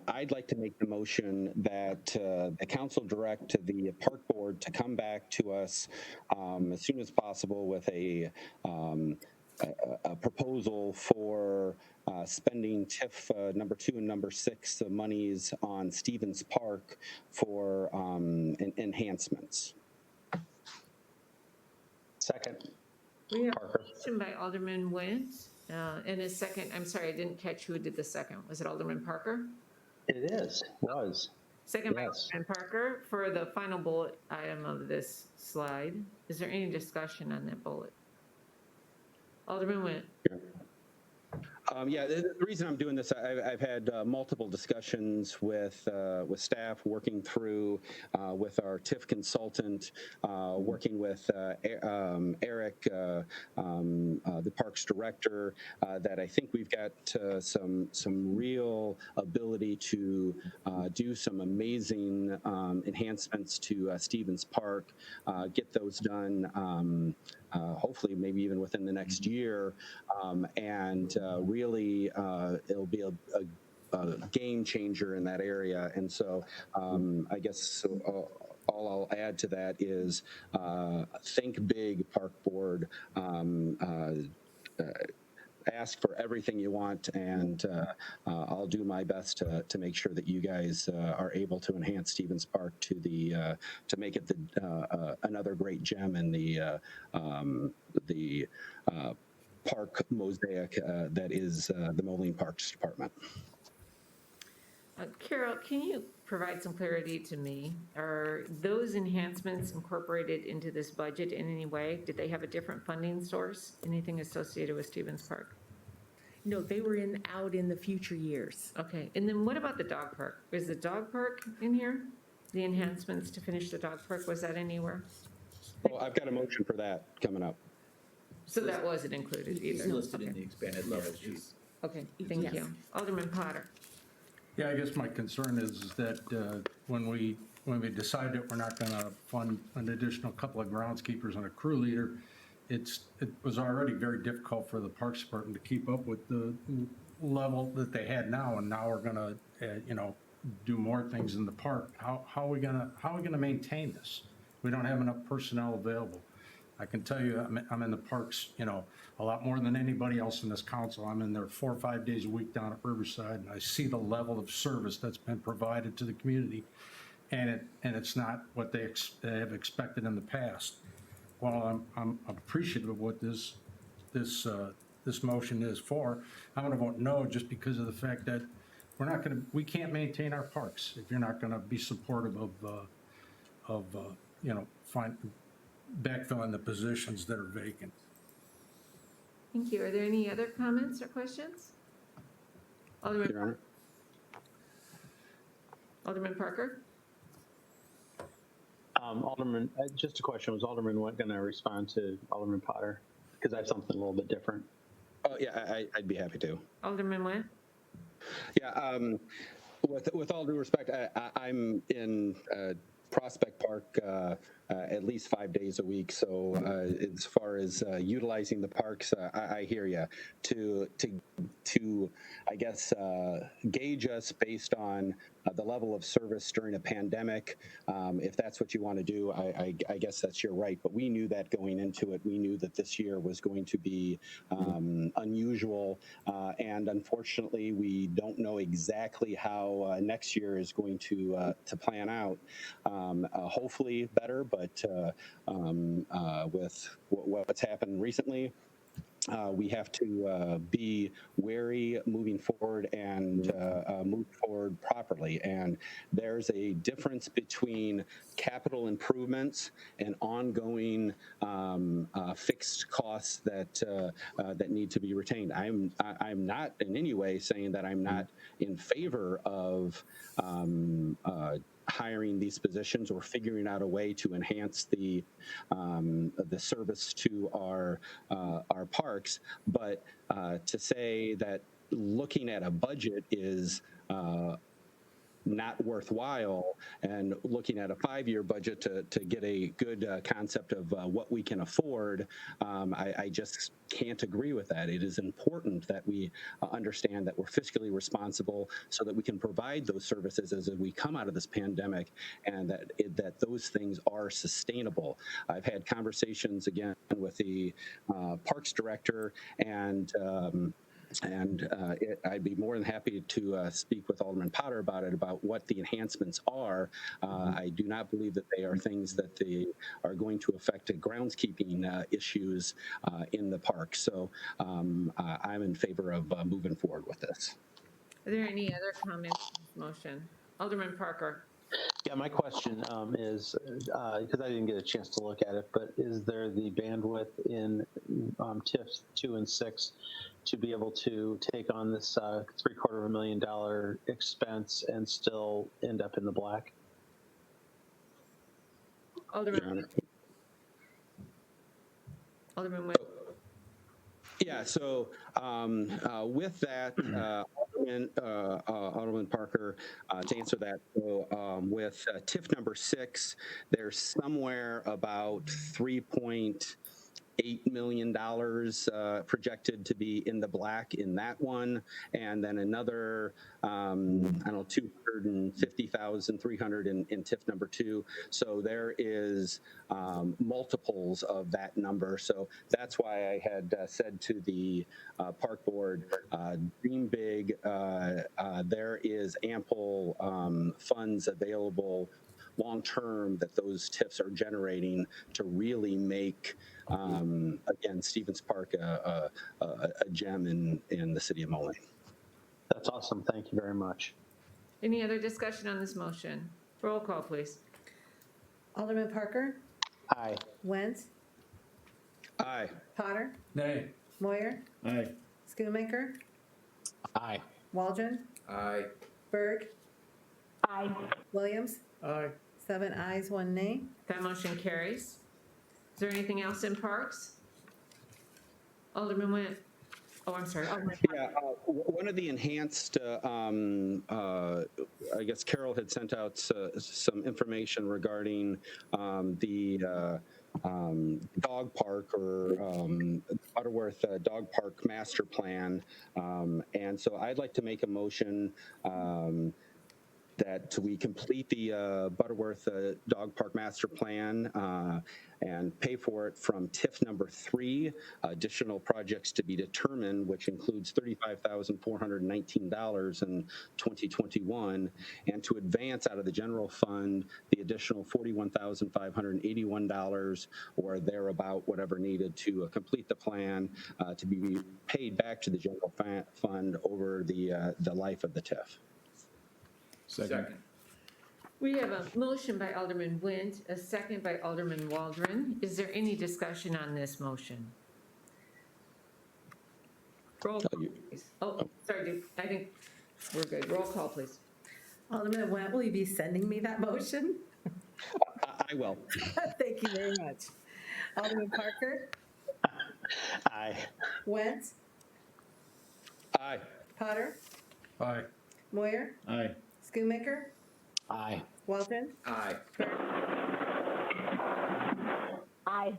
Speaker 10: I'd like to make the motion that the council direct the park board to come back to us as soon as possible with a proposal for spending TIF number 2 and number 6 monies on Stevens Park for enhancements.
Speaker 12: Second.
Speaker 1: We have
Speaker 12: Parker.
Speaker 1: a motion by Alderman Nguyen, and a second, I'm sorry, I didn't catch who did the second. Was it Alderman Parker?
Speaker 12: It was.
Speaker 1: Second by
Speaker 12: Yes.
Speaker 1: Alderman Parker for the final bullet item of this slide. Is there any discussion on that bullet? Alderman Nguyen.
Speaker 10: Yeah, the reason I'm doing this, I've had multiple discussions with staff, working through with our TIF consultant, working with Eric, the parks director, that I think we've got some real ability to do some amazing enhancements to Stevens Park, get those done. Hopefully maybe even within the next year, and really it'll be a game changer in that area. And so I guess all I'll add to that is think big, Park Board. Ask for everything you want, and I'll do my best to make sure that you guys are able to enhance Stevens Park to make it another great gem in the park mosaic that is the Moline Parks Department.
Speaker 1: Carol, can you provide some clarity to me? Are those enhancements incorporated into this budget in any way? Did they have a different funding source? Anything associated with Stevens Park?
Speaker 18: No, they were out in the future years.
Speaker 1: Okay, and then what about the dog park? Is the dog park in here? The enhancements to finish the dog park, was that anywhere?
Speaker 10: Oh, I've got a motion for that coming up.
Speaker 1: So that wasn't included either?
Speaker 19: It's listed
Speaker 1: Okay.
Speaker 19: in the expanded level sheet.
Speaker 1: Okay, thank you. Alderman Potter.
Speaker 4: Yeah, I guess my concern is that when we decide that we're not going to fund an additional couple of groundskeepers and a crew leader, it was already very difficult for the Parks Department to keep up with the level that they had now, and now we're going to do more things in the park. How are we going to maintain this? We don't have enough personnel available. I can tell you, I'm in the parks, a lot more than anybody else in this council. I'm in there 4 or 5 days a week down at Riverside, and I see the level of service that's been provided to the community, and it's not what they have expected in the past. While I'm appreciative of what this this motion is for. I'm gonna vote no, just because of the fact that we can't maintain our parks if you're not gonna be supportive of backfilling the positions that are vacant.
Speaker 1: Thank you. Are there any other comments or questions?
Speaker 10: Your Honor.
Speaker 1: Alderman Parker?
Speaker 12: Alderman, just a question. Was Alderman Went going to respond to Alderman Potter? Because I have something a little bit different.
Speaker 10: Oh, yeah, I'd be happy to.
Speaker 1: Alderman Went?
Speaker 10: Yeah, with all due respect, I'm in Prospect Park at least 5 days a week. So as far as utilizing the parks, I hear you. To I guess gauge us based on the level of service during a pandemic, if that's what you want to do, I guess that's your right. But we knew that going into it. We knew that this year was going to be unusual, and unfortunately, we don't know exactly how next year is going to plan out. Hopefully better, but with what's happened recently, we have to be wary moving forward and move forward properly. And there's a difference between capital improvements and ongoing fixed costs that need to be retained. I'm not in any way saying that I'm not in favor of hiring these positions or figuring out a way to enhance the service to our parks, but to say that looking at a budget is not worthwhile, and looking at a 5-year budget to get a good concept of what we can afford, I just can't agree with that. It is important that we understand that we're fiscally responsible so that we can provide those services as we come out of this pandemic, and that those things are sustainable. I've had conversations again with the Parks Director, and I'd be more than happy to speak with Alderman Potter about what the enhancements are. I do not believe that they are things that they are going to affect groundskeeping issues in the park. So I'm in favor of moving forward with this.
Speaker 1: Are there any other comments on this motion? Alderman Parker?
Speaker 12: Yeah, my question is, because I didn't get a chance to look at it, but is there the bandwidth in TIFs 2 and 6 to be able to take on this $750,000 expense and still end up in the black?
Speaker 1: Alderman Wynn?
Speaker 10: Yeah, so with that, Alderman Parker, to answer that, so with TIF number 6, there's somewhere about $3.8 million projected to be in the black in that one, and then another, I don't know, 250,000, 300 in TIF number 2. So there is multiples of that number. So that's why I had said to the park board, dream big. There is ample funds available long-term that those TIFs are generating to really make, again, Stevens Park a gem in the city of Moline.
Speaker 12: That's awesome. Thank you very much.
Speaker 1: Any other discussion on this motion? Roll call, please.
Speaker 3: Alderman Parker?
Speaker 12: Aye.
Speaker 3: Wentz?
Speaker 10: Aye.
Speaker 3: Potter?
Speaker 4: Nay.
Speaker 3: Moyer?
Speaker 4: Aye.
Speaker 3: Schoonmaker?
Speaker 12: Aye.
Speaker 3: Waldron?
Speaker 19: Aye.
Speaker 3: Berg?
Speaker 14: Aye.
Speaker 3: Williams?
Speaker 4: Aye.
Speaker 3: 7 ayes, 1 nay.
Speaker 1: That motion carries. Is there anything else in parks? Alderman Wynn? Oh, I'm sorry. Alderman
Speaker 10: Yeah, one of the enhanced, I guess Carol had sent out some information regarding the dog park, or Butterworth Dog Park Master Plan. And so I'd like to make a motion that we complete the Butterworth Dog Park Master Plan and pay for it from TIF number 3, additional projects to be determined, which includes $35,419 in 2021, and to advance out of the general fund the additional $41,581 or thereabout, whatever needed to complete the plan to be paid back to the general fund over the life of the TIF.
Speaker 19: Second.
Speaker 1: We have a motion by Alderman Wint, a second by Alderman Waldron. Is there any discussion on this motion? Roll call, please. Oh, sorry, Duke. I think we're good. Roll call, please.
Speaker 3: Alderman Went, will you be sending me that motion?
Speaker 10: I will.
Speaker 3: Thank you very much. Alderman Parker?
Speaker 10: Aye.
Speaker 3: Went?
Speaker 10: Aye.
Speaker 3: Potter?
Speaker 4: Aye.
Speaker 3: Moyer?
Speaker 2: Aye.
Speaker 3: Schoonmaker?
Speaker 12: Aye.
Speaker 3: Waldron?
Speaker 19: Aye.
Speaker 14: Aye.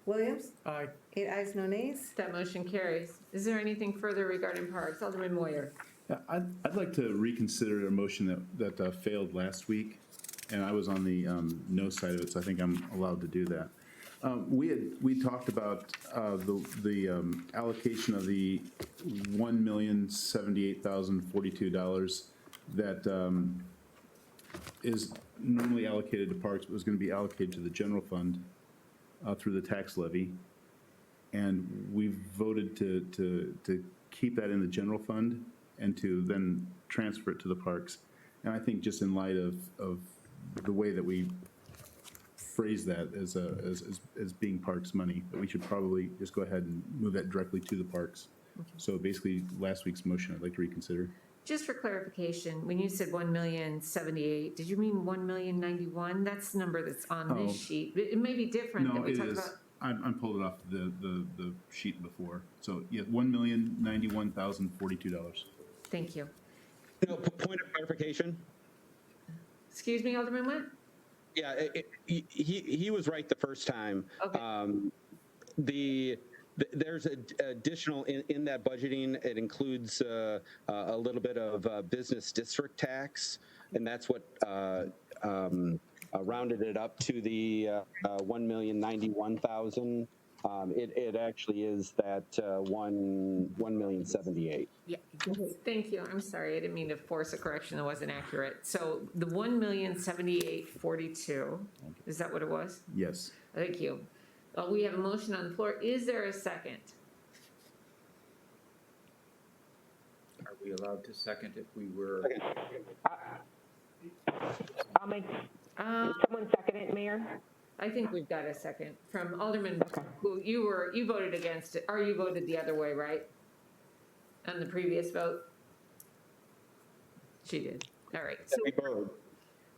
Speaker 3: Williams?
Speaker 4: Aye.
Speaker 3: 8 ayes, no nays.
Speaker 1: That motion carries. Is there anything further regarding parks? Alderman Moyer.
Speaker 2: Yeah, I'd like to reconsider a motion that failed last week, and I was on the no side of it, so I think I'm allowed to do that. We talked about the allocation of the $1,078,042 that is normally allocated to parks, but was going to be allocated to the general fund through the tax levy, and we voted to keep that in the general fund and to then transfer it to the parks. And I think just in light of the way that we phrase that as being parks money, that we should probably just go ahead and move that directly to the parks. So basically, last week's motion, I'd like to reconsider.
Speaker 1: Just for clarification, when you said 1,078,000, did you mean 1,091,000? That's the number that's on this sheet. It may be different that
Speaker 2: No,
Speaker 1: we
Speaker 2: it
Speaker 1: talked
Speaker 2: is.
Speaker 1: about.
Speaker 2: I'm pulled it off the sheet before. So yeah, $1,091,042.
Speaker 1: Thank you.
Speaker 10: No, point of clarification.
Speaker 1: Excuse me, Alderman Witt?
Speaker 10: Yeah, he was right the first time.
Speaker 1: Okay.
Speaker 10: There's additional in that budgeting. It includes a little bit of business district tax, and that's what rounded it up to the 1,091,000. It actually is that 1,078,000.
Speaker 1: Yeah, thank you. I'm sorry, I didn't mean to force a correction that wasn't accurate. So the 1,078,042, is that what it was?
Speaker 2: Yes.
Speaker 1: Thank you. We have a motion on the floor. Is there a second?
Speaker 19: Are we allowed to second if we were?
Speaker 14: I'll make, someone second it, Mayor?
Speaker 1: I think we've got a second from Alderman, who you voted against it, or you voted the other way, right? On the previous vote? She did. All right. So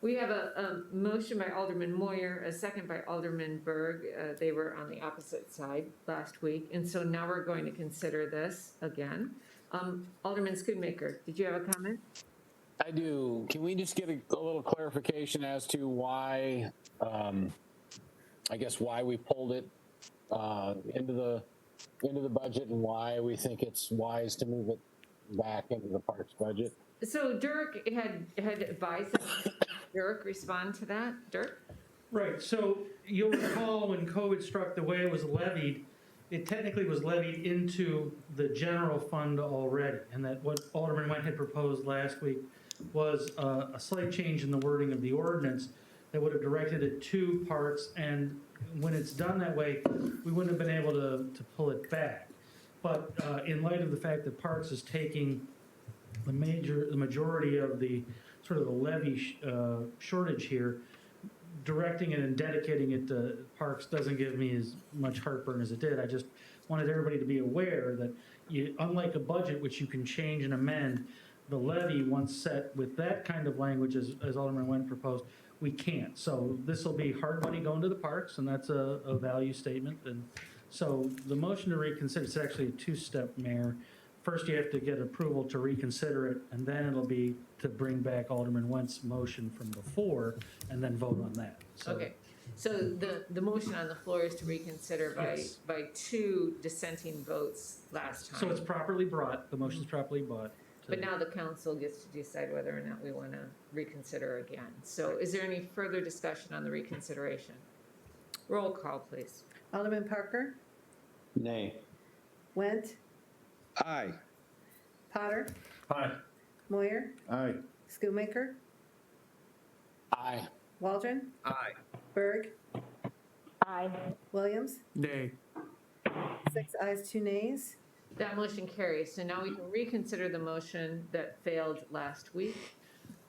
Speaker 1: we have a motion by Alderman Moyer, a second by Alderman Berg. They were on the opposite side last week. And so now we're going to consider this again. Alderman Schoonmaker, did you have a comment?
Speaker 12: I do. Can we just get a little clarification as to why, I guess why we pulled it into the budget and why we think it's wise to move it back into the parks budget?
Speaker 1: So Dirk had advised us. Dirk, respond to that. Dirk?
Speaker 15: Right, so you'll recall when COVID struck, the way it was levied, it technically was levied into the general fund already, and that what Alderman Went had proposed last week was a slight change in the wording of the ordinance that would have directed it to parks, and when it's done that way, we wouldn't have been able to pull it back. But in light of the fact that parks is taking the majority of the sort of the levy shortage here, directing it and dedicating it to parks doesn't give me as much heartburn as it did. I just wanted everybody to be aware that unlike a budget, which you can change and amend, the levy, once set with that kind of language as Alderman Went proposed, we can't. So this will be hard money going to the parks, and that's a value statement. And so the motion to reconsider, it's actually a two-step, Mayor. First, you have to get approval to reconsider it, and then it'll be to bring back Alderman Went's motion from before, and then vote on that. So,
Speaker 1: Okay, so the motion on the floor is to reconsider by two dissenting votes last time.
Speaker 15: so it's properly brought, the motion's properly brought
Speaker 1: But now the council gets to decide whether or not we want to reconsider again. So is there any further discussion on the reconsideration? Roll call, please.
Speaker 3: Alderman Parker,
Speaker 12: Nay.
Speaker 3: Went,
Speaker 10: Aye.
Speaker 3: Potter,
Speaker 4: Aye.
Speaker 3: Moyer,
Speaker 4: Aye.
Speaker 3: Schoonmaker,
Speaker 12: Aye.
Speaker 3: Waldron,
Speaker 19: Aye.
Speaker 3: Berg,
Speaker 14: Aye.
Speaker 3: Williams.
Speaker 4: Nay.
Speaker 3: 6 ayes, 2 nays.
Speaker 1: That motion carries. So now we can reconsider the motion that failed last week.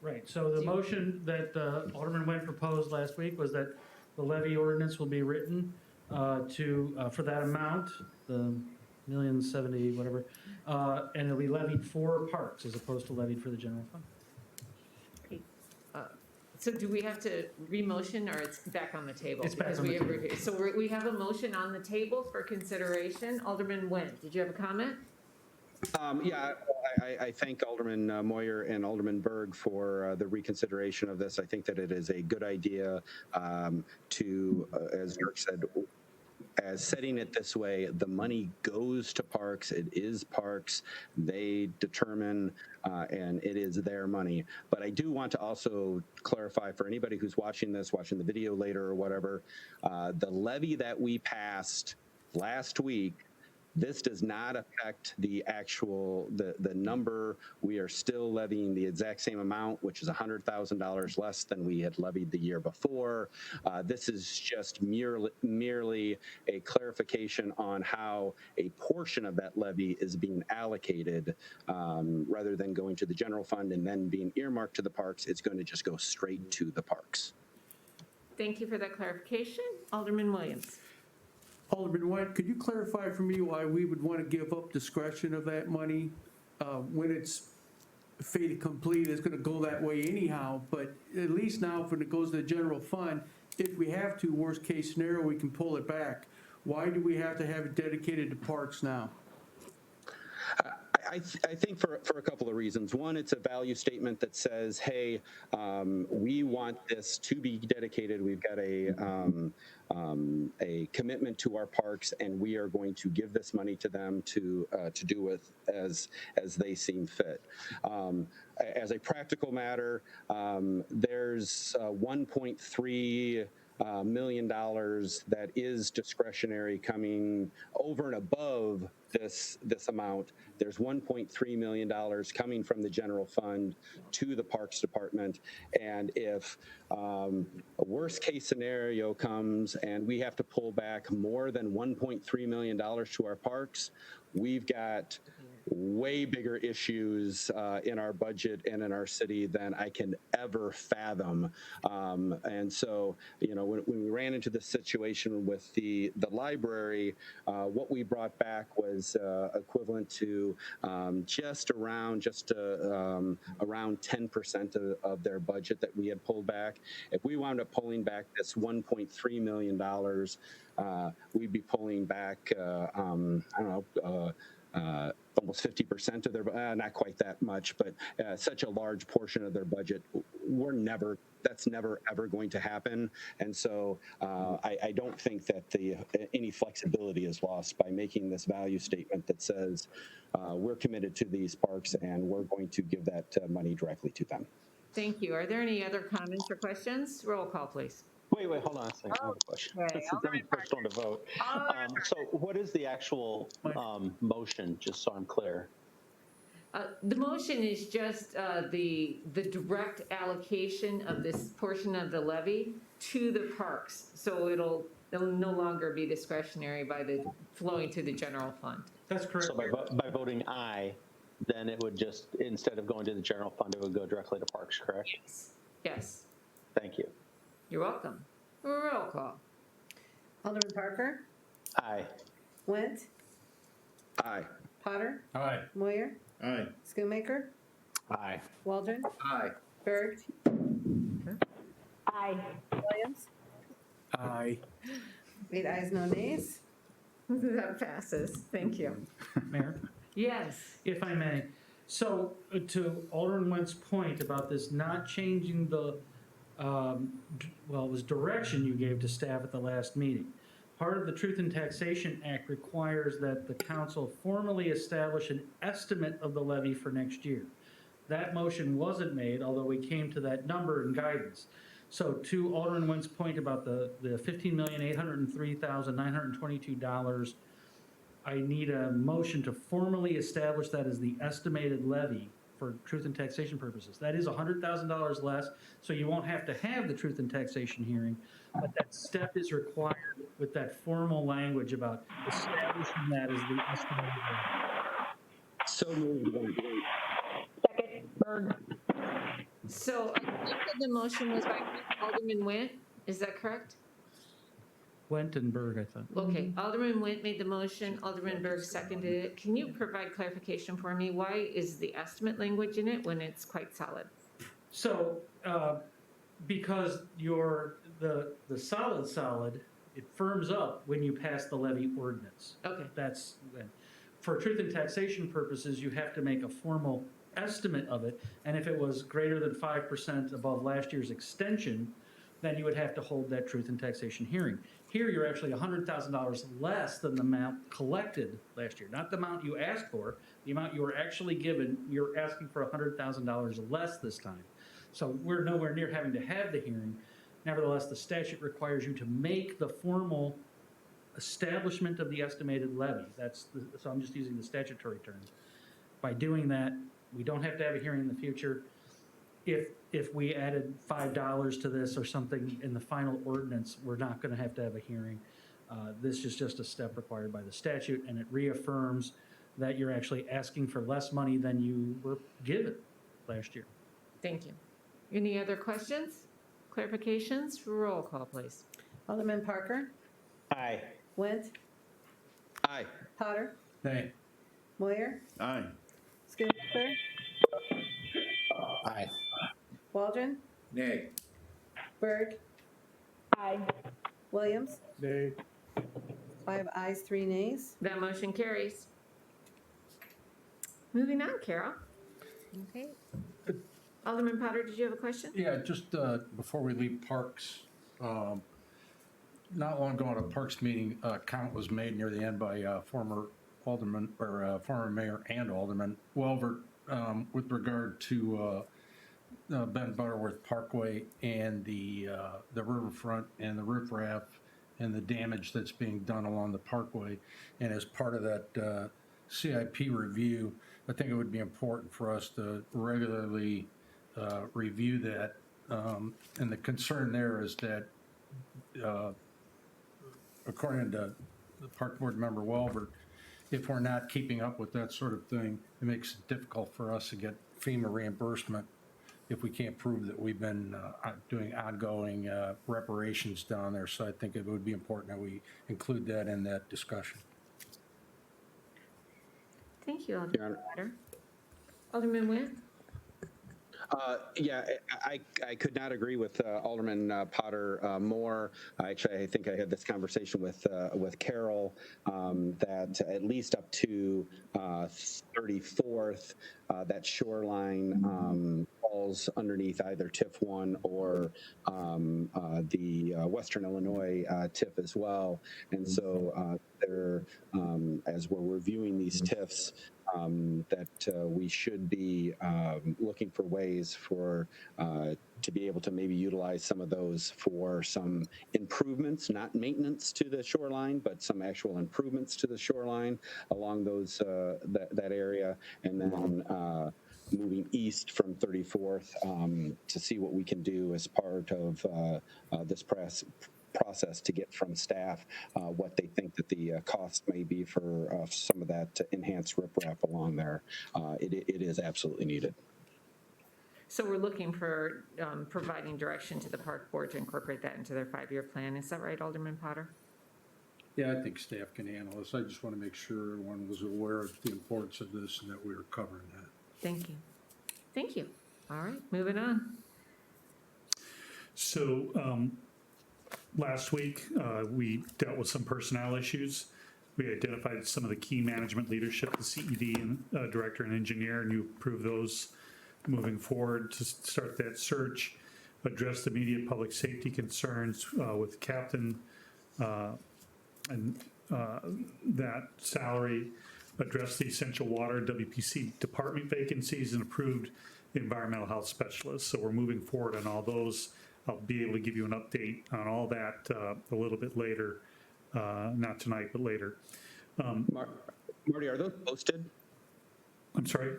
Speaker 15: Right, so the motion that Alderman Nguyen proposed last week was that the levy ordinance will be written for that amount, the $1,070,000, whatever, and it'll be levied for parks as opposed to levied for the general fund.
Speaker 1: So do we have to re-motion or it's back on the table?
Speaker 15: It's back
Speaker 1: Because
Speaker 15: on the
Speaker 1: we have
Speaker 15: table.
Speaker 1: reviewed- So we have a motion on the table for consideration. Alderman Nguyen, did you have a comment?
Speaker 10: Yeah, I thank Alderman Moyer and Alderman Berg for the reconsideration of this. I think that it is a good idea to, as Dirk said, as setting it this way, the money goes to parks. It is parks. They determine, and it is their money. But I do want to also clarify for anybody who's watching this, watching the video later or whatever, the levy that we passed last week, this does not affect the actual, the number. We are still levying the exact same amount, which is $100,000 less than we had levied the year before. This is just merely a clarification on how a portion of that levy is being allocated rather than going to the general fund and then being earmarked to the parks. It's going to just go straight to the parks.
Speaker 1: Thank you for that clarification. Alderman Williams.
Speaker 20: Alderman White, could you clarify for me why we would want to give up discretion of that money when it's fait accompli? It's going to go that way anyhow, but at least now when it goes to the general fund, if we have to, worst case scenario, we can pull it back. Why do we have to have it dedicated to parks now?
Speaker 10: I think for a couple of reasons. One, it's a value statement that says, hey, we want this to be dedicated. We've got a commitment to our parks, and we are going to give this money to them to do with as they seem fit. As a practical matter, there's $1.3 million that is discretionary coming over and above this amount. There's $1.3 million coming from the general fund to the Parks Department. And if a worst case scenario comes and we have to pull back more than $1.3 million to our parks, we've got way bigger issues in our budget and in our city than I can ever fathom. And so, you know, when we ran into this situation with the library, what we brought back was equivalent to just around 10% of their budget that we had pulled back. If we wound up pulling back this $1.3 million, we'd be pulling back, I don't know, almost 50% of their, not quite that much, but such a large portion of their budget. That's never ever going to happen. And so I don't think that any flexibility is lost by making this value statement that says we're committed to these parks and we're going to give that money directly to them.
Speaker 1: Thank you. Are there any other comments or questions? Roll call, please.
Speaker 21: Wait, hold on a second. I have a question. This is the first one to vote. So what is the actual motion, just so I'm clear?
Speaker 1: The motion is just the direct allocation of this portion of the levy to the parks. So it'll no longer be discretionary flowing to the general fund.
Speaker 15: That's correct.
Speaker 21: So by voting aye, then it would just, instead of going to the general fund, it would go directly to parks, correct?
Speaker 1: Yes.
Speaker 21: Thank you.
Speaker 1: You're welcome. Roll call.
Speaker 3: Alderman Parker,
Speaker 21: Aye.
Speaker 3: Went,
Speaker 10: Aye.
Speaker 3: Potter,
Speaker 4: Aye.
Speaker 3: Moyer,
Speaker 9: Aye.
Speaker 3: Schoonmaker,
Speaker 12: Aye.
Speaker 3: Waldron,
Speaker 19: Aye.
Speaker 3: Berg,
Speaker 14: Aye.
Speaker 3: Williams.
Speaker 20: Aye.
Speaker 3: 8 ayes, no nays.
Speaker 1: That passes. Thank you.
Speaker 15: Mayor?
Speaker 1: Yes.
Speaker 15: If I may. So to Alderman Went's point about this not changing the, well, it was direction you gave to staff at the last meeting. part of the Truth in Taxation Act requires that the council formally establish an estimate of the levy for next year. That motion wasn't made, although we came to that number in guidance. So to Alderman Nguyen's point about the $15,803,922, I need a motion to formally establish that as the estimated levy for truth and taxation purposes. That is $100,000 less, so you won't have to have the truth and taxation hearing, but that step is required with that formal language about establishing that as the estimated levy.
Speaker 10: So moved.
Speaker 14: Second, Berg.
Speaker 1: So I think that the motion was by Alderman Nguyen, is that correct?
Speaker 15: Wentenberg, I thought.
Speaker 1: Okay, Alderman Nguyen made the motion, Alderman Berg seconded it. Can you provide clarification for me? Why is the estimate language in it when it's quite solid?
Speaker 15: So, because the solid, it firms up when you pass the levy ordinance.
Speaker 1: Okay.
Speaker 15: That's, for truth and taxation purposes, you have to make a formal estimate of it, and if it was greater than 5% above last year's extension, then you would have to hold that truth and taxation hearing. Here, you're actually $100,000 less than the amount collected last year, not the amount you asked for, the amount you were actually given. You're asking for $100,000 less this time. So we're nowhere near having to have the hearing. Nevertheless, the statute requires you to make the formal establishment of the estimated levy. So I'm just using the statutory terms. By doing that, we don't have to have a hearing in the future. If we added $5 to this or something in the final ordinance, we're not going to have a hearing. This is just a step required by the statute, and it reaffirms that you're actually asking for less money than you were given last year.
Speaker 1: Thank you. Any other questions, clarifications? Roll call, please.
Speaker 3: Alderman Parker?
Speaker 21: Aye.
Speaker 3: Went?
Speaker 10: Aye.
Speaker 3: Potter?
Speaker 4: Nay.
Speaker 3: Moyer?
Speaker 9: Aye.
Speaker 3: Schoonmaker?
Speaker 12: Aye.
Speaker 3: Waldron?
Speaker 4: Nay.
Speaker 3: Berg?
Speaker 14: Aye.
Speaker 3: Williams?
Speaker 20: Nay.
Speaker 3: 5 ayes, 3 nays.
Speaker 1: That motion carries. Moving on, Carol. Okay. Alderman Potter, did you have a question?
Speaker 4: Yeah, just before we leave parks, not long ago at a parks meeting, a comment was made near the end by former alderman or former mayor and alderman Welver with regard to Ben Butterworth Parkway and the riverfront and the riprap and the damage that's being done along the parkway. And as part of that CIP review, I think it would be important for us to regularly review that. And the concern there is that, according to the park board member Welver, if we're not keeping up with that sort of thing, it makes it difficult for us to get FEMA reimbursement if we can't prove that we've been doing ongoing reparations down there. So I think it would be important that we include that in that discussion.
Speaker 1: Thank you, Alderman Potter. Alderman Nguyen?
Speaker 10: Yeah, I could not agree with Alderman Potter more. Actually, I think I had this conversation with Carol that at least up to 34th, that shoreline falls underneath either TIF 1 or the Western Illinois TIF as well. And so there, as we're reviewing these TIFs, that we should be looking for ways for to be able to maybe utilize some of those for some improvements, not maintenance to the shoreline, but some actual improvements to the shoreline along those that area, and then moving east from 34th to see what we can do as part of this process to get from staff what they think that the cost may be for some of that enhanced riprap along there. It is absolutely needed.
Speaker 1: So we're looking for providing direction to the park board to incorporate that into their 5-year plan. Is that right, Alderman Potter?
Speaker 4: Yeah, I think staff can handle this. I just want to make sure everyone was aware of the importance of this and that we were covering that.
Speaker 1: Thank you. Thank you. All right, moving on.
Speaker 17: So last week, we dealt with some personnel issues. We identified some of the key management leadership, the CED and director and engineer, and you approved those moving forward to start that search, address the immediate public safety concerns with Captain And that salary addressed the essential water WPC department vacancies and approved the environmental health specialist. So we're moving forward on all those. I'll be able to give you an update on all that a little bit later, not tonight, but later.
Speaker 10: Marty, are those posted?
Speaker 17: I'm sorry?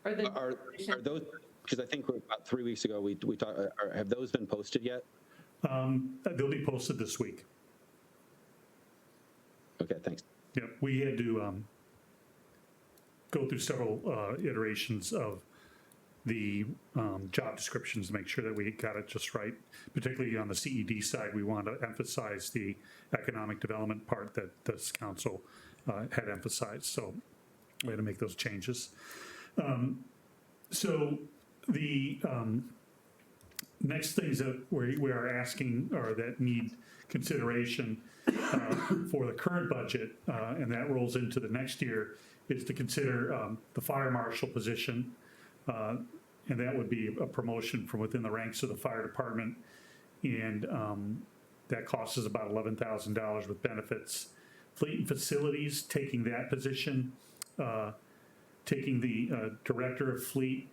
Speaker 10: Are those, because I think about 3 weeks ago, we talked, have those been posted yet?
Speaker 17: They'll be posted this week.
Speaker 10: Okay, thanks.
Speaker 17: Yeah, we had to go through several iterations of the job descriptions to make sure that we got it just right. Particularly on the CED side, we want to emphasize the economic development part that this council had emphasized. So we had to make those changes. So the next things that we are asking or that need consideration for the current budget, and that rolls into the next year, is to consider the fire marshal position. And that would be a promotion from within the ranks of the fire department. And that costs us about $11,000 with benefits. Fleet and facilities, taking that position, taking the director of fleet.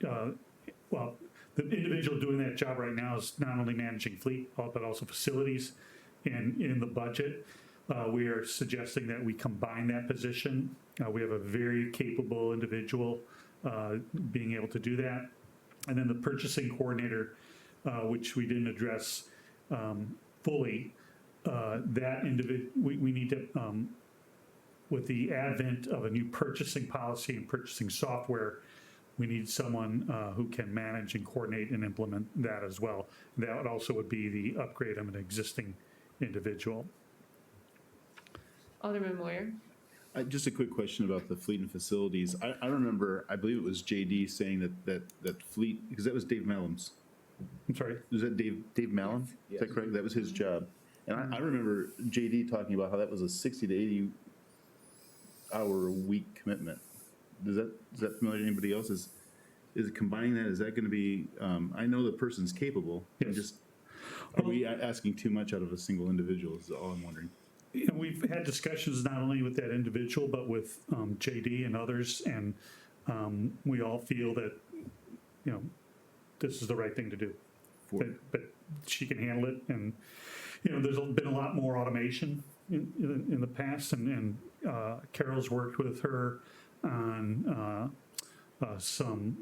Speaker 17: Well, the individual doing that job right now is not only managing fleet, but also facilities. And in the budget, we are suggesting that we combine that position. We have a very capable individual being able to do that. And then the purchasing coordinator, which we didn't address fully, that individual, we need to, with the advent of a new purchasing policy and purchasing software, we need someone who can manage and coordinate and implement that as well. That would also would be the upgrade of an existing individual.
Speaker 1: Alderman Moyer.
Speaker 2: Just a quick question about the fleet and facilities. I remember, I believe it was JD saying that fleet, because that was Dave Mellon's.
Speaker 17: I'm sorry?
Speaker 2: Was that Dave Mellon? Yes. Is that correct? That was his job. And I remember JD talking about how that was a 60 to 80 hour a week commitment. Is that familiar to anybody else? Is it combining that? Is that going to be, I know the person's capable.
Speaker 17: Yes.
Speaker 2: Are we asking too much out of a single individual is all I'm wondering.
Speaker 17: You know, we've had discussions not only with that individual, but with JD and others, and we all feel that, you know, this is the right thing to do. But she can handle it, and, you know, there's been a lot more automation in the past, and Carol's worked with her on some,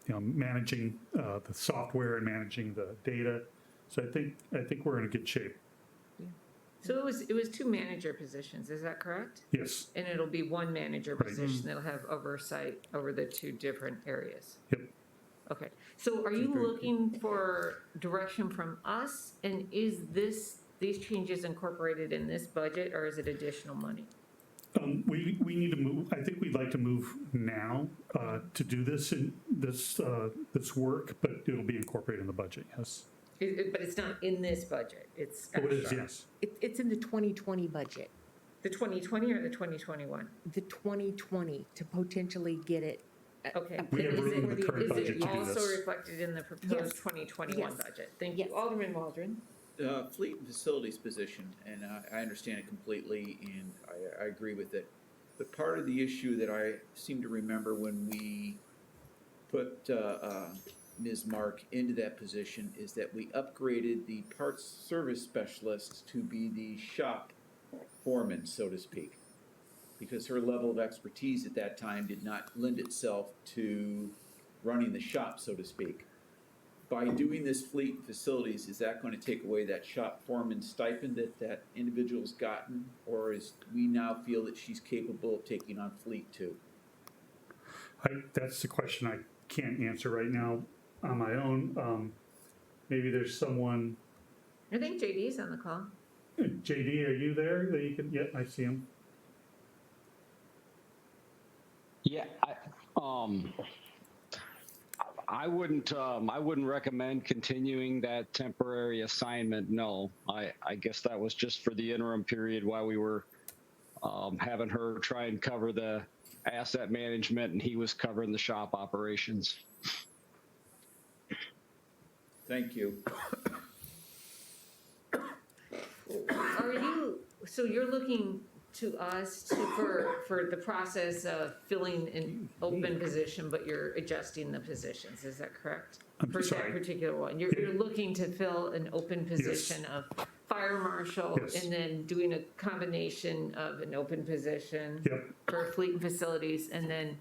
Speaker 17: you know, managing the software and managing the data. So I think we're in a good shape.
Speaker 1: So it was two manager positions, is that correct?
Speaker 17: Yes.
Speaker 1: And it'll be one manager
Speaker 17: Right.
Speaker 1: position that'll have oversight over the two different areas?
Speaker 17: Yep.
Speaker 1: Okay, so are you looking for direction from us? And is these changes incorporated in this budget, or is it additional money?
Speaker 17: We need to move, I think we'd like to move now to do this work, but it'll be incorporated in the budget, yes.
Speaker 1: But it's not in this budget, it's
Speaker 17: Oh, it is,
Speaker 1: extra.
Speaker 17: yes.
Speaker 18: It's in the 2020 budget,
Speaker 1: The 2020 or the 2021?
Speaker 18: the 2020, to potentially get it.
Speaker 1: Okay.
Speaker 17: We have
Speaker 1: Is
Speaker 17: room in the current budget to do
Speaker 1: Is it also
Speaker 17: this.
Speaker 1: reflected in the proposed
Speaker 18: Yes.
Speaker 1: 2021
Speaker 18: Yes.
Speaker 1: budget? Thank you. Alderman Waldron.
Speaker 19: Fleet and facilities position, and I understand it completely, and I agree with it. But part of the issue that I seem to remember when we put Ms. Mark into that position is that we upgraded the parts service specialist to be the shop foreman, so to speak, because her level of expertise at that time did not lend itself to running the shop, so to speak. By doing this fleet and facilities, is that going to take away that shop foreman stipend that individual's gotten, or is we now feel that she's capable of taking on fleet too?
Speaker 17: That's the question I can't answer right now on my own. Maybe there's someone,
Speaker 1: I think JD's on the call.
Speaker 17: JD, are you there that you can, yeah, I see him.
Speaker 5: Yeah, I wouldn't recommend continuing that temporary assignment. No, I guess that was just for the interim period while we were having her try and cover the asset management, and he was covering the shop operations.
Speaker 19: Thank you.
Speaker 1: are you, so you're looking to us for the process of filling an open position, but you're adjusting the positions, is that correct?
Speaker 17: I'm
Speaker 1: For that
Speaker 17: sorry.
Speaker 1: particular one, you're looking to fill an open position of fire marshal
Speaker 17: Yes.
Speaker 1: and then doing a combination of an open position
Speaker 17: Yep.
Speaker 1: for fleet and facilities and then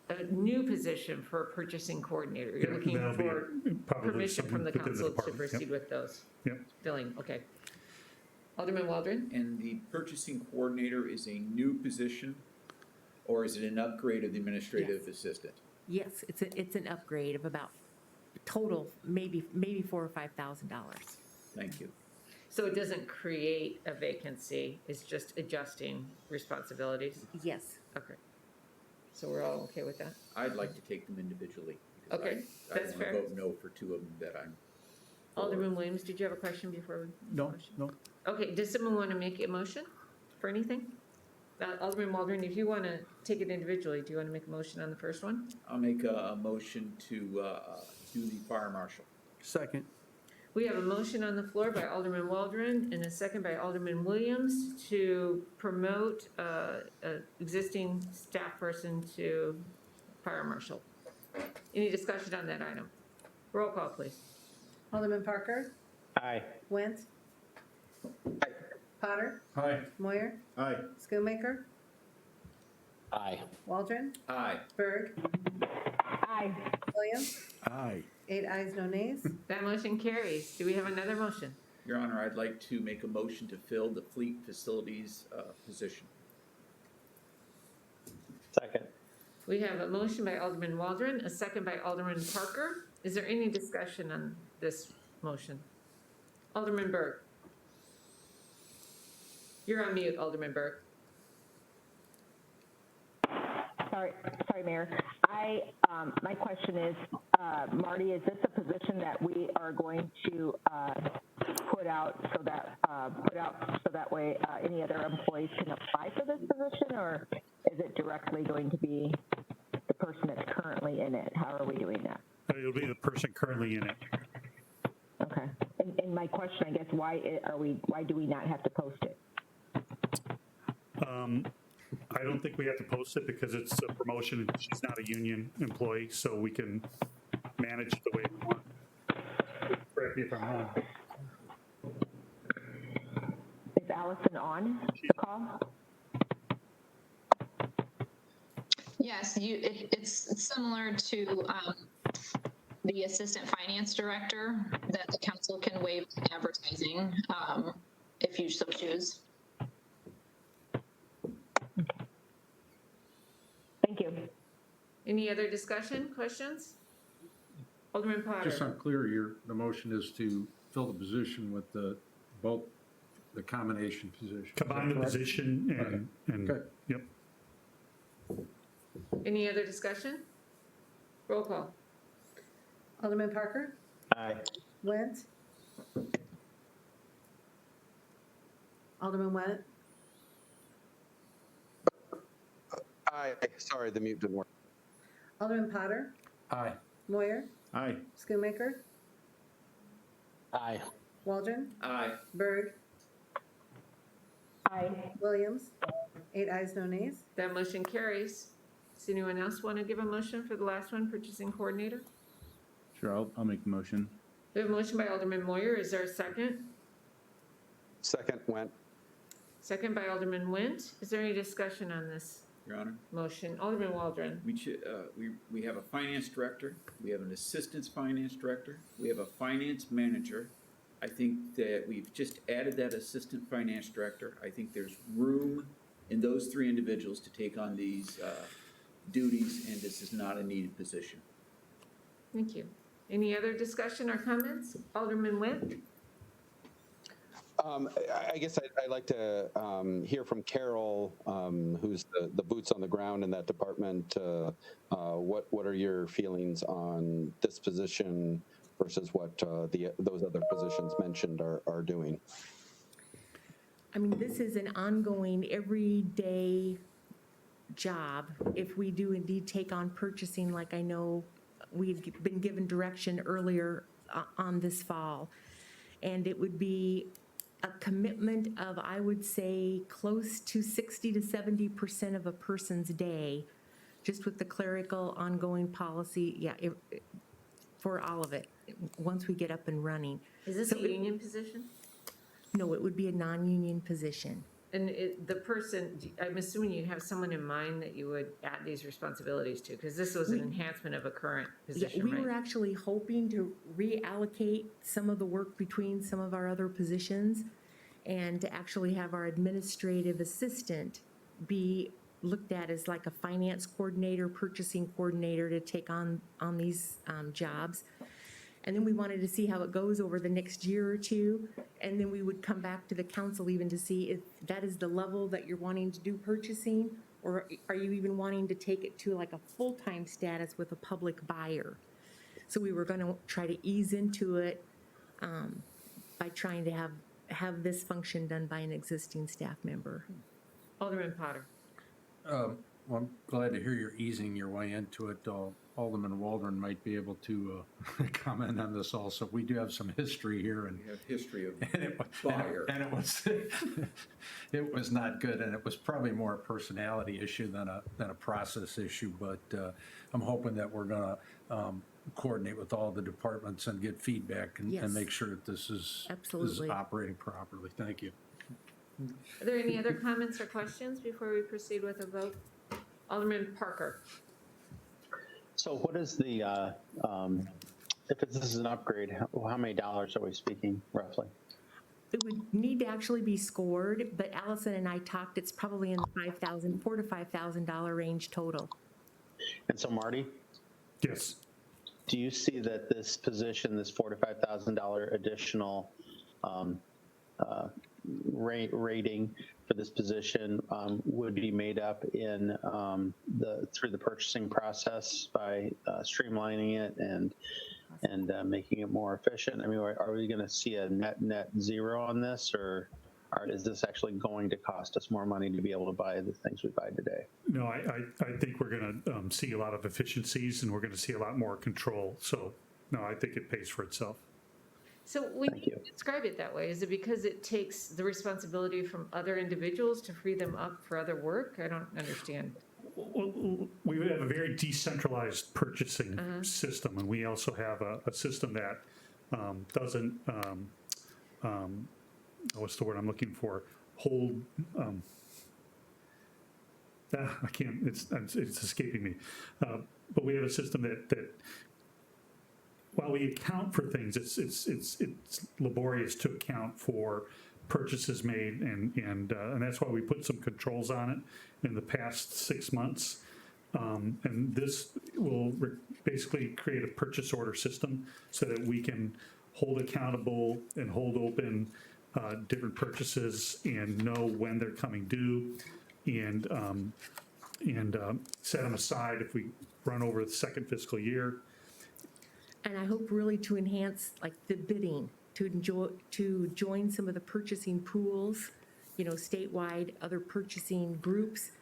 Speaker 1: a new position for a purchasing coordinator. You're
Speaker 17: Yeah,
Speaker 1: looking
Speaker 17: that'll be
Speaker 1: for
Speaker 17: probably
Speaker 1: permission from the
Speaker 17: within the
Speaker 1: council to
Speaker 17: department. Yep.
Speaker 1: proceed with those
Speaker 17: Yep.
Speaker 1: filling, okay. Alderman Waldron?
Speaker 19: And the purchasing coordinator is a new position, or is it an upgrade of the administrative assistant?
Speaker 18: Yes, it's an upgrade of about total, maybe $4,000 or $5,000.
Speaker 19: Thank you.
Speaker 1: So it doesn't create a vacancy, it's just adjusting responsibilities?
Speaker 18: Yes.
Speaker 1: Okay. So we're all okay with that?
Speaker 19: I'd like to take them individually. because
Speaker 1: Okay,
Speaker 19: I
Speaker 1: that's
Speaker 19: wanna
Speaker 1: fair.
Speaker 19: vote no for two of them that I'm. for.
Speaker 1: Alderman Williams, did you have a question before we?
Speaker 17: No, no.
Speaker 1: Okay, does someone want to make a motion for anything? Alderman Waldron, if you want to take it individually, do you want to make a motion on the first one?
Speaker 19: I'll make a motion to do the fire marshal.
Speaker 20: Second.
Speaker 1: We have a motion on the floor by Alderman Waldron and a second by Alderman Williams to promote an existing staff person to fire marshal. Any discussion on that item? Roll call, please.
Speaker 3: Alderman Parker?
Speaker 21: Aye.
Speaker 3: Went? Potter?
Speaker 4: Aye.
Speaker 3: Moyer?
Speaker 9: Aye.
Speaker 3: Schoonmaker?
Speaker 12: Aye.
Speaker 3: Waldron?
Speaker 19: Aye.
Speaker 3: Berg?
Speaker 14: Aye.
Speaker 3: Williams?
Speaker 17: Aye.
Speaker 3: 8 ayes, no nays.
Speaker 1: That motion carries. Do we have another motion?
Speaker 19: Your Honor, I'd like to make a motion to fill the fleet facilities position.
Speaker 21: Second.
Speaker 1: We have a motion by Alderman Waldron, a second by Alderman Parker. Is there any discussion on this motion? Alderman Berg. You're on mute, Alderman Berg.
Speaker 14: Sorry, Mayor. My question is, Marty, is this a position that we are going to put out so that way any other employees can apply for this position, or is it directly going to be the person that's currently in it? How are we doing that?
Speaker 17: It'll be the person currently in it.
Speaker 14: Okay. And my question, I guess, why do we not have to post it?
Speaker 17: I don't think we have to post it because it's a promotion and she's not a union employee, so we can manage the way we want. Correct me if I'm wrong.
Speaker 14: Is Allison on the call?
Speaker 13: Yes, it's similar to the assistant finance director that the council can waive advertising if you so choose.
Speaker 14: Thank you.
Speaker 1: Any other discussion, questions? Alderman Potter.
Speaker 4: Just unclear, the motion is to fill the position with both the combination position.
Speaker 17: Combine the position and,
Speaker 4: Okay.
Speaker 17: yep.
Speaker 1: Any other discussion? Roll call.
Speaker 3: Alderman Parker?
Speaker 21: Aye.
Speaker 3: Went? Alderman Went?
Speaker 10: Aye. Sorry, the mute didn't work.
Speaker 3: Alderman Potter?
Speaker 4: Aye.
Speaker 3: Moyer?
Speaker 17: Aye.
Speaker 3: Schoonmaker?
Speaker 12: Aye.
Speaker 3: Waldron?
Speaker 19: Aye.
Speaker 3: Berg?
Speaker 14: Aye.
Speaker 3: Williams? 8 ayes, no nays.
Speaker 1: That motion carries. Does anyone else want to give a motion for the last one, purchasing coordinator?
Speaker 2: Sure, I'll make the motion.
Speaker 1: We have a motion by Alderman Moyer. Is there a second?
Speaker 10: Second went.
Speaker 1: Second by Alderman Went. Is there any discussion on this
Speaker 19: Your Honor,
Speaker 1: motion? Alderman Waldron.
Speaker 19: we have a finance director, we have an assistant finance director, we have a finance manager. I think that we've just added that assistant finance director. I think there's room in those three individuals to take on these duties, and this is not a needed position.
Speaker 1: Thank you. Any other discussion or comments? Alderman Went.
Speaker 10: I guess I'd like to hear from Carol, who's the boots on the ground in that department. What are your feelings on this position versus what those other positions mentioned are doing?
Speaker 18: I mean, this is an ongoing, everyday job. If we do indeed take on purchasing, like I know we've been given direction earlier on this fall, and it would be a commitment of, I would say, close to 60 to 70% of a person's day, just with the clerical ongoing policy, yeah, for all of it, once we get up and running.
Speaker 1: Is this
Speaker 18: So
Speaker 1: a union position?
Speaker 18: No, it would be a non-union position.
Speaker 1: And the person, I'm assuming you have someone in mind that you would add these responsibilities to, because this was an enhancement of a current position,
Speaker 18: Yeah, we
Speaker 1: right?
Speaker 18: were actually hoping to reallocate some of the work between some of our other positions and to actually have our administrative assistant be looked at as like a finance coordinator, purchasing coordinator to take on these jobs. And then we wanted to see how it goes over the next year or two. And then we would come back to the council even to see if that is the level that you're wanting to do purchasing, or are you even wanting to take it to like a full-time status with a public buyer? So we were going to try to ease into it by trying to have this function done by an existing staff member.
Speaker 1: Alderman Potter.
Speaker 4: Well, I'm glad to hear you're easing your way into it. Alderman Waldron might be able to comment on this also. We do have some history here, and
Speaker 8: We have history of
Speaker 4: buyer, and it was it was not good, and it was probably more a personality issue than a process issue. But I'm hoping that we're gonna coordinate with all the departments and get feedback and,
Speaker 18: Yes.
Speaker 4: and make sure that this is operating properly. Thank you.
Speaker 1: Are there any other comments or questions before we proceed with a vote? Alderman Parker.
Speaker 21: So what is the, if this is an upgrade, how many dollars are we speaking roughly?
Speaker 18: It would need to actually be scored, but Allison and I talked, it's probably in the $4,000 to $5,000 range total.
Speaker 21: And so Marty?
Speaker 17: Yes.
Speaker 21: Do you see that this position, this $4,000 to $5,000 additional rating for this position would be made up in through the purchasing process by streamlining it and making it more efficient? I mean, are we going to see a net zero on this, or is this actually going to cost us more money to be able to buy the things we buy today?
Speaker 17: No, I think we're going to see a lot of efficiencies, and we're going to see a lot more control. So, no, I think it pays for itself.
Speaker 1: So when you describe it that way, is it because it takes the responsibility from other individuals to free them up for other work? I don't understand.
Speaker 17: We have a very decentralized purchasing system, and we also have a system that doesn't, what's the word I'm looking for? Hold, I can't, it's escaping me. But we have a system that while we account for things, it's laborious to account for purchases made, and that's why we put some controls on it in the past 6 months. And this will basically create a purchase order system so that we can hold accountable and hold open different purchases and know when they're coming due, and set them aside if we run over the second fiscal year.
Speaker 18: And I hope really to enhance like the bidding, to join some of the purchasing pools, statewide, other purchasing groups,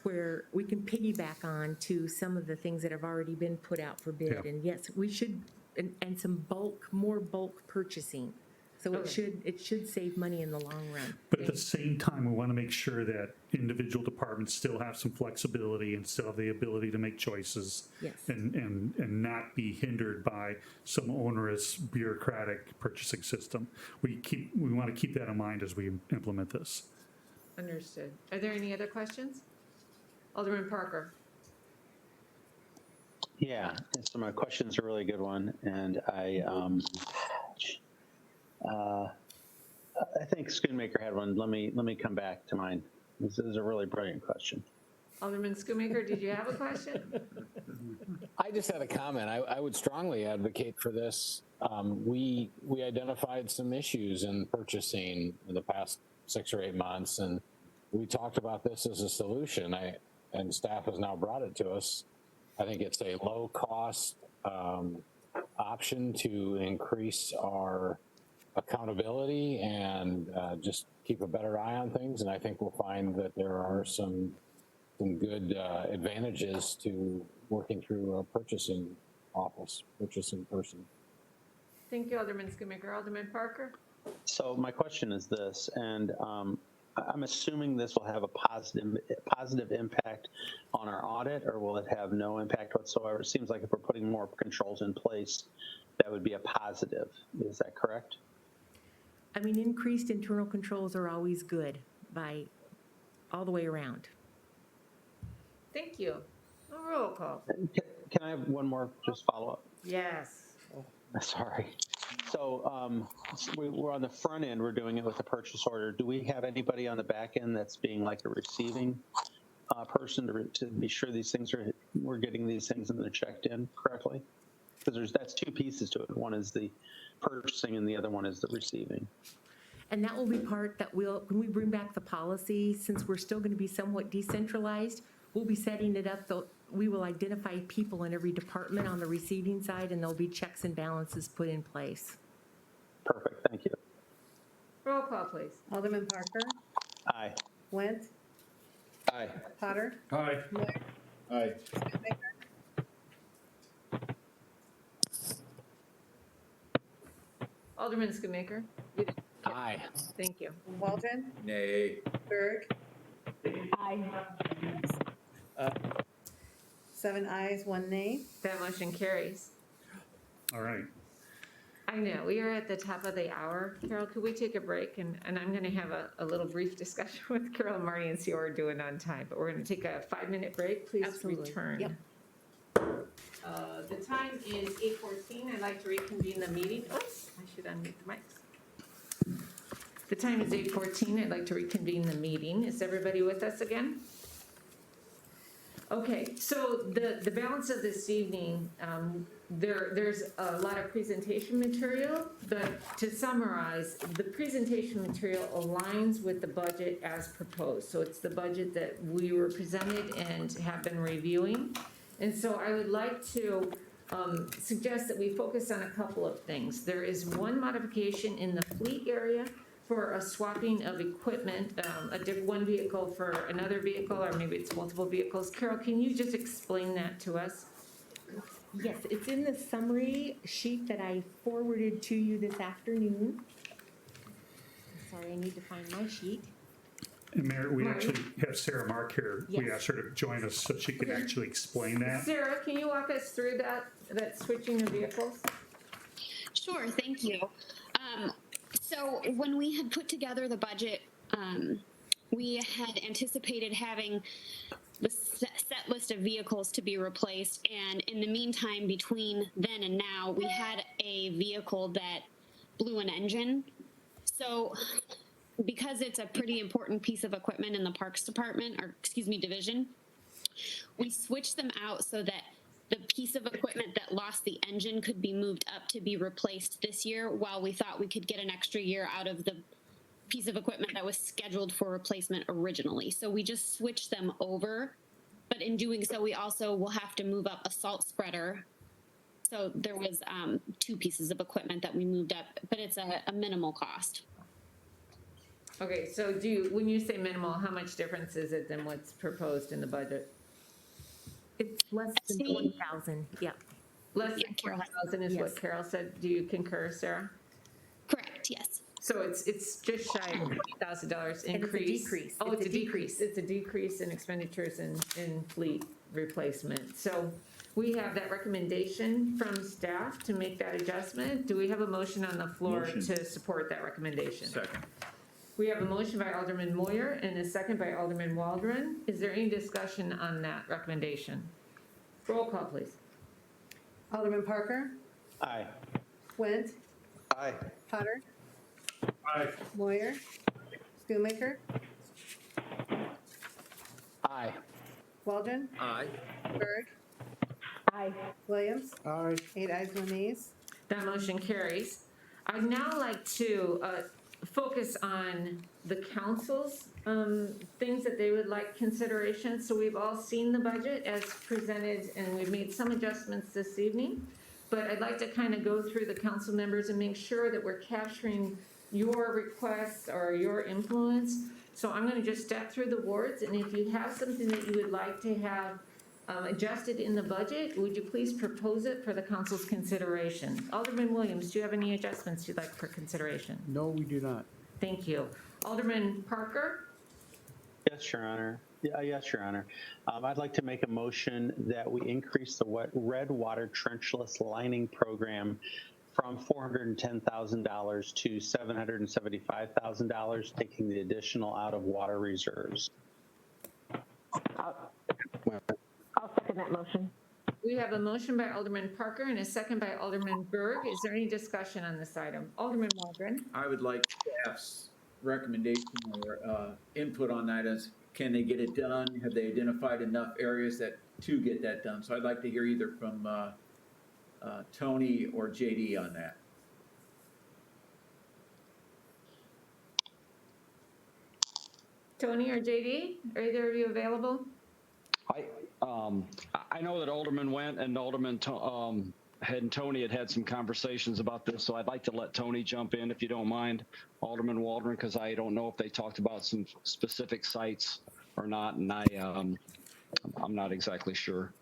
Speaker 18: where we can piggyback on to some of the things that have already been put out for bid.
Speaker 17: Yeah.
Speaker 18: And yes, we should, and some more bulk purchasing. So it should save money in the long run.
Speaker 17: But at the same time, we want to make sure that individual departments still have some flexibility and still have the ability to make choices.
Speaker 18: Yes.
Speaker 17: And not be hindered by some onerous bureaucratic purchasing system. We want to keep that in mind as we implement this.
Speaker 1: Understood. Are there any other questions? Alderman Parker.
Speaker 21: Yeah, so my question's a really good one, and I think Schoonmaker had one. Let me come back to mine. This is a really brilliant question.
Speaker 1: Alderman Schoonmaker, did you have a question?
Speaker 12: I just had a comment. I would strongly advocate for this. We identified some issues in purchasing in the past 6 or 8 months, and we talked about this as a solution. And staff has now brought it to us. I think it's a low-cost option to increase our accountability and just keep a better eye on things. And I think we'll find that there are some good advantages to working through a purchasing office, purchasing person.
Speaker 1: Thank you, Alderman Schoonmaker. Alderman Parker?
Speaker 21: So my question is this, and I'm assuming this will have a positive impact on our audit, or will it have no impact whatsoever? It seems like if we're putting more controls in place, that would be a positive. Is that correct?
Speaker 18: I mean, increased internal controls are always good by all the way around.
Speaker 1: Thank you. A roll call.
Speaker 21: Can I have one more just follow up?
Speaker 1: Yes.
Speaker 21: Sorry. So we're on the front end, we're doing it with a purchase order. Do we have anybody on the back end that's being like a receiving person to be sure these things we're getting these things and they're checked in correctly? Because that's two pieces to it. One is the purchasing and the other one is the receiving.
Speaker 18: And that will be part that when we bring back the policy, since we're still going to be somewhat decentralized, we'll be setting it up. We will identify people in every department on the receiving side, and there'll be checks and balances put in place.
Speaker 21: Perfect. Thank you.
Speaker 1: Roll call, please.
Speaker 3: Alderman Parker,
Speaker 21: Aye.
Speaker 3: Went,
Speaker 10: Aye.
Speaker 3: Potter,
Speaker 4: Aye.
Speaker 9: Aye.
Speaker 1: Alderman Schoonmaker.
Speaker 12: Aye.
Speaker 1: Thank you.
Speaker 3: Waldron,
Speaker 19: Nay.
Speaker 3: Berg,
Speaker 14: Aye.
Speaker 3: 7 ayes, 1 nay.
Speaker 1: That motion carries.
Speaker 17: All right.
Speaker 1: I know, we are at the top of the hour. Carol, could we take a break? And I'm going to have a little brief discussion with Carol and Marty and see what we're doing on time. But we're going to take a 5-minute break. Please
Speaker 18: Absolutely.
Speaker 1: return.
Speaker 18: Yep.
Speaker 1: The time is 8:14. I'd like to reconvene the meeting. Oops, I should unmute the mics. The time is 8:14. I'd like to reconvene the meeting. Is everybody with us again? Okay, so the balance of this evening, there's a lot of presentation material, but to summarize, the presentation material aligns with the budget as proposed. So it's the budget that we were presented and have been reviewing. And so I would like to suggest that we focus on a couple of things. There is one modification in the fleet area for a swapping of equipment, one vehicle for another vehicle, or maybe it's multiple vehicles. Carol, can you just explain that to us?
Speaker 18: Yes, it's in the summary sheet that I forwarded to you this afternoon. Sorry, I need to find my sheet.
Speaker 17: And Mayor, we actually have Sarah Mark here. We
Speaker 18: Yes.
Speaker 17: asked her to join us so she could actually explain that.
Speaker 1: Sarah, can you walk us through that switching of vehicles?
Speaker 8: Sure, thank you. So when we had put together the budget, we had anticipated having the set list of vehicles to be replaced. And in the meantime, between then and now, we had a vehicle that blew an engine. So because it's a pretty important piece of equipment in the Parks Department, or excuse me, division, we switched them out so that the piece of equipment that lost the engine could be moved up to be replaced this year, while we thought we could get an extra year out of the piece of equipment that was scheduled for replacement originally. So we just switched them over, but in doing so, we also will have to move up a salt spreader. So there was 2 pieces of equipment that we moved up, but it's a minimal cost.
Speaker 1: Okay, so when you say minimal, how much difference is it than what's proposed in the budget?
Speaker 18: It's less than 40,000, yeah.
Speaker 1: Less than 40,000 is what Carol said. Do you concur, Sarah?
Speaker 8: Correct, yes.
Speaker 1: So it's just shy of $40,000 increase.
Speaker 18: And it's a decrease.
Speaker 1: Oh, it's a decrease. It's a decrease in expenditures in fleet replacement. So we have that recommendation from staff to make that adjustment. Do we have a motion on the floor to support that recommendation?
Speaker 19: Second.
Speaker 1: We have a motion by Alderman Moyer and a second by Alderman Waldron. Is there any discussion on that recommendation? Roll call, please.
Speaker 3: Alderman Parker,
Speaker 21: Aye.
Speaker 3: Went,
Speaker 21: Aye.
Speaker 3: Potter,
Speaker 4: Aye.
Speaker 3: Moyer, Schoonmaker,
Speaker 12: Aye.
Speaker 3: Waldron,
Speaker 19: Aye.
Speaker 3: Berg,
Speaker 14: Aye.
Speaker 3: Williams,
Speaker 20: Aye.
Speaker 3: 8 ayes, 1 nays.
Speaker 1: That motion carries. I'd now like to focus on the council's things that they would like consideration. So we've all seen the budget as presented, and we've made some adjustments this evening. But I'd like to kind of go through the council members and make sure that we're capturing your requests or your influence. So I'm going to just step through the wards, and if you have something that you would like to have adjusted in the budget. Would you please propose it for the council's consideration? Alderman Williams, do you have any adjustments you'd like for consideration?
Speaker 20: No, we do not.
Speaker 1: Thank you. Alderman Parker?
Speaker 21: Yes, Your Honor. Yeah, yes, Your Honor. I'd like to make a motion that we increase the red water trenchless lining program from $410,000 to $775,000, taking the additional out of water reserves.
Speaker 14: I'll second that motion.
Speaker 1: We have a motion by Alderman Parker and a second by Alderman Berg. Is there any discussion on this item? Alderman Waldron?
Speaker 19: I would like staff's recommendation or input on that as, can they get it done? Have they identified enough areas to get that done? So I'd like to hear either from Tony or JD on that.
Speaker 1: Tony or JD, are either of you available?
Speaker 5: I know that Alderman went and Alderman and Tony had some conversations about this, so I'd like to let Tony jump in if you don't mind, Alderman Waldron, because I don't know if they talked about some specific sites or not, and I'm not exactly sure.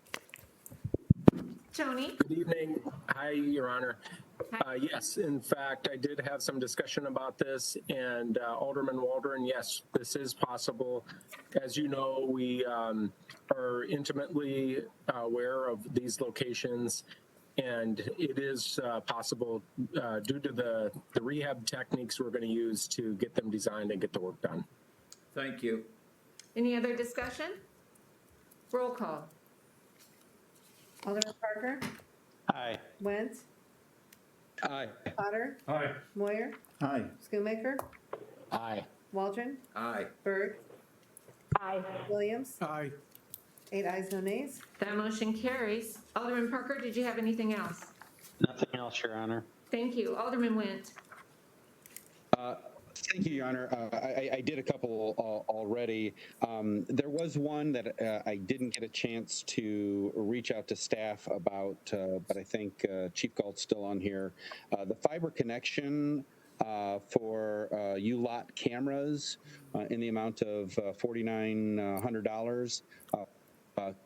Speaker 1: Tony?
Speaker 11: Good evening. Hi, Your Honor. Yes, in fact, I did have some discussion about this, and Alderman Waldron, yes, this is possible. As you know, we are intimately aware of these locations, and it is possible due to the rehab techniques we're going to use to get them designed and get the work done.
Speaker 19: Thank you.
Speaker 1: Any other discussion? Roll call.
Speaker 3: Alderman Parker?
Speaker 21: Aye.
Speaker 3: Went?
Speaker 10: Aye.
Speaker 3: Potter?
Speaker 4: Aye.
Speaker 3: Moyer?
Speaker 20: Aye.
Speaker 3: Schoonmaker?
Speaker 12: Aye.
Speaker 3: Waldron?
Speaker 19: Aye.
Speaker 3: Berg?
Speaker 14: Aye.
Speaker 3: Williams?
Speaker 20: Aye.
Speaker 3: 8 ayes, no nays.
Speaker 1: That motion carries. Alderman Parker, did you have anything else?
Speaker 21: Nothing else, Your Honor.
Speaker 1: Thank you. Alderman Went.
Speaker 10: Thank you, Your Honor. I did a couple already. There was one that I didn't get a chance to reach out to staff about, but I think Chief Galt's still on here. The fiber connection for U-Lot cameras in the amount of $4,900.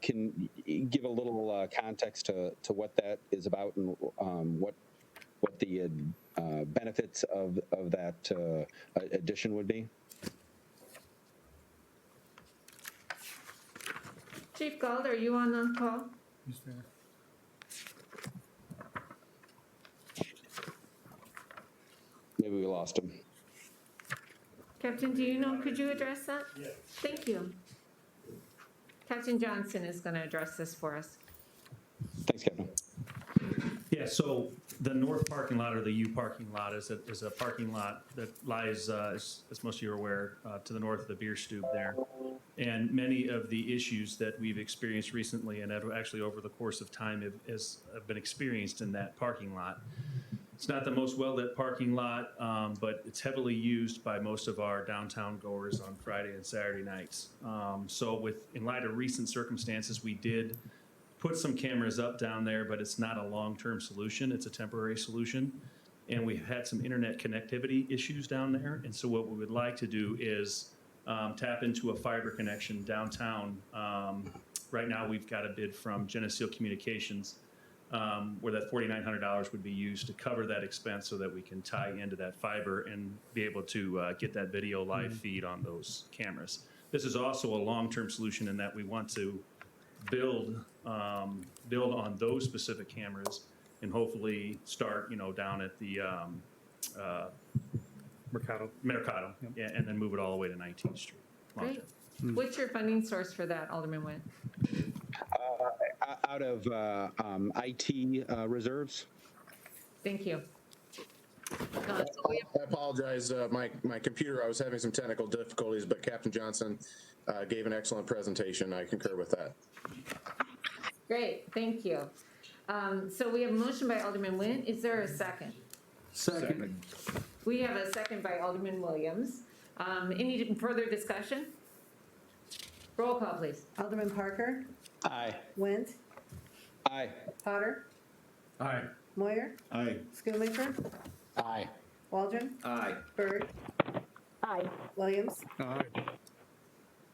Speaker 10: Can you give a little context to what that is about and what the benefits of that addition would be?
Speaker 1: Chief Galt, are you on the call?
Speaker 4: He's there.
Speaker 10: Maybe we lost him.
Speaker 1: Captain, do you know, could you address that? Yes. Thank you. Captain Johnson is going to address this for us.
Speaker 10: Thanks, Captain.
Speaker 7: Yeah, so the north parking lot, or the U parking lot, is a parking lot that lies, as most of you are aware, to the north of the beer stube there. And many of the issues that we've experienced recently, and actually over the course of time, have been experienced in that parking lot. It's not the most well-lit parking lot, but it's heavily used by most of our downtown goers on Friday and Saturday nights. So in light of recent circumstances, we did put some cameras up down there, but it's not a long-term solution. It's a temporary solution. And we've had some internet connectivity issues down there. And so what we would like to do is tap into a fiber connection downtown. Right now, we've got a bid from Geneseo Communications where that $4,900 would be used to cover that expense so that we can tie into that fiber and be able to get that video live feed on those cameras. This is also a long-term solution in that we want to build on those specific cameras and hopefully start, down at the
Speaker 17: Mercado.
Speaker 7: Yeah, and then move it all the way to 19th Street.
Speaker 1: Great. What's your funding source for that, Alderman Went?
Speaker 10: Out of IT reserves.
Speaker 1: Thank you.
Speaker 6: I apologize, my computer, I was having some technical difficulties, but Captain Johnson gave an excellent presentation. I concur with that.
Speaker 1: Great, thank you. So we have a motion by Alderman Went. Is there a second?
Speaker 20: Second.
Speaker 1: We have a second by Alderman Williams. Any further discussion? Roll call, please.
Speaker 3: Alderman Parker?
Speaker 21: Aye.
Speaker 3: Went?
Speaker 10: Aye.
Speaker 3: Potter?
Speaker 4: Aye.
Speaker 3: Moyer?
Speaker 4: Aye.
Speaker 3: Schoonmaker?
Speaker 12: Aye.
Speaker 3: Waldron?
Speaker 19: Aye.
Speaker 3: Berg?
Speaker 14: Aye.
Speaker 3: Williams?
Speaker 20: Aye.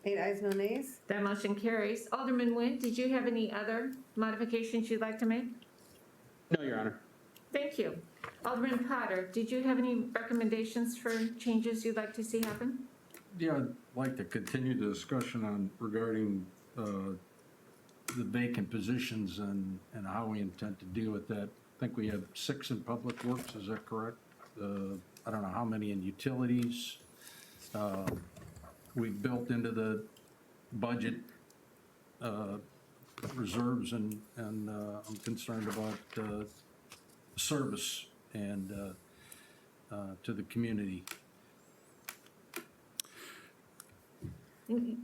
Speaker 3: 8 ayes, no nays.
Speaker 1: That motion carries. Alderman Nguyen, did you have any other modifications you'd like to make?
Speaker 10: No, Your Honor.
Speaker 1: Thank you. Alderman Potter, did you have any recommendations for changes you'd like to see happen?
Speaker 4: Yeah, I'd like to continue the discussion on regarding the vacant positions and how we intend to deal with that. I think we have 6 in Public Works, is that correct? I don't know how many in utilities. We built into the budget reserves, and I'm concerned about service and to the community.
Speaker 1: Do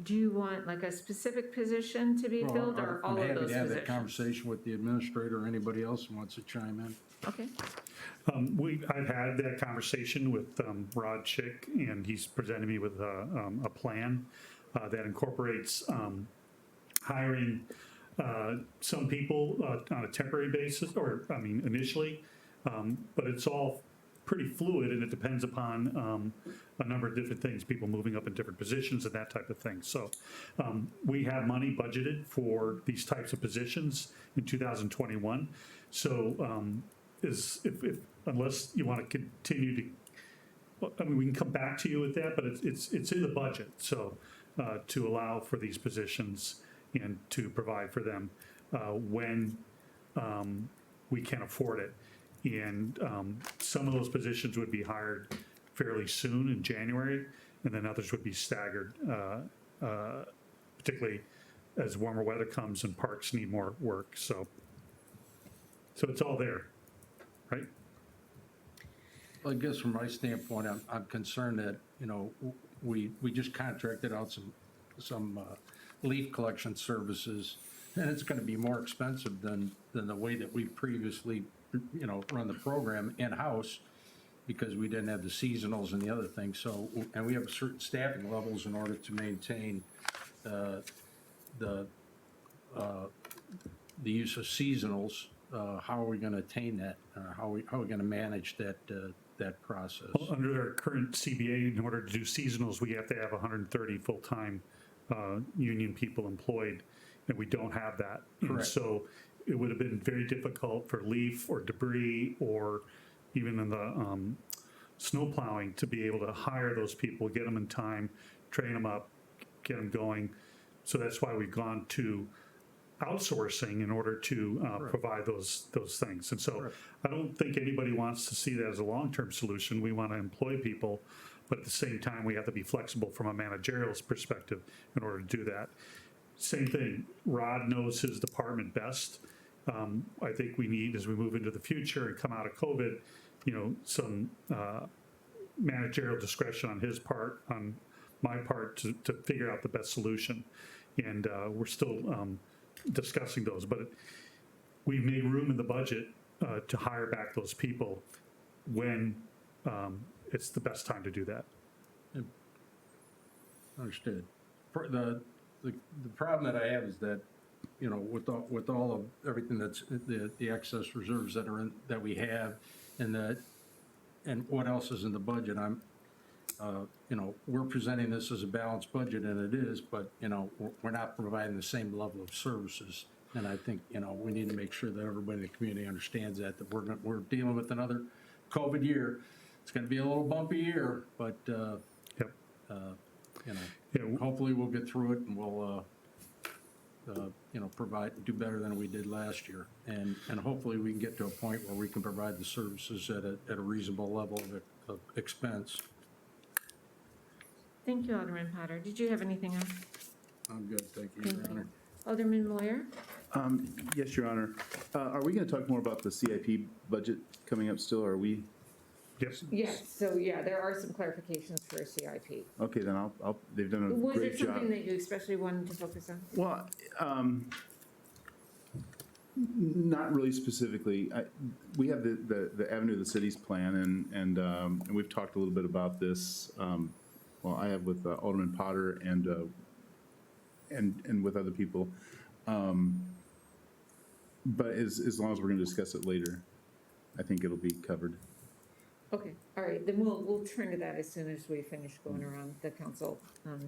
Speaker 1: you want like a specific position to be filled, or all of those
Speaker 4: I'm happy to have that
Speaker 1: positions?
Speaker 4: conversation with the administrator or anybody else who wants to chime in.
Speaker 1: Okay.
Speaker 17: I've had that conversation with Rod Chick, and he's presented me with a plan that incorporates hiring some people on a temporary basis, or, I mean, initially, but it's all pretty fluid, and it depends upon a number of different things, people moving up in different positions and that type of thing. So we have money budgeted for these types of positions in 2021. So unless you want to continue to, I mean, we can come back to you with that, but it's in the budget. So to allow for these positions and to provide for them when we can afford it. And some of those positions would be hired fairly soon in January, and then others would be staggered, particularly as warmer weather comes and parks need more work. So it's all there, right?
Speaker 4: Well, I guess from my standpoint, I'm concerned that, you know, we just contracted out some leaf collection services, and it's going to be more expensive than the way that we previously, you know, run the program in-house, because we didn't have the seasonals and the other things. So, and we have certain staffing levels in order to maintain the use of seasonals. How are we going to attain that? How are we going to manage that process?
Speaker 17: Well, under our current CBA, in order to do seasonals, we have to have 130 full-time union people employed, and we don't have that.
Speaker 4: Correct.
Speaker 17: And so it would have been very difficult for leaf or debris, or even in the snow plowing, to be able to hire those people, get them in time, train them up, get them going. So that's why we've gone to outsourcing in order to provide those things. And so I don't think anybody wants to see that as a long-term solution. We want to employ people, but at the same time, we have to be flexible from a managerial perspective in order to do that. Same thing, Rod knows his department best. I think we need, as we move into the future and come out of COVID, you know, some managerial discretion on his part, on my part, to figure out the best solution. And we're still discussing those, but we've made room in the budget to hire back those people when it's the best time to do that.
Speaker 4: Understood. The problem that I have is that, you know, with all of everything that's the excess reserves that we have, and what else is in the budget, you know, we're presenting this as a balanced budget, and it is, but, you know, we're not providing the same level of services. And I think, you know, we need to make sure that everybody in the community understands that we're dealing with another COVID year. It's going to be a little bumpy year, but, you know, hopefully we'll get through it, and we'll, you know, do better than we did last year. And hopefully we can get to a point where we can provide the services at a reasonable level of expense.
Speaker 1: Thank you, Alderman Potter. Did you have anything else?
Speaker 4: I'm good, thank you,
Speaker 1: Thank
Speaker 4: Your
Speaker 1: you.
Speaker 4: Honor.
Speaker 1: Alderman Moyer?
Speaker 2: Yes, Your Honor. Are we going to talk more about the CIP budget coming up still, or are we?
Speaker 17: Yes.
Speaker 1: Yes, so yeah, there are some clarifications for CIP.
Speaker 2: Okay, then they've done a
Speaker 1: Was
Speaker 2: great
Speaker 1: it
Speaker 2: job.
Speaker 1: something that you especially wanted to focus on?
Speaker 2: Well, not really specifically. We have the Avenue of the Cities plan, and we've talked a little bit about this. Well, I have with Alderman Potter and with other people. But as long as we're going to discuss it later, I think it'll be covered.
Speaker 1: Okay, all right, then we'll turn to that as soon as we finish going around the council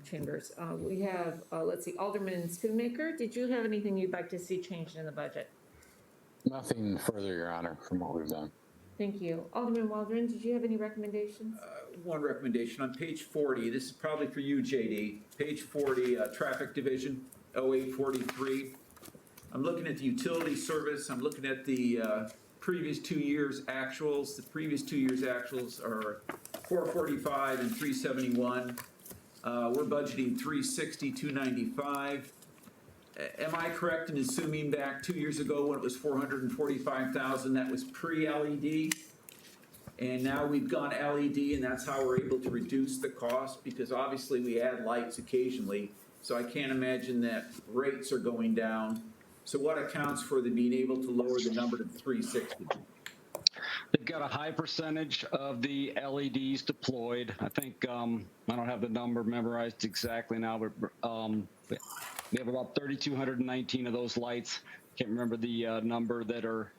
Speaker 1: chambers. We have, let's see, Alderman Schoonmaker, did you have anything you'd like to see changed in the budget?
Speaker 12: Nothing further, Your Honor, from what we've done.
Speaker 1: Thank you. Alderman Waldron, did you have any recommendations?
Speaker 19: One recommendation on page 40, this is probably for you, JD. Page 40, Traffic Division, 0843. I'm looking at the utility service, I'm looking at the previous 2 years' actuals. The previous 2 years' actuals are 445 and 371. We're budgeting 360, 295. Am I correct in assuming back 2 years ago when it was 445,000, that was pre-LED? And now we've gone LED, and that's how we're able to reduce the cost, because obviously we add lights occasionally, so I can't imagine that rates are going down. So what accounts for the being able to lower the number to 360?
Speaker 5: They've got a high percentage of the LEDs deployed. I think, I don't have the number memorized exactly now, but we have about 3,219 of those lights. Can't remember the number that are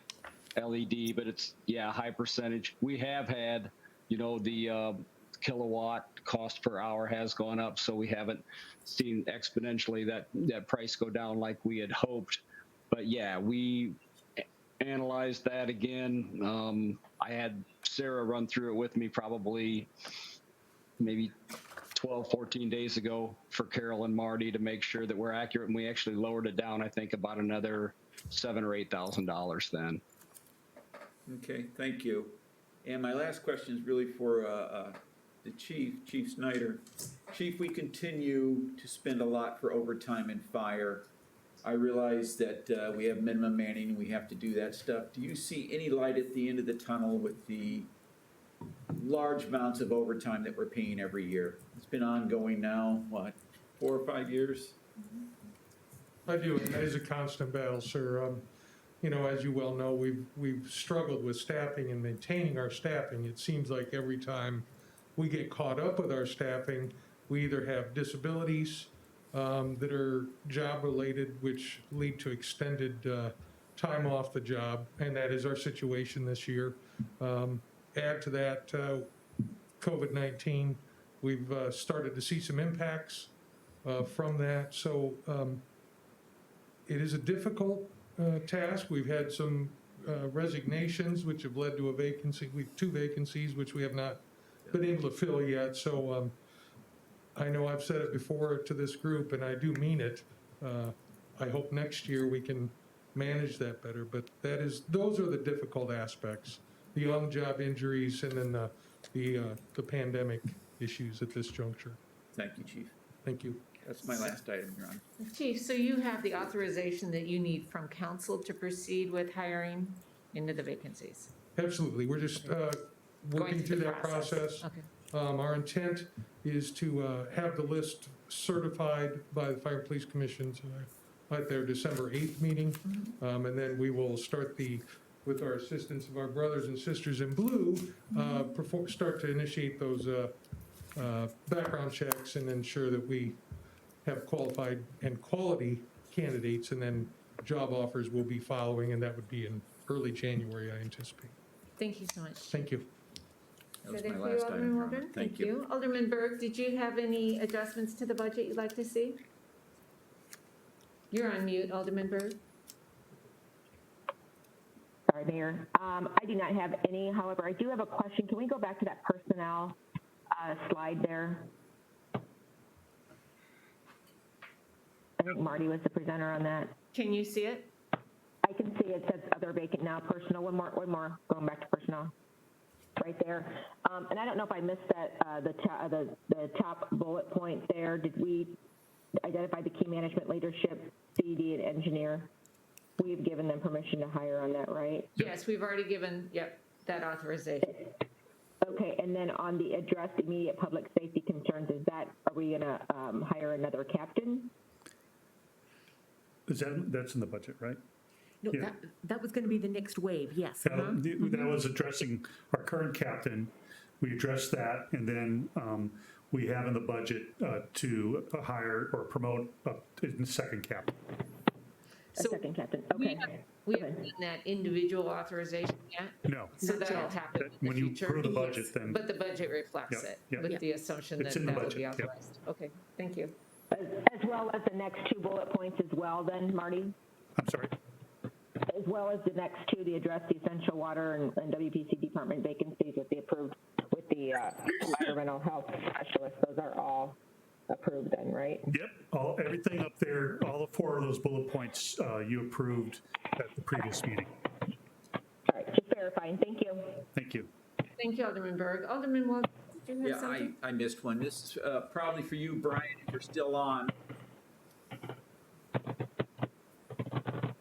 Speaker 5: LED, but it's, yeah, a high percentage. We have had, you know, the kilowatt cost per hour has gone up, so we haven't seen exponentially that price go down like we had hoped. But yeah, we analyzed that again. I had Sarah run through it with me probably maybe 12, 14 days ago for Carol and Marty to make sure that we're accurate, and we actually lowered it down, I think, about another $7,000 or $8,000 then.
Speaker 19: Okay, thank you. And my last question is really for the Chief Snyder. Chief, we continue to spend a lot for overtime and fire. I realize that we have minimum manning and we have to do that stuff. Do you see any light at the end of the tunnel with the large amounts of overtime that we're paying every year? It's been ongoing now, what, 4 or 5 years?
Speaker 20: I do, and that is a constant battle, sir. You know, as you well know, we've struggled with staffing and maintaining our staffing. It seems like every time we get caught up with our staffing, we either have disabilities that are job-related, which lead to extended time off the job, and that is our situation this year. Add to that COVID-19, we've started to see some impacts from that. So it is a difficult task. We've had some resignations, which have led to a vacancy. We've 2 vacancies, which we have not been able to fill yet. So I know I've said it before to this group, and I do mean it. I hope next year we can manage that better. But those are the difficult aspects: the on-job injuries, and then the pandemic issues at this juncture.
Speaker 19: Thank you, Chief.
Speaker 20: Thank you.
Speaker 19: That's my last item, Your Honor.
Speaker 1: Chief, so you have the authorization that you need from council to proceed with hiring into the vacancies?
Speaker 20: Absolutely. We're just working through that process.
Speaker 1: Okay.
Speaker 20: Our intent is to have the list certified by the Fire Police Commissions at their December 8th meeting. And then we will start with our assistance of our brothers and sisters in blue, start to initiate those background checks and ensure that we have qualified and quality candidates, and then job offers will be following, and that would be in early January, I anticipate.
Speaker 1: Thank you so much.
Speaker 20: Thank you.
Speaker 19: That was
Speaker 1: Thank
Speaker 19: my
Speaker 1: you,
Speaker 19: last
Speaker 1: Alderman
Speaker 19: item, Your
Speaker 1: Waldron.
Speaker 19: Honor.
Speaker 1: Thank you. Alderman Berg, did you have any adjustments to the budget you'd like to see? You're on mute, Alderman Berg.
Speaker 14: Sorry, Mayor. I do not have any. However, I do have a question. Can we go back to that personnel slide there? I think Marty was the presenter on that.
Speaker 1: Can you see it?
Speaker 14: I can see it says other vacant now, personnel. One more, going back to personnel. Right there. And I don't know if I missed that, the top bullet point there. Did we identify the key management leadership, CD, and engineer? We've given them permission to hire on that, right?
Speaker 1: Yes, we've already given, that authorization.
Speaker 14: Okay, and then on the address immediate public safety concerns, are we gonna hire another captain?
Speaker 17: That's in the budget, right?
Speaker 18: No,
Speaker 17: Yeah.
Speaker 18: that was going to be the next wave, yes.
Speaker 17: That was addressing our current captain. We addressed that, and then we have in the budget to hire or promote a second captain.
Speaker 14: a
Speaker 1: So
Speaker 14: second, Captain.
Speaker 1: We
Speaker 14: Okay.
Speaker 1: haven't done that individual authorization yet.
Speaker 17: No.
Speaker 1: So
Speaker 18: Not
Speaker 1: that'll
Speaker 18: yet.
Speaker 1: happen in the
Speaker 17: When you
Speaker 1: future.
Speaker 17: approve the budget, then,
Speaker 1: But the budget reflects
Speaker 17: Yep,
Speaker 1: it
Speaker 17: yep.
Speaker 1: with
Speaker 18: Yep.
Speaker 1: the assumption that
Speaker 17: It's in the
Speaker 1: that will be
Speaker 17: budget, yep.
Speaker 1: authorized. Okay, thank you.
Speaker 14: As well as the next two bullet points as well then, Marty?
Speaker 17: I'm sorry.
Speaker 14: As well as the next two, the address the essential water and WPC department vacancies with the approved, with the environmental health specialist. Those are all approved then, right?
Speaker 17: Yep, everything up there, all the 4 of those bullet points you approved at the previous meeting.
Speaker 14: All right, just verifying. Thank you.
Speaker 17: Thank you.
Speaker 1: Thank you, Alderman Berg. Alderman Wald, did you have
Speaker 19: Yeah,
Speaker 1: something?
Speaker 19: I missed one. This is probably for you, Brian, if you're still on.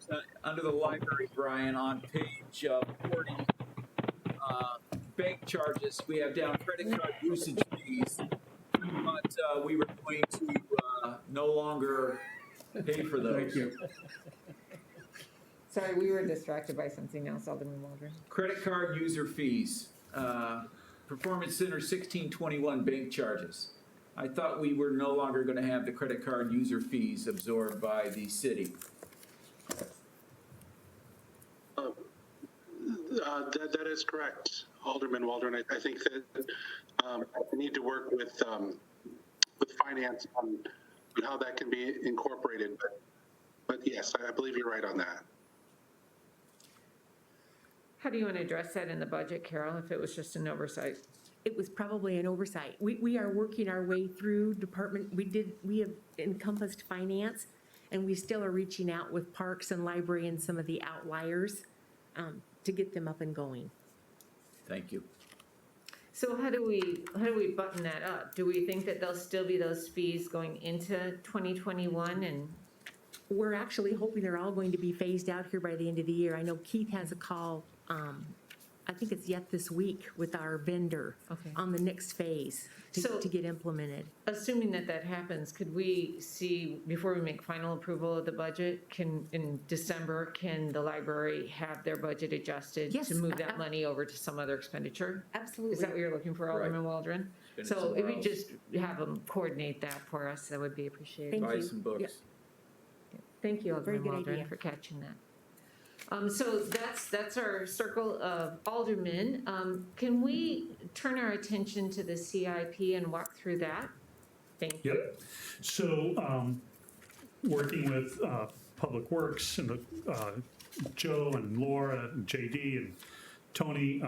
Speaker 19: So, under the library, Brian, on page 40, bank charges, we have down credit card usage fees. But we were going to no longer pay for those.
Speaker 20: Thank you.
Speaker 1: Sorry, we were distracted by something else, Alderman Waldron.
Speaker 19: Credit card user fees, Performance Center 1621 bank charges. I thought we were no longer going to have the credit card user fees absorbed by the city.
Speaker 16: That is correct, Alderman Waldron. I think that I need to work with finance on how that can be incorporated. But yes, I believe you're right on that.
Speaker 1: Have How do you want to address that in the budget, Carol, if it was just an oversight?
Speaker 18: It was probably an oversight. We are working our way through department, we have encompassed finance, and we still are reaching out with parks and library and some of the outliers to get them up and going.
Speaker 19: Thank you.
Speaker 1: So how do we button that up? Do we think that there'll still be those fees going into 2021 and?
Speaker 18: We're actually hoping they're all going to be phased out here by the end of the year. I know Keith has a call, I think it's yet this week, with our vendor on the next phase to get implemented.
Speaker 1: Assuming that that happens, could we see, before we make final approval of the budget, in December, can the library have their budget adjusted
Speaker 18: Yes,
Speaker 1: to move that money over to some other expenditure?
Speaker 18: Absolutely.
Speaker 1: Is that what you're looking for, Alderman Waldron?
Speaker 19: Spend it
Speaker 1: So if
Speaker 19: somewhere
Speaker 1: we
Speaker 19: else.
Speaker 1: just have them coordinate that for us, that would be appreciated.
Speaker 19: Buy some books.
Speaker 18: Yep.
Speaker 1: Thank you,
Speaker 18: Very
Speaker 1: Alderman
Speaker 18: good
Speaker 1: Waldron,
Speaker 18: idea.
Speaker 1: for catching that. So that's our circle of aldermen. Can we turn our attention to the CIP and walk through that? Thank you.
Speaker 17: Yep. So, working with Public Works and Joe and Laura and JD and Tony,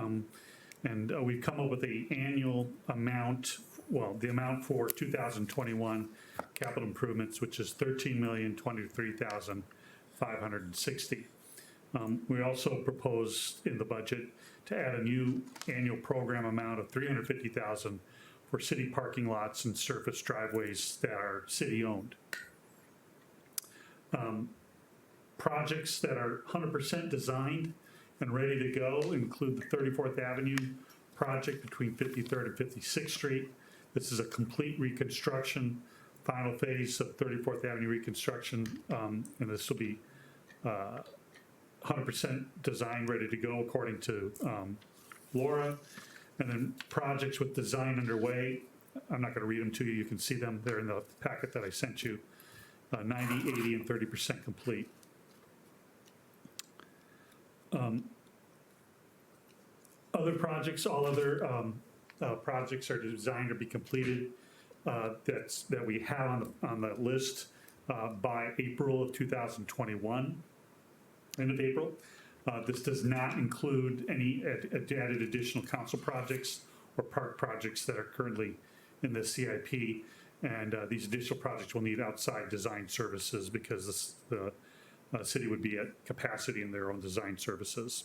Speaker 17: and we've come up with the annual amount, well, the amount for 2021 capital improvements, which is $13,023,560. We also proposed in the budget to add a new annual program amount of $350,000 for city parking lots and surface driveways that are city-owned. Projects that are 100% designed and ready to go include the 34th Avenue project between 53rd and 56th Street. This is a complete reconstruction, final phase of 34th Avenue reconstruction, and this will be 100% designed, ready to go according to Laura. And then projects with design underway, I'm not going to read them to you, you can see them, they're in the packet that I sent you, 90, 80, and 30% complete. Other projects, all other projects are designed to be completed that we have on the list by April of 2021, end of April. This does not include any added additional council projects or park projects that are currently in the CIP. And these additional projects will need outside design services because the city would be at capacity in their own design services.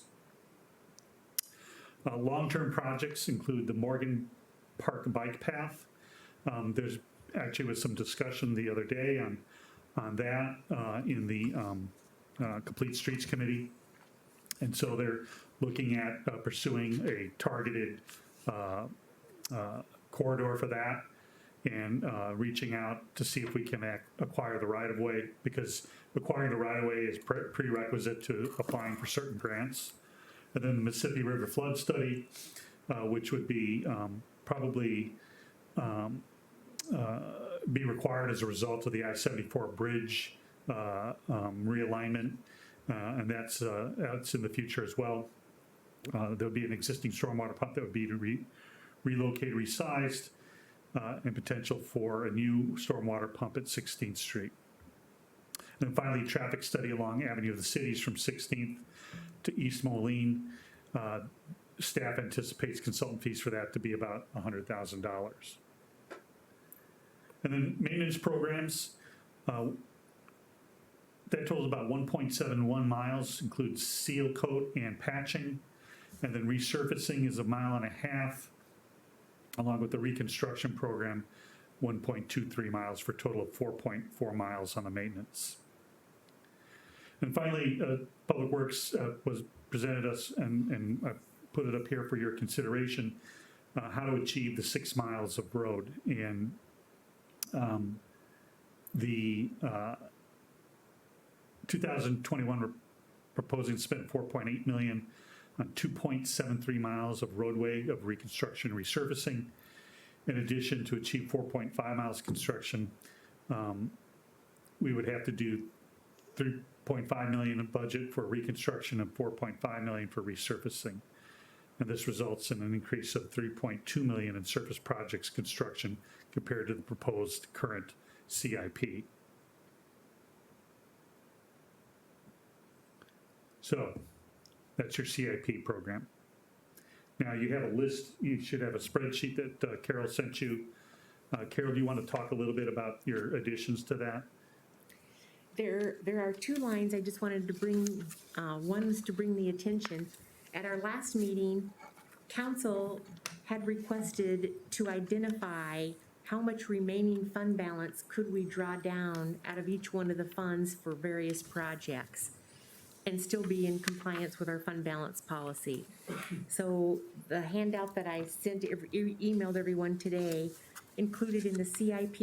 Speaker 17: Long-term projects include the Morgan Park Bike Path. There's actually was some discussion the other day on that in the Complete Streets Committee. And so they're looking at pursuing a targeted corridor for that and reaching out to see if we can acquire the right-of-way, because acquiring the right-of-way is prerequisite to applying for certain grants. And then the Mississippi River Flood Study, which would be probably be required as a result of the I-74 bridge realignment, and that's in the future as well. There'll be an existing stormwater pump that would be relocated, resized, and potential for a new stormwater pump at 16th Street. And then finally, traffic study along Avenue of the Cities from 16th to East Moline. Staff anticipates consultant fees for that to be about $100,000. And then maintenance programs, that totals about 1.71 miles, includes seal coat and patching. And then resurfacing is 1.5 miles, along with the reconstruction program, 1.23 miles, for a total of 4.4 miles on the maintenance. And finally, Public Works was presented us, and I put it up here for your consideration, how to achieve the 6 miles of road. And the 2021 we're proposing to spend $4.8 million on 2.73 miles of roadway of reconstruction and resurfacing. In addition, to achieve 4.5 miles construction, we would have to do $3.5 million in budget for reconstruction and $4.5 million for resurfacing. And this results in an increase of $3.2 million in surface projects construction compared to the proposed current CIP. So that's your CIP program. Now you have a list, you should have a spreadsheet that Carol sent you. Carol, do you want to talk a little bit about your additions to that?
Speaker 18: There are 2 lines I just wanted to bring, one was to bring the attention. At our last meeting, council had requested to identify how much remaining fund balance could we draw down out of each one of the funds for various projects and still be in compliance with our fund balance policy. So the handout that I sent, emailed everyone today, included in the CIP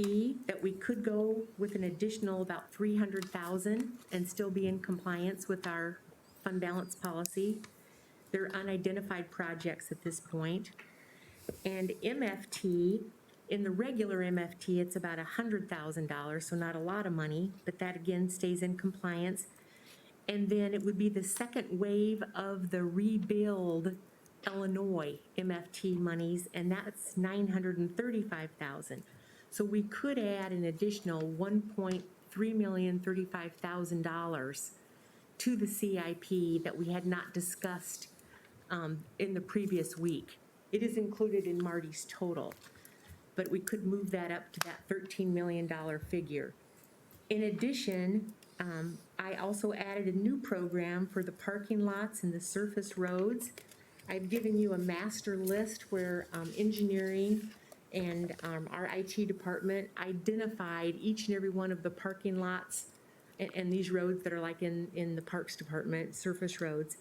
Speaker 18: that we could go with an additional about 300,000 and still be in compliance with our fund balance policy. They're unidentified projects at this point. And MFT, in the regular MFT, it's about $100,000, so not a lot of money, but that again stays in compliance. And then it would be the second wave of the Rebuild Illinois MFT monies, and that's $935,000. So we could add an additional $1,335,000 to the CIP that we had not discussed in the previous week. It is included in Marty's total, but we could move that up to that $13 million figure. In addition, I also added a new program for the parking lots and the surface roads. I've given you a master list where engineering and our IT department identified each and every one of the parking lots and these roads that are like in the Parks Department, surface roads,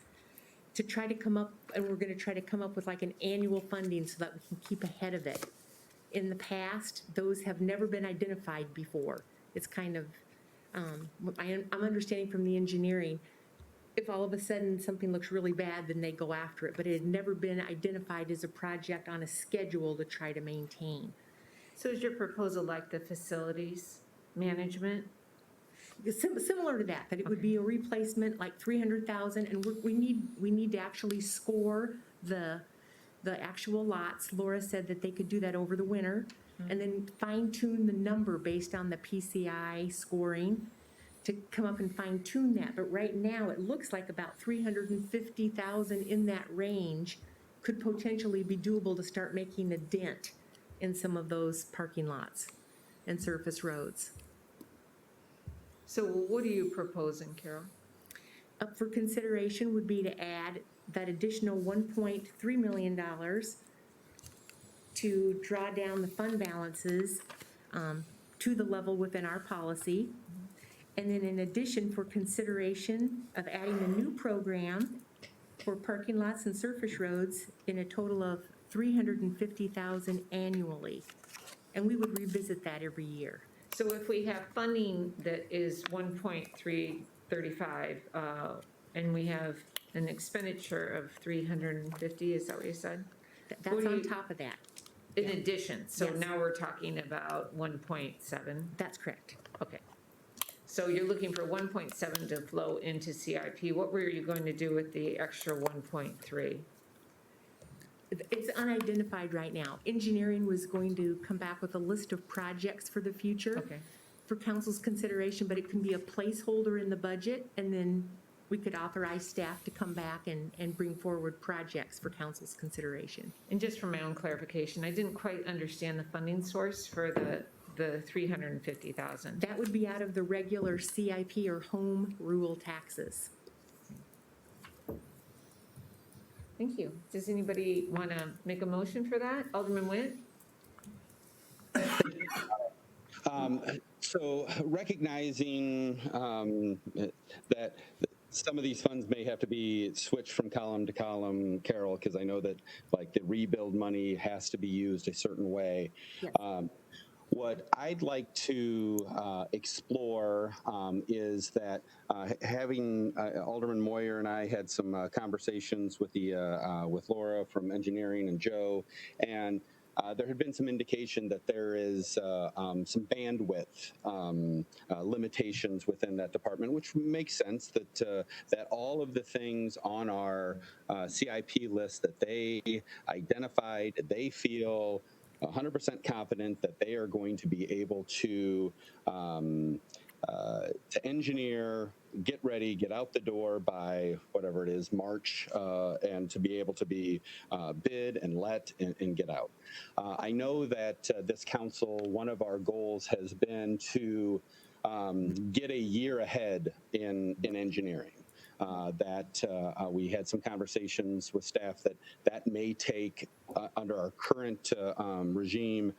Speaker 18: to try to come up, and we're gonna try to come up with like an annual funding so that we can keep ahead of it. In the past, those have never been identified before. It's kind of, I'm understanding from the engineering, if all of a sudden something looks really bad, then they go after it, but it had never been identified as a project on a schedule to try to maintain.
Speaker 1: So is your proposal like the facilities management?
Speaker 18: Similar to that it would be a replacement like 300,000, and we need to actually score the actual lots. Laura said that they could do that over the winter, and then fine tune the number based on the PCI scoring to come up and fine tune that. But right now it looks like about 350,000 in that range could potentially be doable to start making a dent in some of those parking lots and surface roads.
Speaker 1: So what are you proposing, Carol?
Speaker 18: Up for consideration would be to add that additional $1.3 million to draw down the fund balances to the level within our policy. And then in addition, for consideration of adding a new program for parking lots and surface roads in a total of $350,000 annually. And we would revisit that every year.
Speaker 1: So if we have funding that is 1.335, and we have an expenditure of 350, is that what you said?
Speaker 18: That's on top of that.
Speaker 1: In addition, so
Speaker 18: Yes.
Speaker 1: now we're talking about 1.7?
Speaker 18: That's correct.
Speaker 1: Okay. So you're looking for 1.7 to flow into CIP. What were you going to do with the extra 1.3?
Speaker 18: It's unidentified right now. Engineering was going to come back with a list of projects for the future.
Speaker 1: Okay.
Speaker 18: For council's consideration, but it can be a placeholder in the budget, and then we could authorize staff to come back and bring forward projects for council's consideration.
Speaker 1: And just for my own clarification, I didn't quite understand the funding source for the 350,000.
Speaker 18: That would be out of the regular CIP or home rule taxes.
Speaker 1: Thank you. Does anybody want to make a motion for that? Alderman Witt?
Speaker 10: So recognizing that some of these funds may have to be switched from column to column, Carol, because I know that like the rebuild money has to be used a certain way.
Speaker 18: Yes.
Speaker 10: What I'd like to explore is that having Alderman Moyer and I had some conversations with with Laura from engineering and Joe, and there had been some indication that there is some bandwidth limitations within that department, which makes sense that that all of the things on our CIP list that they identified, they feel 100% confident that they are going to be able to engineer, get ready, get out the door by whatever it is, March, and to be able to be bid and let and get out. I know that this council, one of our goals has been to get a year ahead in engineering. We had some conversations with staff that may take under our current regime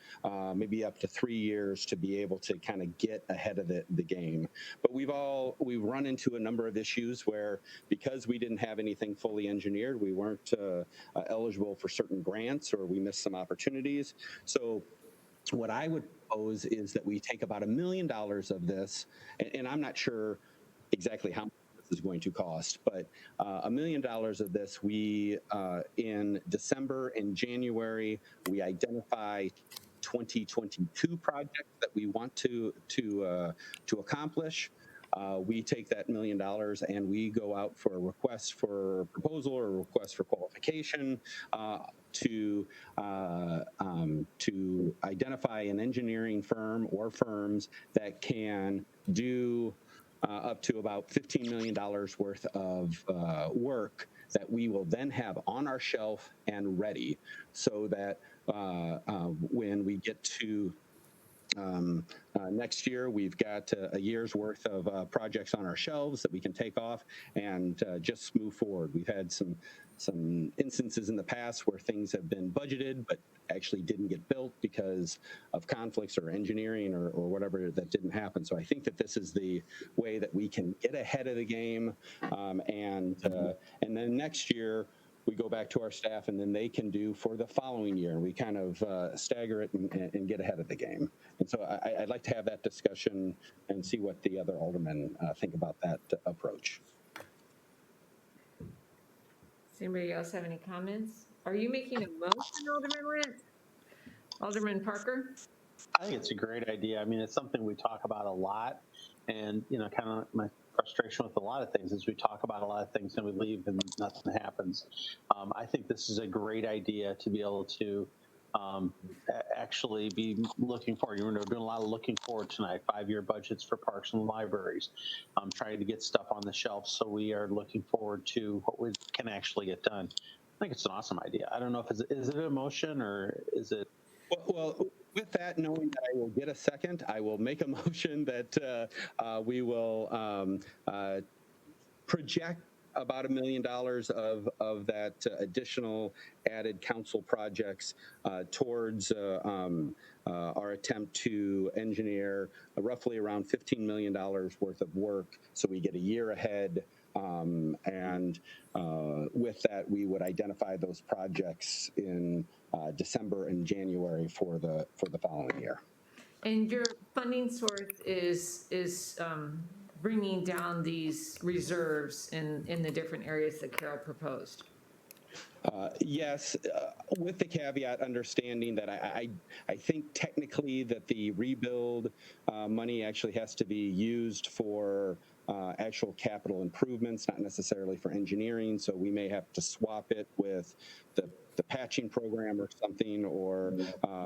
Speaker 10: maybe up to 3 years to be able to kind of get ahead of the game. But we've run into a number of issues where because we didn't have anything fully engineered, we weren't eligible for certain grants or we missed some opportunities. So what I would propose is that we take about $1 million of this, and I'm not sure exactly how much this is going to cost, but $1 million of this, we in December and January, we identify 2022 projects that we want to accomplish. We take that $1 million and we go out for a request for proposal or a request for qualification to identify an engineering firm or firms that can do up to about $15 million worth of work that we will then have on our shelf and ready, so that when we get to next year, we've got a year's worth of projects on our shelves that we can take off and just move forward. We've had some instances in the past where things have been budgeted but actually didn't get built because of conflicts or engineering or whatever that didn't happen. So I think that this is the way that we can get ahead of the game, and then next year we go back to our staff and then they can do for the following year. We kind of stagger it and get ahead of the game. And so I'd like to have that discussion and see what the other aldermen think about that approach.
Speaker 1: Does anybody else have any comments? Are you making a motion, Alderman Witt? Alderman Parker?
Speaker 21: I think it's a great idea. I mean, it's something we talk about a lot, and kind of my frustration with a lot of things is we talk about a lot of things and we leave and nothing happens. I think this is a great idea to be able to actually be looking forward. We're doing a lot of looking forward tonight. 5-year budgets for parks and libraries. Trying to get stuff on the shelf, so we are looking forward to what we can actually get done. I think it's an awesome idea. I don't know if is it a motion or is it?
Speaker 10: Well, with that, knowing that I will get a second, I will make a motion that we will project about $1 million of that additional added council projects towards our attempt to engineer roughly around $15 million worth of work, so we get a year ahead. And with that, we would identify those projects in December and January for the following year.
Speaker 1: And your funding source is bringing down these reserves in the different areas that Carol proposed.
Speaker 10: Yes, with the caveat understanding that I think technically that the rebuild money actually has to be used for actual capital improvements, not necessarily for engineering. So we may have to swap it with the patching program or something, or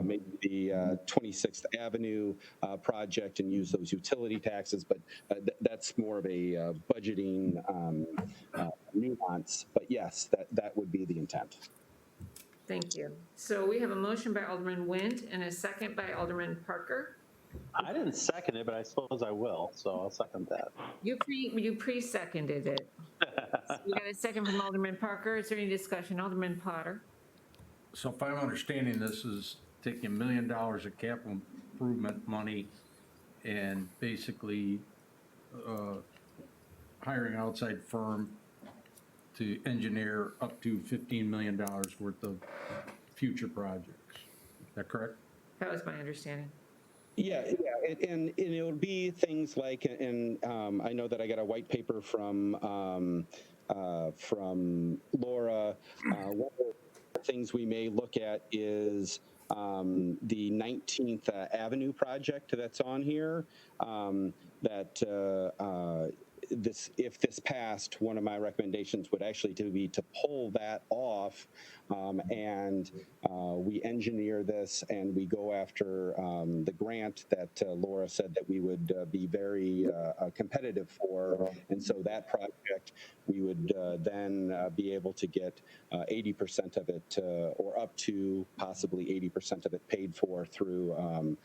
Speaker 10: maybe the 26th Avenue project and use those utility taxes. But that's more of a budgeting nuance. But yes, that would be the intent.
Speaker 1: Thank you. So we have a motion by Alderman Wint and a second by Alderman Parker.
Speaker 21: I didn't second it, but I suppose I will, so I'll second that.
Speaker 1: You pre-seconded it. So we got a second from Alderman Parker. Is there any discussion? Alderman Potter.
Speaker 4: So if I'm understanding, this is taking $1 million of capital improvement money and basically hiring an outside firm to engineer up to $15 million worth of future projects. Is that correct?
Speaker 1: That was my understanding.
Speaker 10: Yeah, and it would be things like, and I know that I got a white paper from Laura. One of the things we may look at is the 19th Avenue project that's on here. If this passed, one of my recommendations would actually be to pull that off, and we engineer this and we go after the grant that Laura said that we would be very competitive for. And so that project, we would then be able to get 80% of it, or up to possibly 80% of it paid for through a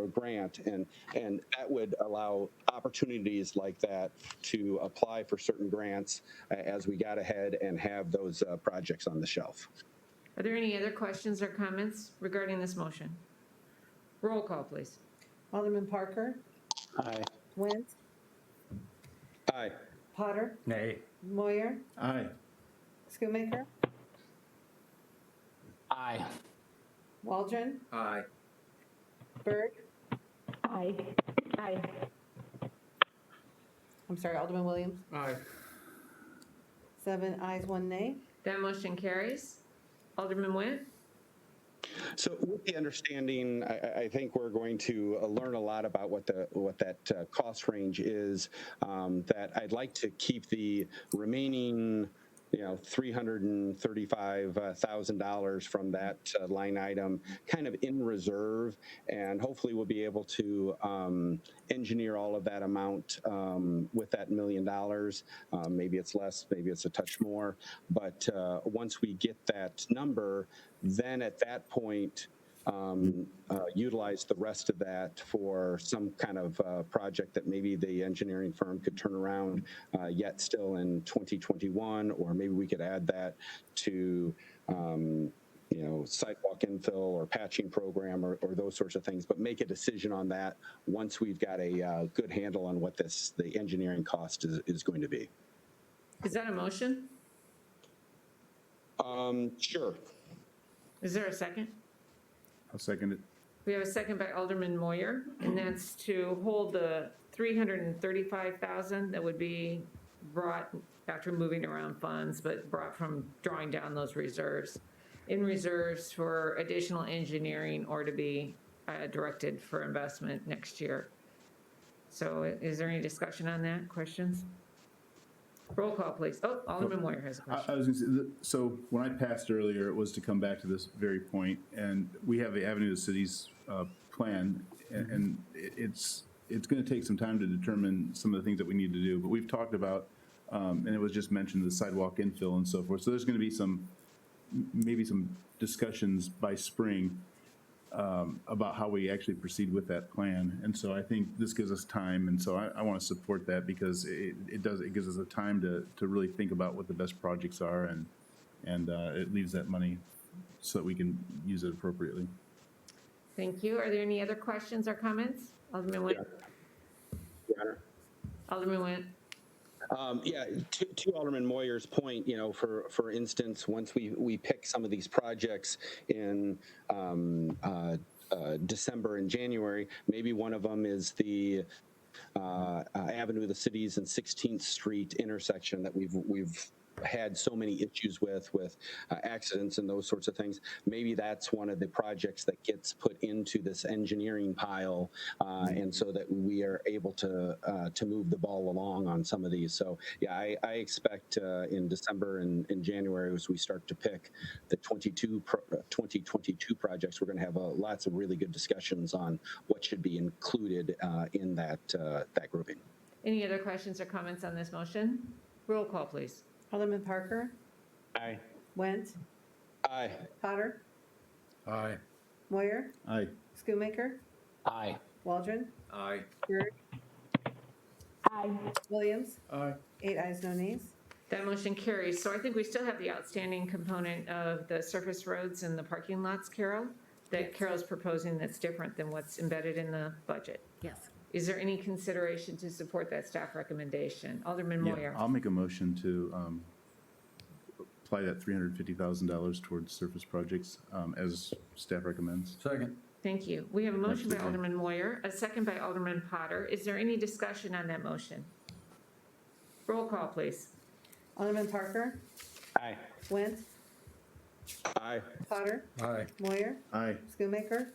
Speaker 10: grant, and that would allow opportunities like that to apply for certain grants as we got ahead and have those projects on the shelf.
Speaker 1: Are there any other questions or comments regarding this motion? Roll call, please.
Speaker 3: Alderman Parker?
Speaker 21: Aye.
Speaker 3: Went?
Speaker 10: Aye.
Speaker 3: Potter?
Speaker 4: Nay.
Speaker 3: Moyer?
Speaker 19: Aye.
Speaker 3: Schoonmaker?
Speaker 12: Aye.
Speaker 3: Waldron?
Speaker 19: Aye.
Speaker 3: Berg?
Speaker 14: Aye. Aye.
Speaker 3: I'm sorry, Alderman Williams?
Speaker 20: Aye.
Speaker 3: 7 ayes, 1 nay.
Speaker 1: That motion carries. Alderman Wint?
Speaker 10: So with the understanding, I think we're going to learn a lot about what that cost range is, that I'd like to keep the remaining $335,000 from that line item kind of in reserve, and hopefully we'll be able to engineer all of that amount with that $1 million. Maybe it's less, maybe it's a touch more, but once we get that number, then at that point, utilize the rest of that for some kind of project that maybe the engineering firm could turn around yet still in 2021, or maybe we could add that to sidewalk infill or patching program or those sorts of things, but make a decision on that once we've got a good handle on what the engineering cost is going to be.
Speaker 1: Is that a motion?
Speaker 10: Sure.
Speaker 1: Is there a second?
Speaker 2: I'll second it.
Speaker 1: We have a second by Alderman Moyer, and that's to hold the $335,000 that would be brought after moving around funds, but brought from drawing down those reserves, in reserves for additional engineering or to be directed for investment next year. So is there any discussion on that? Questions? Roll call, please. Oh, Alderman Moyer has a question.
Speaker 2: I was going to say, so when I passed earlier, it was to come back to this very point, and we have the Avenue of the Cities plan, and it's going to take some time to determine some of the things that we need to do, but we've talked about, and it was just mentioned, the sidewalk infill and so forth, so there's going to be maybe some discussions by spring about how we actually proceed with that plan. And so I think this gives us time, and so I want to support that because it gives us a time to really think about what the best projects are, and it leaves that money so that we can use it appropriately.
Speaker 1: Thank you. Are there any other questions or comments? Alderman Wint?
Speaker 10: Yeah.
Speaker 1: Alderman Wint?
Speaker 10: Yeah, to Alderman Moyer's point, for instance, once we pick some of these projects in December and January, maybe one of them is the Avenue of the Cities and 16th Street intersection that we've had so many issues with accidents and those sorts of things. Maybe that's one of the projects that gets put into this engineering pile, and so that we are able to move the ball along on some of these. So yeah, I expect in December and in January, as we start to pick the 2022 projects, we're going to have lots of really good discussions on what should be included in that grouping.
Speaker 1: Any other questions or comments on this motion? Roll call, please.
Speaker 3: Alderman Parker?
Speaker 10: Aye.
Speaker 3: Went?
Speaker 10: Aye.
Speaker 3: Potter?
Speaker 4: Aye.
Speaker 3: Moyer?
Speaker 19: Aye.
Speaker 3: Schoonmaker?
Speaker 12: Aye.
Speaker 3: Waldron?
Speaker 19: Aye.
Speaker 3: Bird?
Speaker 14: Aye.
Speaker 3: Williams?
Speaker 20: Aye.
Speaker 3: 8 ayes, no nays.
Speaker 1: That motion carries. So I think we still have the outstanding component of the surface roads and the parking lots, Carol, that Carol's proposing that's different than what's embedded in the budget.
Speaker 18: Yes.
Speaker 1: Is there any consideration to support that staff recommendation? Alderman Moyer.
Speaker 2: I'll make a motion to apply that $350,000 towards surface projects as staff recommends.
Speaker 4: Second.
Speaker 1: Thank you. We have a motion by
Speaker 2: Absolutely.
Speaker 1: Alderman Moyer, a second by Alderman Potter. Is there any discussion on that motion? Roll call, please.
Speaker 3: Alderman Parker?
Speaker 10: Aye.
Speaker 3: Went?
Speaker 10: Aye.
Speaker 3: Potter?
Speaker 4: Aye.
Speaker 3: Moyer?
Speaker 2: Aye.
Speaker 3: Schoonmaker?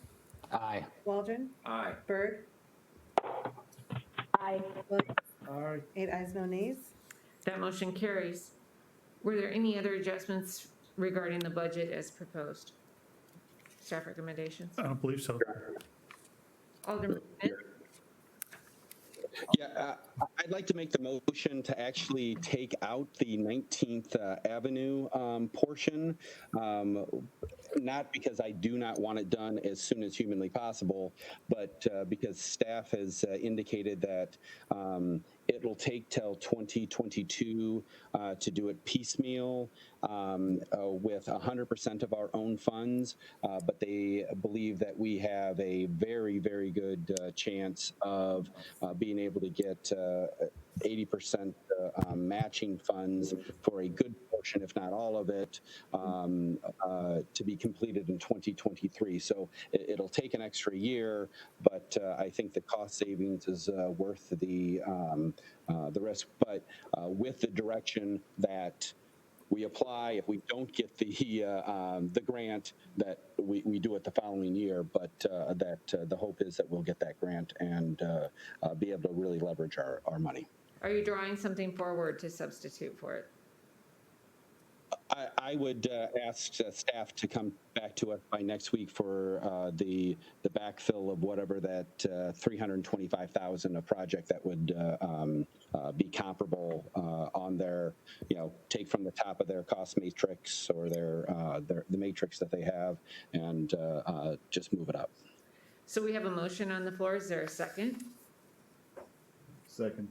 Speaker 12: Aye.
Speaker 3: Waldron?
Speaker 19: Aye.
Speaker 3: Bird?
Speaker 14: Aye.
Speaker 3: Williams?
Speaker 20: Aye.
Speaker 3: 8 ayes, no nays.
Speaker 1: That motion carries. Were there any other adjustments regarding the budget as proposed? Staff recommendations?
Speaker 17: I don't believe so.
Speaker 1: Alderman Schmidt?
Speaker 10: Yeah, I'd like to make the motion to actually take out the 19th Avenue portion, not because I do not want it done as soon as humanly possible, but because staff has indicated that it'll take till 2022 to do it piecemeal with 100% of our own funds, but they believe that we have a very, very good chance of being able to get 80% matching funds for a good portion, if not all of it, to be completed in 2023. So it'll take an extra year, but I think the cost savings is worth the risk. But with the direction that we apply, if we don't get the grant, that we do it the following year, but that the hope is that we'll get that grant and be able to really leverage our money.
Speaker 1: Are you drawing something forward to substitute for it?
Speaker 10: I would ask staff to come back to us by next week for the backfill of whatever that $325,000 a project that would be comparable on their, take from the top of their cost matrix or the matrix that they have and just move it up.
Speaker 1: So we have a motion on the floor. Is there a second?
Speaker 2: Second.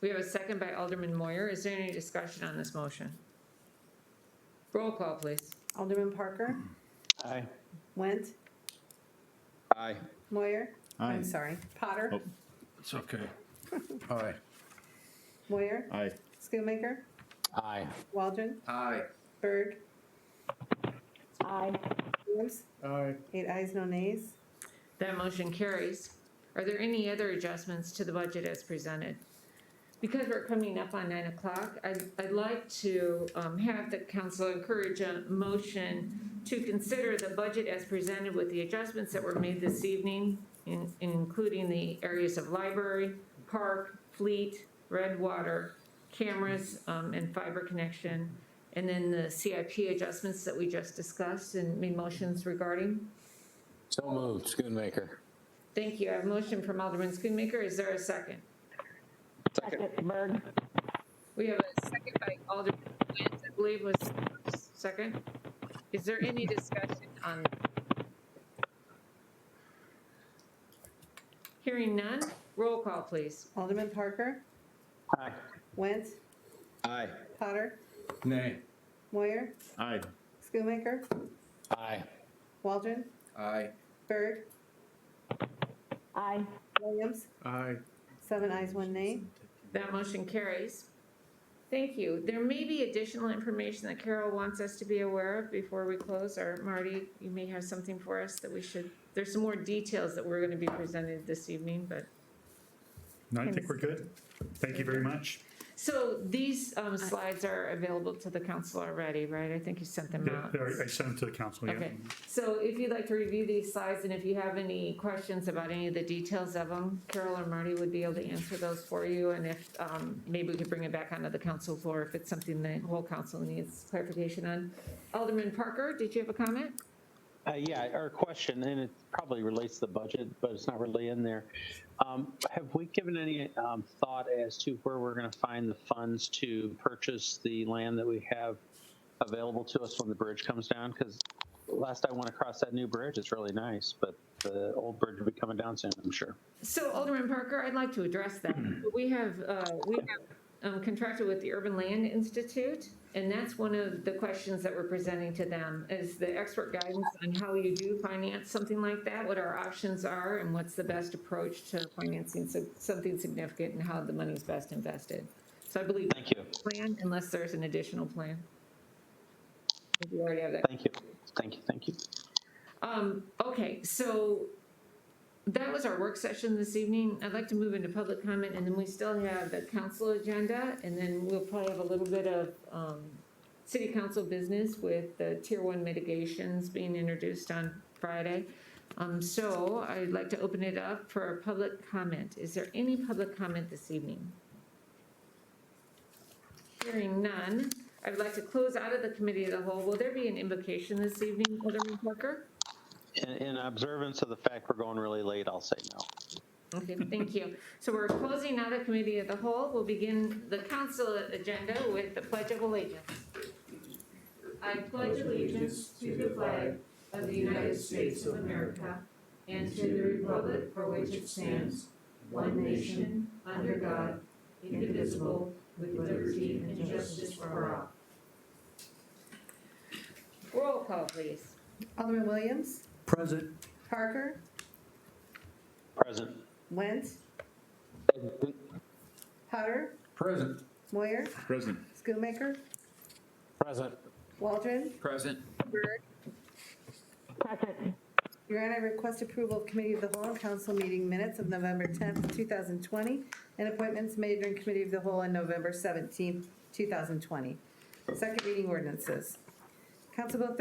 Speaker 1: We have a second by Alderman Moyer. Is there any discussion on this motion? Roll call, please.
Speaker 3: Alderman Parker?
Speaker 12: Aye.
Speaker 3: Went?
Speaker 10: Aye.
Speaker 3: Moyer?
Speaker 2: Aye.
Speaker 3: I'm sorry. Potter?
Speaker 2: Oh.
Speaker 4: It's okay. Aye.
Speaker 3: Moyer?
Speaker 2: Aye.
Speaker 3: Schoonmaker?
Speaker 12: Aye.
Speaker 3: Waldron?
Speaker 19: Aye.
Speaker 3: Bird?
Speaker 14: Aye.
Speaker 3: Williams?
Speaker 20: Aye.
Speaker 3: 8 ayes, no nays.
Speaker 1: That motion carries. Are there any other adjustments to the budget as presented? Because we're coming up on 9 o'clock, I'd like to have the council encourage a motion to consider the budget as presented with the adjustments that were made this evening, including the areas of library, park, fleet, red water, cameras, and fiber connection, and then the CIP adjustments that we just discussed and made motions regarding.
Speaker 12: So moved. Schoonmaker.
Speaker 1: Thank you. I have a motion from Alderman Schoonmaker. Is there a second?
Speaker 14: Second. Bird.
Speaker 1: We have a second by Alderman Wentz, I believe was second. Is there any discussion on? Hearing none, roll call, please.
Speaker 3: Alderman Parker?
Speaker 12: Aye.
Speaker 3: Went?
Speaker 10: Aye.
Speaker 3: Potter?
Speaker 4: Nay.
Speaker 3: Moyer?
Speaker 2: Aye.
Speaker 3: Schoonmaker?
Speaker 12: Aye.
Speaker 3: Waldron?
Speaker 19: Aye.
Speaker 3: Bird?
Speaker 14: Aye.
Speaker 3: Williams?
Speaker 20: Aye.
Speaker 3: 7 ayes, 1 nay.
Speaker 1: That motion carries. Thank you. There may be additional information that Carol wants us to be aware of before we close, or Marty, you may have something for us that we should, there's some more details that we're going to be presented this evening, but.
Speaker 17: No, I think we're good. Thank you very much.
Speaker 1: So these slides are available to the council already, right? I think you sent them
Speaker 17: Yeah,
Speaker 1: out.
Speaker 17: I sent them to the council, yeah.
Speaker 1: Okay, so if you'd like to review these slides, and if you have any questions about any of the details of them, Carol or Marty would be able to answer those for you, and if, maybe we could bring it back onto the council floor if it's something the whole council needs clarification on. Alderman Parker, did you have a comment?
Speaker 21: Yeah, our question, and it probably relates to the budget, but it's not really in there. Have we given any thought as to where we're going to find the funds to purchase the land that we have available to us when the bridge comes down? Because last I went across that new bridge, it's really nice, but the old bridge will be coming down soon, I'm sure.
Speaker 1: So Alderman Parker, I'd like to address that. We have contracted with the Urban Land Institute, and that's one of the questions that we're presenting to them, is the expert guidance on how you do finance something like that, what our options are, and what's the best approach to financing something significant and how the money is best invested. So I believe.
Speaker 21: Thank you.
Speaker 1: Plan, unless there's an additional plan. If you already have that.
Speaker 21: Thank you. Thank you. Thank you.
Speaker 1: Okay, so that was our work session this evening. I'd like to move into public comment, and then we still have the council agenda, and then we'll probably have a little bit of city council business with the tier 1 mitigations being introduced on Friday. So I'd like to open it up for public comment. Is there any public comment this evening? Hearing none, I would like to close out of the committee of the whole. Will there be an invocation this evening, Alderman Parker?
Speaker 21: In observance of the fact we're going really late, I'll say no.
Speaker 1: Okay, thank you. So we're closing out the committee of the whole. We'll begin the council agenda with the Pledge of Allegiance. I pledge allegiance to the flag of the United States of America and to the republic for which it stands, one nation, under God, indivisible, with liberty and justice for all. Roll call, please.
Speaker 3: Alderman Williams,
Speaker 20: Present.
Speaker 3: Parker,
Speaker 21: Present.
Speaker 3: Went, Potter,
Speaker 4: Present.
Speaker 3: Moyer,
Speaker 2: Present.
Speaker 3: Schoonmaker,
Speaker 12: Present.
Speaker 3: Waldron,
Speaker 19: Present.
Speaker 3: Berg.
Speaker 14: Present.
Speaker 3: Your Honor, I request approval of Committee of the Whole and Council meeting minutes of November 10th, 2020, and appointments made during Committee of the Whole on November 17th, 2020. Second reading ordinances. Council Bill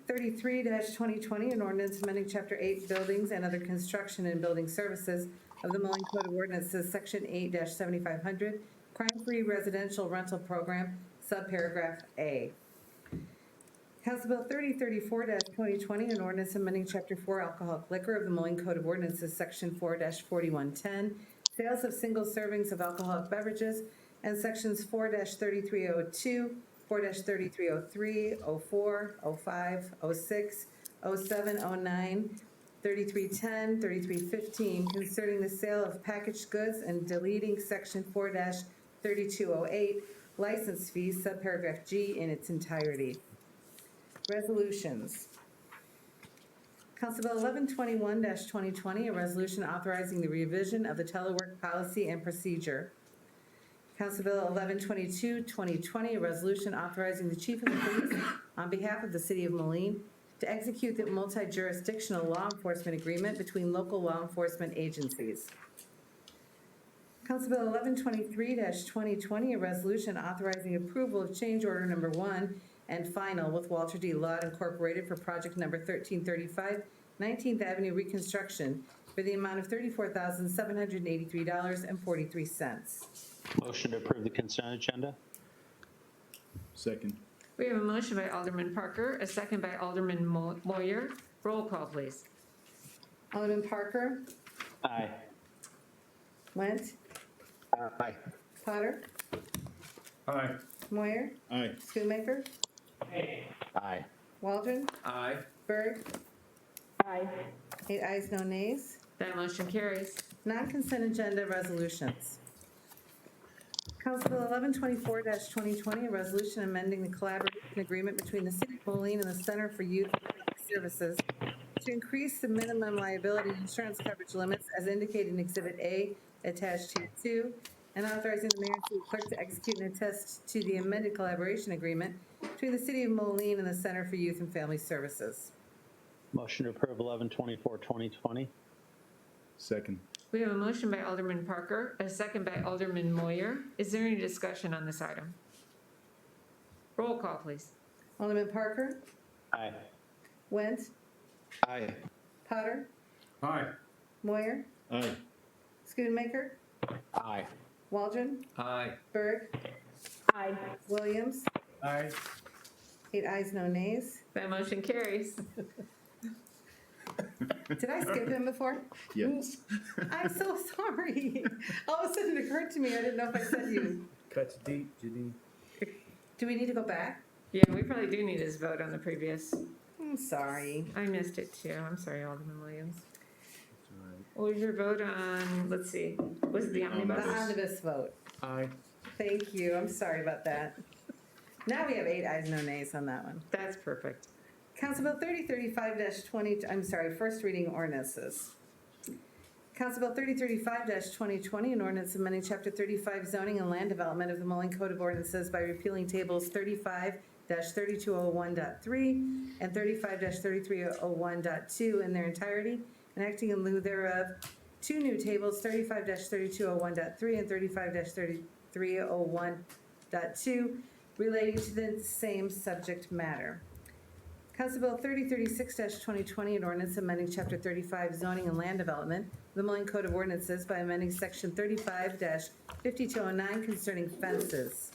Speaker 3: 3033-2020, an ordinance amending Chapter 8 Buildings and Other Construction and Building Services of the Moline Code of Ordinances, Section 8-7500, Crime-Free Residential Rental Program, subparagraph A. Council Bill 3034-2020, an ordinance amending Chapter 4 Alcoholic Liquor of the Moline Code of Ordinances, Section 4-4110, Sales of Single Servings of Alcoholic Beverages, and Sections 4-3302, 4-3303, 04, 05, 06, 07, 09, 3310, 3315, concerning the sale of packaged goods and deleting Section 4-3208, license fees, subparagraph G in its entirety. Resolutions. Council Bill 1121-2020, a resolution authorizing the revision of the telework policy and procedure. Council Bill 1122-2020, a resolution authorizing the Chief of the Police on behalf of the City of Moline to execute the multi-jurisdictional law enforcement agreement between local law enforcement agencies. Council Bill 1123-2020, a resolution authorizing approval of change order number 1 and final with Walter D. Lott Incorporated for project number 1335, 19th Avenue reconstruction for the amount of $34,783.43.
Speaker 21: Motion to approve the consent agenda?
Speaker 2: Second.
Speaker 1: We have a motion by Alderman Parker, a second by Alderman Moyer. Roll call, please.
Speaker 3: Alderman Parker,
Speaker 21: Aye.
Speaker 3: Went,
Speaker 10: Aye.
Speaker 3: Potter,
Speaker 4: Aye.
Speaker 3: Moyer,
Speaker 2: Aye.
Speaker 3: Schoonmaker,
Speaker 10: Aye.
Speaker 3: Waldron,
Speaker 19: Aye.
Speaker 3: Berg.
Speaker 14: Aye.
Speaker 3: 8 ayes, no nays.
Speaker 1: That motion carries.
Speaker 3: Non-consent agenda resolutions. Council Bill 1124-2020, a resolution amending the collaboration agreement between the City of Moline and the Center for Youth Services to increase the minimum liability insurance coverage limits as indicated in Exhibit A attached to 2, and authorizing the mayor and city clerk to execute and attest to the amended collaboration agreement between the City of Moline and the Center for Youth and Family Services.
Speaker 21: Motion to approve 1124-2020?
Speaker 2: Second.
Speaker 1: We have a motion by Alderman Parker, a second by Alderman Moyer. Is there any discussion on this item? Roll call, please.
Speaker 3: Alderman Parker,
Speaker 21: Aye.
Speaker 3: Went,
Speaker 10: Aye.
Speaker 3: Potter,
Speaker 20: Aye.
Speaker 3: Moyer,
Speaker 9: Aye.
Speaker 3: Schoonmaker,
Speaker 12: Aye.
Speaker 3: Waldron,
Speaker 19: Aye.
Speaker 3: Berg,
Speaker 14: Aye.
Speaker 3: Williams.
Speaker 20: Aye.
Speaker 3: 8 ayes, no nays.
Speaker 1: That motion carries.
Speaker 3: Did I skip him before?
Speaker 9: Yes.
Speaker 3: I'm so sorry. All of a sudden it occurred to me, I didn't know if I said you.
Speaker 20: Cuts deep, Janine.
Speaker 3: Do we need to go back?
Speaker 1: Yeah, we probably do need his vote on the previous.
Speaker 3: I'm sorry.
Speaker 1: I missed it too. I'm sorry, Alderman Williams. What was your vote on, let's see, was it the
Speaker 3: The
Speaker 1: omnibus?
Speaker 3: omnibus vote.
Speaker 20: Aye.
Speaker 3: Thank you. I'm sorry about that. Now we have 8 ayes, no nays on that one.
Speaker 1: That's perfect.
Speaker 3: Council Bill 3035-20, I'm sorry, first reading ordinances. Council Bill 3035-2020, an ordinance amending Chapter 35 zoning and land development of the Moline Code of Ordinances by repealing tables 35-3201.3 and 35-3301.2 in their entirety, and acting in lieu thereof, 2 new tables, 35-3201.3 and 35-3301.2, relating to the same subject matter. Council Bill 3036-2020, an ordinance amending Chapter 35 zoning and land development of the Moline Code of Ordinances by amending Section 35-5209 concerning fences.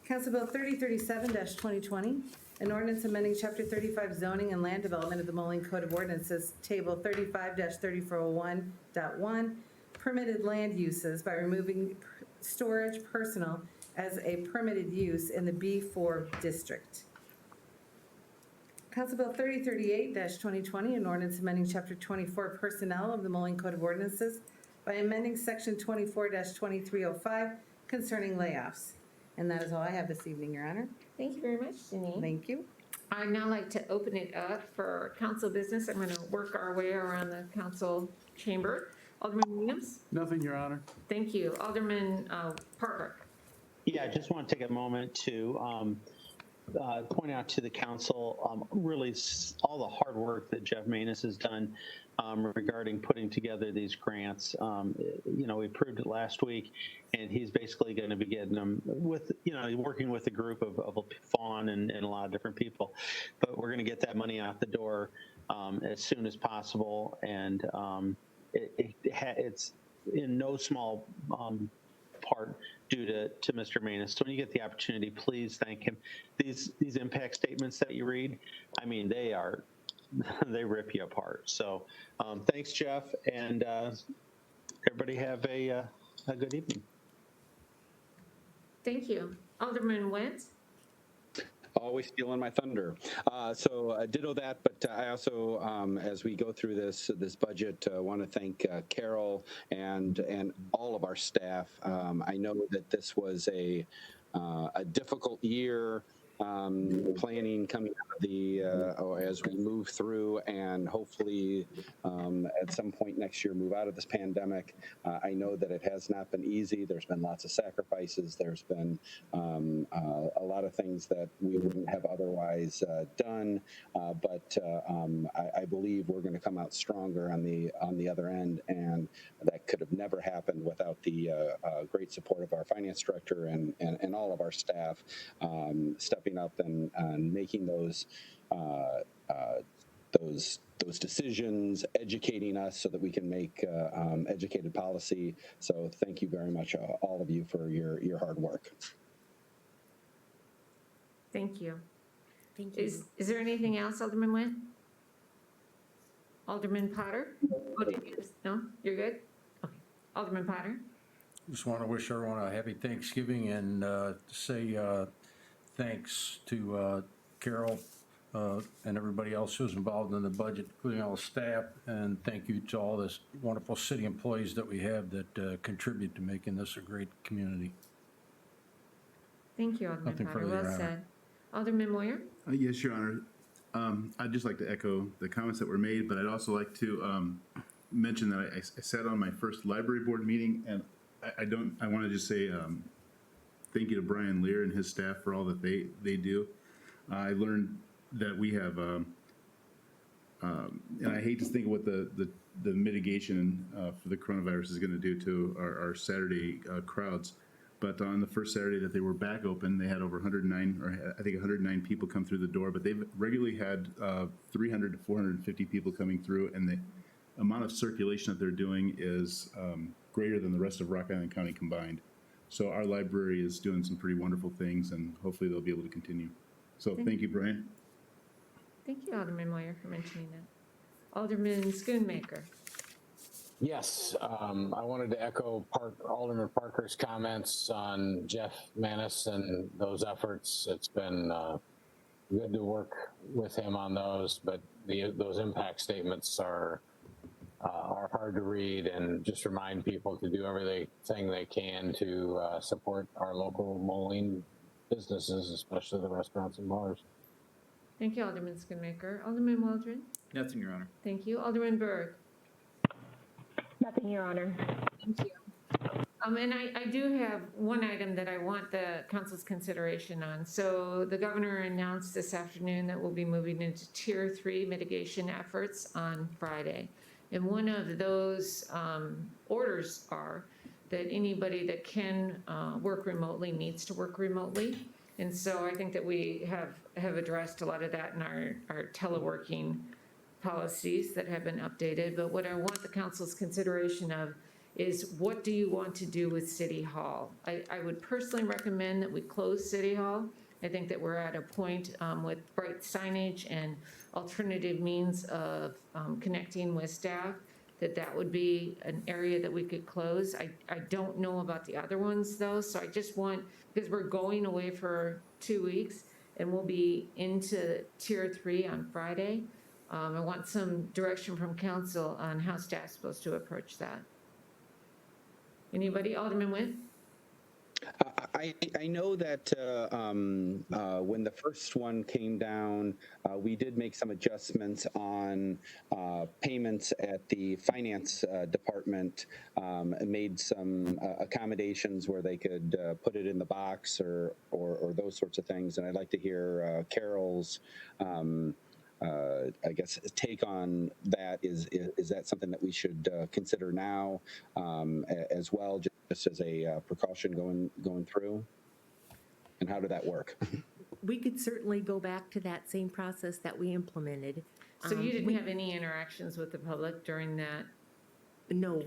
Speaker 3: Council Bill 3037-2020, an ordinance amending Chapter 35 zoning and land development of the Moline Code of Ordinances, Table 35-3401.1, permitted land uses by removing storage personal as a permitted use in the B4 district. Council Bill 3038-2020, an ordinance amending Chapter 24 Personnel of the Moline Code of Ordinances by amending Section 24-2305 concerning layoffs. And that is all I have this evening, Your Honor.
Speaker 1: Thank you very much, Janine.
Speaker 3: Thank you.
Speaker 1: I'd now like to open it up for council business. I'm going to work our way around the council chamber. Alderman Williams?
Speaker 20: Nothing, Your Honor.
Speaker 1: Thank you. Alderman Parker?
Speaker 21: Yeah, I just want to take a moment to point out to the council really all the hard work that Jeff Manus has done regarding putting together these grants. You know, we approved it last week, and he's basically going to be getting them with, you know, working with a group of Fawn and a lot of different people. But we're going to get that money out the door as soon as possible, and it's in no small part due to Mr. Manus. So when you get the opportunity, please thank him. These impact statements that you read, I mean, they rip you apart. So thanks, Jeff, and everybody have a good evening.
Speaker 1: Thank you. Alderman Went?
Speaker 10: Always stealing my thunder. So ditto that, but I also, as we go through this budget, want to thank Carol and all of our staff. I know that this was a difficult year. Planning coming out of the as we move through, and hopefully at some point next year move out of this pandemic. I know that it has not been easy. There's been lots of sacrifices. There's been a lot of things that we wouldn't have otherwise done, but I believe we're going to come out stronger on the other end, and that could have never happened without the great support of our finance director and all of our staff stepping up and making those decisions, educating us so that we can make educated policy. So thank you very much, all of you, for your hard work.
Speaker 1: Thank you.
Speaker 18: Thank you.
Speaker 1: Is there anything else, Alderman Nguyen? Alderman Potter? Oh, did you just, no? You're good? Okay. Alderman Potter?
Speaker 4: Just want to wish everyone a happy Thanksgiving and say thanks to Carol and everybody else who's involved in the budget, including all the staff, and thank you to all the wonderful city employees that we have that contribute to making this a great community.
Speaker 1: Thank you, Alderman
Speaker 4: Nothing
Speaker 1: Potter.
Speaker 4: further,
Speaker 1: Well
Speaker 4: Your Honor.
Speaker 1: said. Alderman Moyer?
Speaker 2: Yes, Your Honor. I'd just like to echo the comments that were made, but I'd also like to mention that I sat on my first library board meeting, and I want to just say thank you to Brian Lear and his staff for all that they do. I learned that we have, and I hate to think of what the the mitigation for the coronavirus is going to do to our Saturday crowds. But on the first Saturday that they were back open, they had over 109, or I think 109 people come through the door. But they've regularly had 300 to 450 people coming through, and the amount of circulation that they're doing is greater than the rest of Rock Island County combined. So our library is doing some pretty wonderful things, and hopefully they'll be able to continue. So thank you, Brian.
Speaker 1: Thank you, Alderman Moyer, for mentioning that. Alderman Schoonmaker.
Speaker 12: Yes, I wanted to echo Alderman Parker's comments on Jeff Manis and those efforts. It's been good to work with him on those, but those impact statements are hard to read, and just remind people to do everything they can to support our local Moline businesses, especially the restaurants and bars.
Speaker 1: Thank you, Alderman Schoonmaker. Alderman Waldron.
Speaker 19: Nothing, Your Honor.
Speaker 1: Thank you. Alderman Berg.
Speaker 14: Nothing, Your Honor.
Speaker 1: Thank you. And I do have one item that I want the council's consideration on. So the governor announced this afternoon that we'll be moving into Tier 3 mitigation efforts on Friday. And one of those orders are that anybody that can work remotely needs to work remotely. And so I think that we have addressed a lot of that in our teleworking policies that have been updated. But what I want the council's consideration of is, what do you want to do with City Hall? I would personally recommend that we close City Hall. I think that we're at a point with bright signage and alternative means of connecting with staff, that would be an area that we could close. I don't know about the other ones though, so I just want, because we're going away for 2 weeks and we'll be into Tier 3 on Friday. I want some direction from council on how staff's supposed to approach that. Anybody? Alderman Nguyen?
Speaker 10: I know that when the first one came down, we did make some adjustments on payments at the finance department, and made some accommodations where they could put it in the box or those sorts of things. And I'd like to hear Carol's I guess take on that. Is that something that we should consider now as well, just as a precaution going through? And how did that work?
Speaker 18: We could certainly go back to that same process that we implemented.
Speaker 1: So you didn't have any interactions with the public during that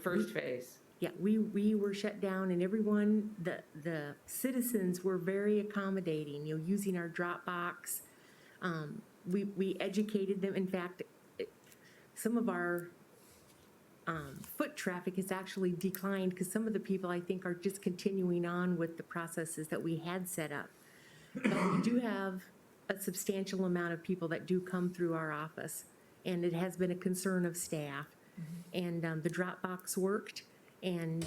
Speaker 1: first phase?
Speaker 18: Yeah, we were shut down, and everyone, the citizens were very accommodating, using our Dropbox. We educated them. In fact, some of our foot traffic has actually declined because some of the people, I think, are just continuing on with the processes that we had set up. But we do have a substantial amount of people that do come through our office, and it has been a concern of staff. Mm-hmm. And the Dropbox worked, and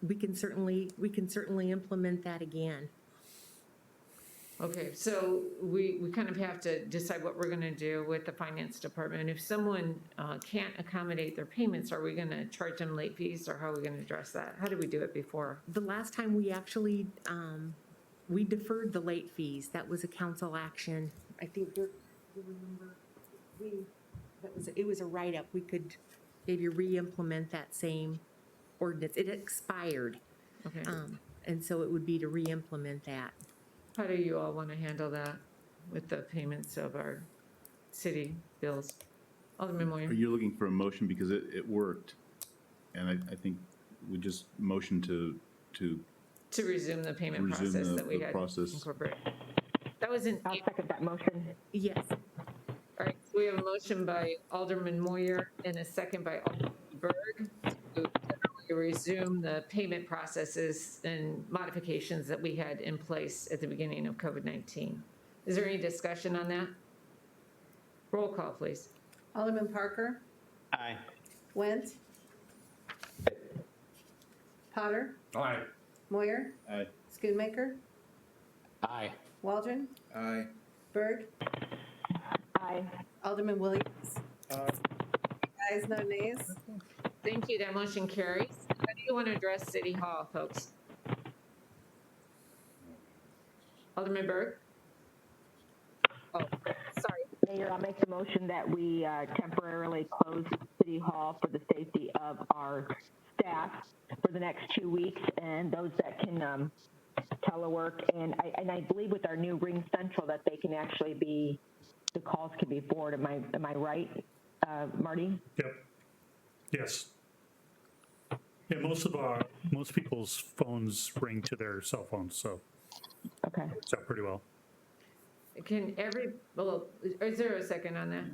Speaker 18: we can certainly implement that again.
Speaker 1: Okay, so we kind of have to decide what we're going to do with the finance department. If someone can't accommodate their payments, are we going to charge them late fees, or how are we going to address that? How did we do it before?
Speaker 18: The last time we actually, we deferred the late fees. That was a council action. I think you remember, it was a write-up. We could maybe re-implement that same ordinance. It expired.
Speaker 1: Okay.
Speaker 18: And so it would be to re-implement that.
Speaker 1: How do you all want to handle that with the payments of our city bills? Alderman Moyer?
Speaker 2: Are you looking for a motion because it worked? And I think we just motion to
Speaker 1: resume the payment process that we had incorporated. That was an.
Speaker 14: I'll second that motion.
Speaker 18: Yes.
Speaker 1: All right, so we have a motion by Alderman Moyer and a second by Alderman Berg to resume the payment processes and modifications that we had in place at the beginning of COVID-19. Is there any discussion on that? Roll call, please.
Speaker 3: Alderman Parker?
Speaker 21: Aye.
Speaker 3: Went? Potter?
Speaker 4: Aye.
Speaker 3: Moyer?
Speaker 2: Aye.
Speaker 3: Schoonmaker?
Speaker 12: Aye.
Speaker 3: Waldron?
Speaker 9: Aye.
Speaker 3: Berg?
Speaker 14: Aye.
Speaker 3: Alderman Williams? Ayes, no nays.
Speaker 1: Thank you, that motion carries. How do you want to address City Hall, folks? Alderman Berg? Oh, sorry.
Speaker 14: Mayor, I'll make the motion that we temporarily close City Hall for the safety of our staff for the next 2 weeks, and those that can telework. And I believe with our new Ring Central that they can actually be, the calls can be forwarded. Am I right, Marty?
Speaker 17: Yep. Yes. Yeah, most people's phones ring to their cell phones, so.
Speaker 14: Okay.
Speaker 17: Works out pretty well.
Speaker 1: Well, is there a second on that?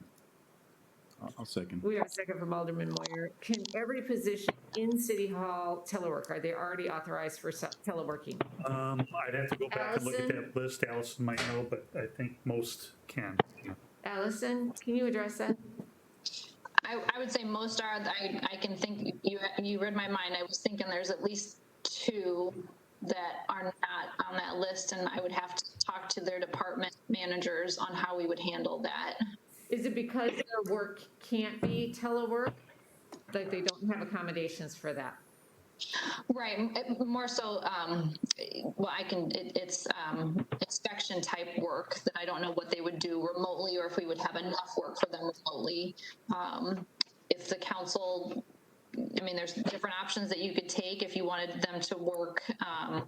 Speaker 15: I'll second.
Speaker 1: We have a second from Alderman Moyer. Can every position in City Hall telework? Are they already authorized for teleworking?
Speaker 17: I'd have to go back and look at that list. Allison might know, but I think most can.
Speaker 1: Allison, can you address that?
Speaker 13: I would say most are. I can think, you read my mind. I was thinking there's at least 2 that are not on that list, and I would have to talk to their department managers on how we would handle that.
Speaker 1: Is it because their work can't be telework? Like they don't have accommodations for that?
Speaker 13: Right, more so, well, it's inspection type work that I don't know what they would do remotely or if we would have enough work for them remotely. If the council, I mean, there's different options that you could take if you wanted them to work. I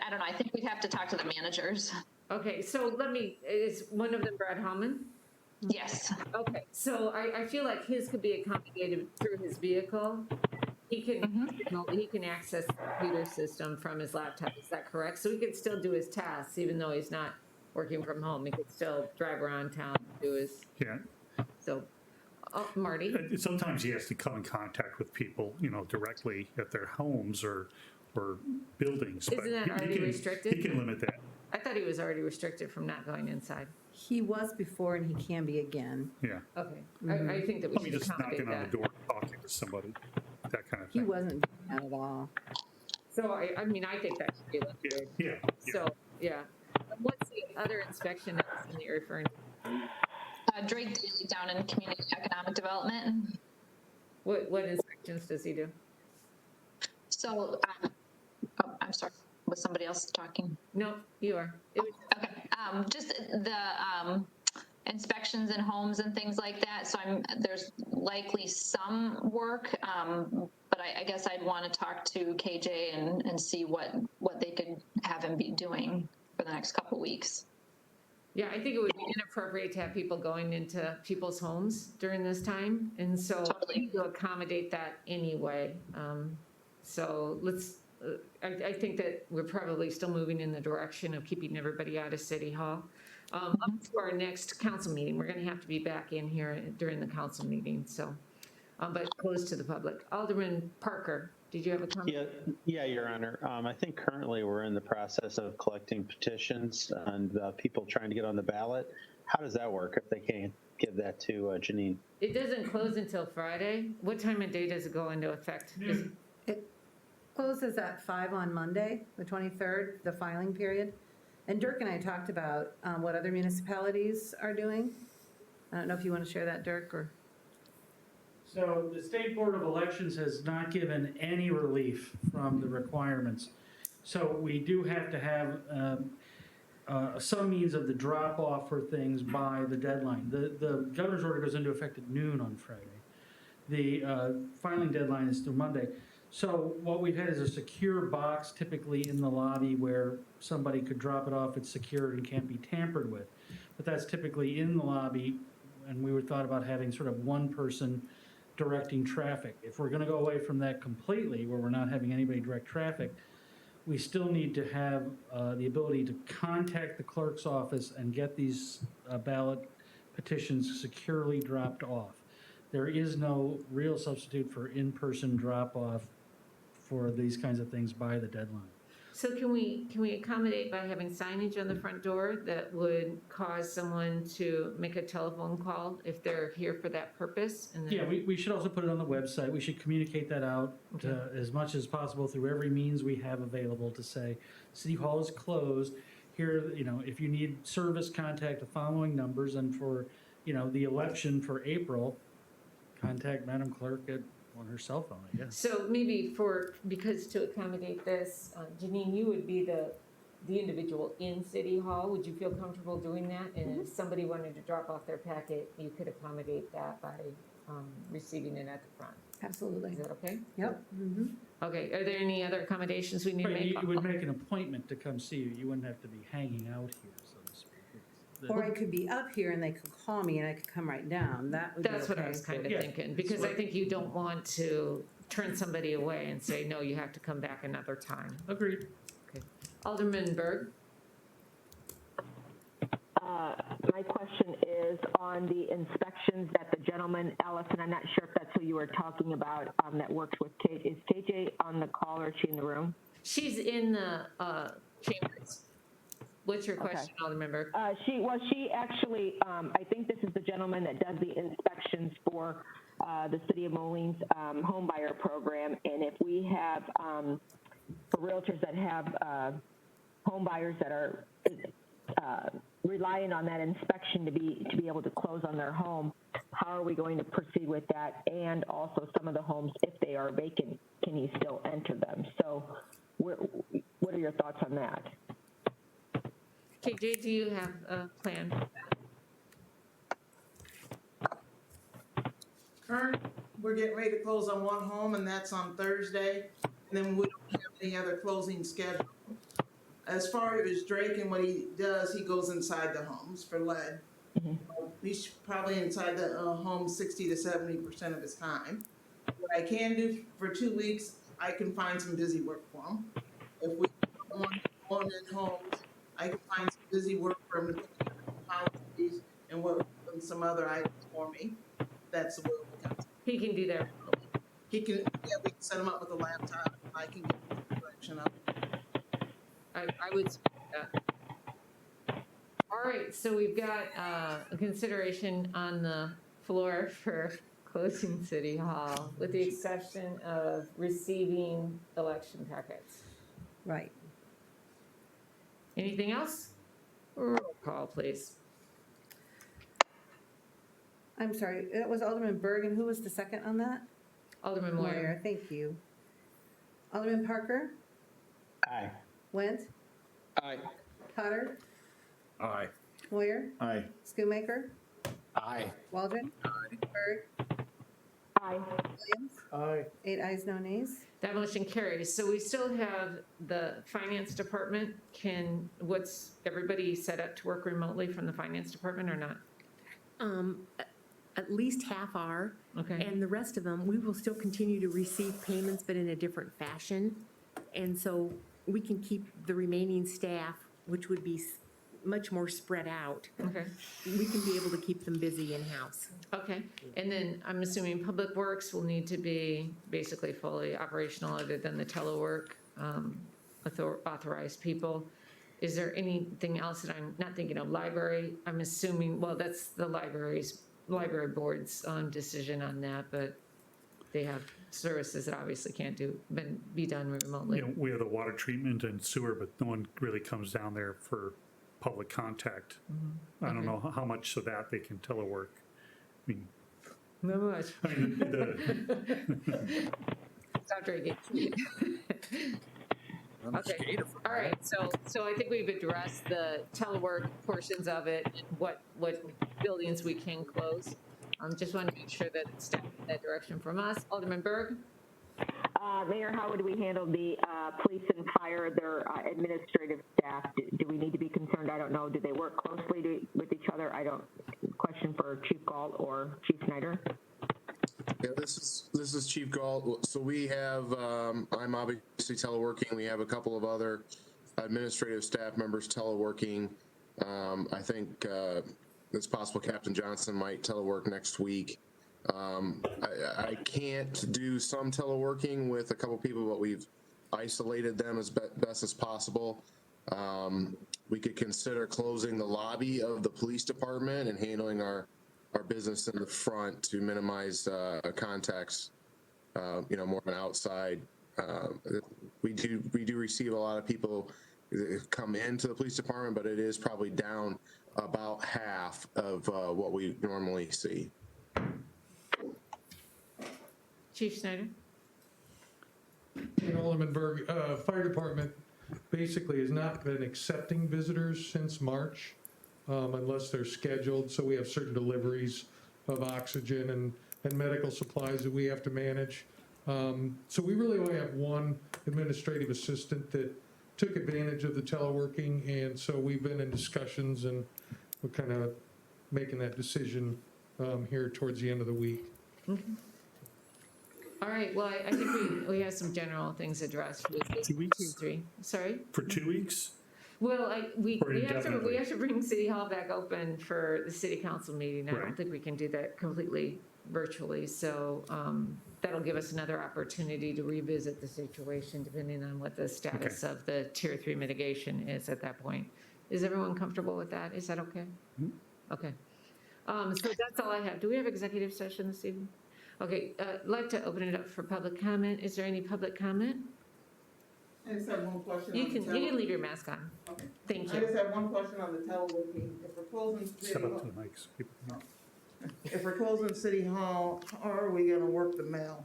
Speaker 13: don't know, I think we'd have to talk to the managers.
Speaker 1: Okay, so is one of them Brad Hallman?
Speaker 13: Yes.
Speaker 1: Okay, so I feel like his could be accommodated through his vehicle. He can access the computer system from his laptop, is that correct? So he could still do his tasks, even though he's not working from home. He could still drive around town and do his.
Speaker 17: Yeah.
Speaker 1: So, Marty?
Speaker 17: Sometimes he has to come in contact with people, directly at their homes or buildings.
Speaker 1: Isn't that already restricted?
Speaker 17: He can limit that.
Speaker 1: I thought he was already restricted from not going inside.
Speaker 3: He was before and he can be again.
Speaker 17: Yeah.
Speaker 1: Okay, I think that we should
Speaker 17: just
Speaker 1: accommodate
Speaker 17: knocking on
Speaker 1: that.
Speaker 17: the door, talking to somebody, that kind of
Speaker 3: He
Speaker 17: thing.
Speaker 3: wasn't doing that at all.
Speaker 1: So, I mean, I think that should be lifted.
Speaker 17: Yeah.
Speaker 1: So, yeah. What's the other inspection that you're referring to?
Speaker 13: Drake Daly down in Community Economic Development.
Speaker 1: What inspections does he do?
Speaker 13: So, I'm sorry, was somebody else talking?
Speaker 1: No, you are.
Speaker 13: Okay, just the inspections in homes and things like that. So there's likely some work, but I guess I'd want to talk to KJ and see what they could have him be doing for the next couple weeks.
Speaker 1: Yeah, I think it would be inappropriate to have people going into people's homes during this time. And so to accommodate that anyway. So I think that we're probably still moving in the direction of keeping everybody out of City Hall. Up to our next council meeting, we're going to have to be back in here during the council meeting, so, but closed to the public. Alderman Parker, did you have a comment?
Speaker 21: Yeah, Your Honor. I think currently we're in the process of collecting petitions and people trying to get on the ballot. How does that work if they can't give that to Janine?
Speaker 1: It doesn't close until Friday. What time of day does it go into effect?
Speaker 3: It closes at 5 on Monday, the 23rd, the filing period. And Dirk and I talked about what other municipalities are doing. I don't know if you want to share that, Dirk, or?
Speaker 22: So the State Board of Elections has not given any relief from the requirements. So we do have to have some means of the drop off for things by the deadline. The governor's order goes into effect at noon on Friday. The filing deadline is through Monday. So what we've had is a secure box typically in the lobby where somebody could drop it off. It's secured and can't be tampered with. But that's typically in the lobby, and we were thought about having sort of one person directing traffic. If we're going to go away from that completely, where we're not having anybody direct traffic, we still need to have the ability to contact the clerk's office and get these ballot petitions securely dropped off. There is no real substitute for in-person drop-off for these kinds of things by the deadline.
Speaker 1: So can we accommodate by having signage on the front door that would cause someone to make a telephone call if they're here for that purpose? And then,
Speaker 22: Yeah, we should also put it on the website. We should communicate that out as much as possible through every means we have available to say, City Hall is closed. Here, if you need service, contact the following numbers. And for, the election for April, contact Madam Clerk on her cell phone, I guess.
Speaker 1: So maybe because to accommodate this, Janine, you would be the the individual in City Hall. Would you feel comfortable doing that? And if somebody wanted to drop off their packet, you could accommodate that by receiving it at the front.
Speaker 3: Absolutely.
Speaker 1: Is that okay?
Speaker 3: Yep.
Speaker 1: Okay, are there any other accommodations we need to
Speaker 22: Right,
Speaker 1: make?
Speaker 22: you would make an appointment to come see you. You wouldn't have to be hanging out here, so to speak.
Speaker 3: Or I could be up here and they could call me and I could come right down. That would be
Speaker 1: That's what I
Speaker 3: okay.
Speaker 1: was kind of
Speaker 22: Yeah.
Speaker 1: thinking, because I think you don't want to turn somebody away and say, no, you have to come back another time.
Speaker 22: Agreed.
Speaker 1: Okay. Alderman Berg?
Speaker 14: My question is on the inspections that the gentleman, Ellison, I'm not sure if that's who you were talking about, that works with Kate. Is KJ on the call or is she in the room?
Speaker 1: She's in the chambers. What's your question, Alderman Berg?
Speaker 14: She actually, I think this is the gentleman that does the inspections for the City of Moline's home buyer program. And if we have, for realtors that have home buyers that are relying on that inspection to be able to close on their home, how are we going to proceed with that? And also some of the homes, if they are vacant, can you still enter them? So what are your thoughts on that?
Speaker 1: KJ, do you have a plan?
Speaker 8: We're getting ready to close on one home, and that's on Thursday, and then we don't have any other closing schedule. As far as Drake and what he does, he goes inside the homes for lead. He's probably inside the home 60 to 70% of his time. What I can do for 2 weeks, I can find some busy work for him. If we don't want to go in homes, I can find some busy work for him to put together policies and work on some other items for me. That's the way we got.
Speaker 1: He can do that.
Speaker 8: He can, yeah, we can set him up with a laptop. I can get the direction of it.
Speaker 1: I would support that. All right, so we've got a consideration on the floor for closing City Hall, with the exception of receiving election packets.
Speaker 3: Right.
Speaker 1: Anything else? Roll call, please.
Speaker 3: I'm sorry, that was Alderman Berg, and who was the second on that?
Speaker 1: Alderman Moyer.
Speaker 3: Thank you. Alderman Parker?
Speaker 21: Aye.
Speaker 3: Went?
Speaker 10: Aye.
Speaker 3: Potter?
Speaker 4: Aye.
Speaker 3: Moyer?
Speaker 15: Aye.
Speaker 3: Schoonmaker?
Speaker 12: Aye.
Speaker 3: Waldron? Berg?
Speaker 14: Aye.
Speaker 3: Williams?
Speaker 20: Aye.
Speaker 3: 8 ayes, no nays.
Speaker 1: That motion carries. So we still have the finance department. What's everybody set up to work remotely from the finance department or not?
Speaker 18: At least half are.
Speaker 1: Okay.
Speaker 18: And the rest of them, we will still continue to receive payments, but in a different fashion. And so we can keep the remaining staff, which would be much more spread out.
Speaker 1: Okay.
Speaker 18: We can be able to keep them busy in-house.
Speaker 1: Okay. And then I'm assuming Public Works will need to be basically fully operational other than the telework authorized people. Is there anything else that I'm not thinking of? Library, I'm assuming, well, that's the library board's decision on that, but they have services that obviously can't be done remotely.
Speaker 17: You know, we have the water treatment and sewer, but no one really comes down there for public contact. I don't know how much of that they can telework. I mean,
Speaker 1: not much.
Speaker 17: I mean,
Speaker 1: Stop drinking. Okay, all right, so I think we've addressed the telework portions of it, and what buildings we can close. Just want to make sure that it's stepping in that direction from us. Alderman Berg?
Speaker 14: Mayor, how would we handle the police and fire, their administrative staff? Do we need to be concerned? I don't know. Do they work closely with each other? Question for Chief Galt or Chief Snyder.
Speaker 6: Yeah, this is Chief Galt. So we have, I'm obviously teleworking. We have a couple of other administrative staff members teleworking. I think it's possible Captain Johnson might telework next week. I can't do some teleworking with a couple people, but we've isolated them as best as possible. We could consider closing the lobby of the police department and handling our business in the front to minimize contacts, more of an outside. We do receive a lot of people come into the police department, but it is probably down about half of what we normally see.
Speaker 1: Chief Snyder?
Speaker 11: And Alderman Berg, fire department,
Speaker 7: basically has not been accepting visitors since March, unless they're scheduled. So we have certain deliveries of oxygen and medical supplies that we have to manage. So we really only have one administrative assistant that took advantage of the teleworking, and so we've been in discussions, and we're kind of making that decision here towards the end of the week.
Speaker 1: All right, well, I think we have some general things addressed for the
Speaker 17: 2 weeks?
Speaker 1: 3. Sorry?
Speaker 17: For 2 weeks?
Speaker 1: Well, we
Speaker 17: Or
Speaker 1: have to,
Speaker 17: indefinitely?
Speaker 1: we have to bring City Hall back open for the city council meeting. I don't
Speaker 17: Right.
Speaker 1: think we can do that completely virtually, so that'll give us another opportunity to revisit the situation depending on what the status of the Tier 3 mitigation is at that point. Is everyone comfortable with that? Is that okay? Okay. So that's all I have. Do we have executive session this evening? Okay, I'd like to open it up for public comment. Is there any public comment?
Speaker 8: I just have one question.
Speaker 1: You
Speaker 8: on the
Speaker 1: can leave your mask on.
Speaker 8: Okay.
Speaker 1: Thank
Speaker 8: I
Speaker 1: you.
Speaker 8: just have one question on the teleworking. If we're closing City
Speaker 17: Step up
Speaker 8: Hall,
Speaker 17: to the mics. People know.
Speaker 8: if we're closing City Hall, how are we gonna work the mail?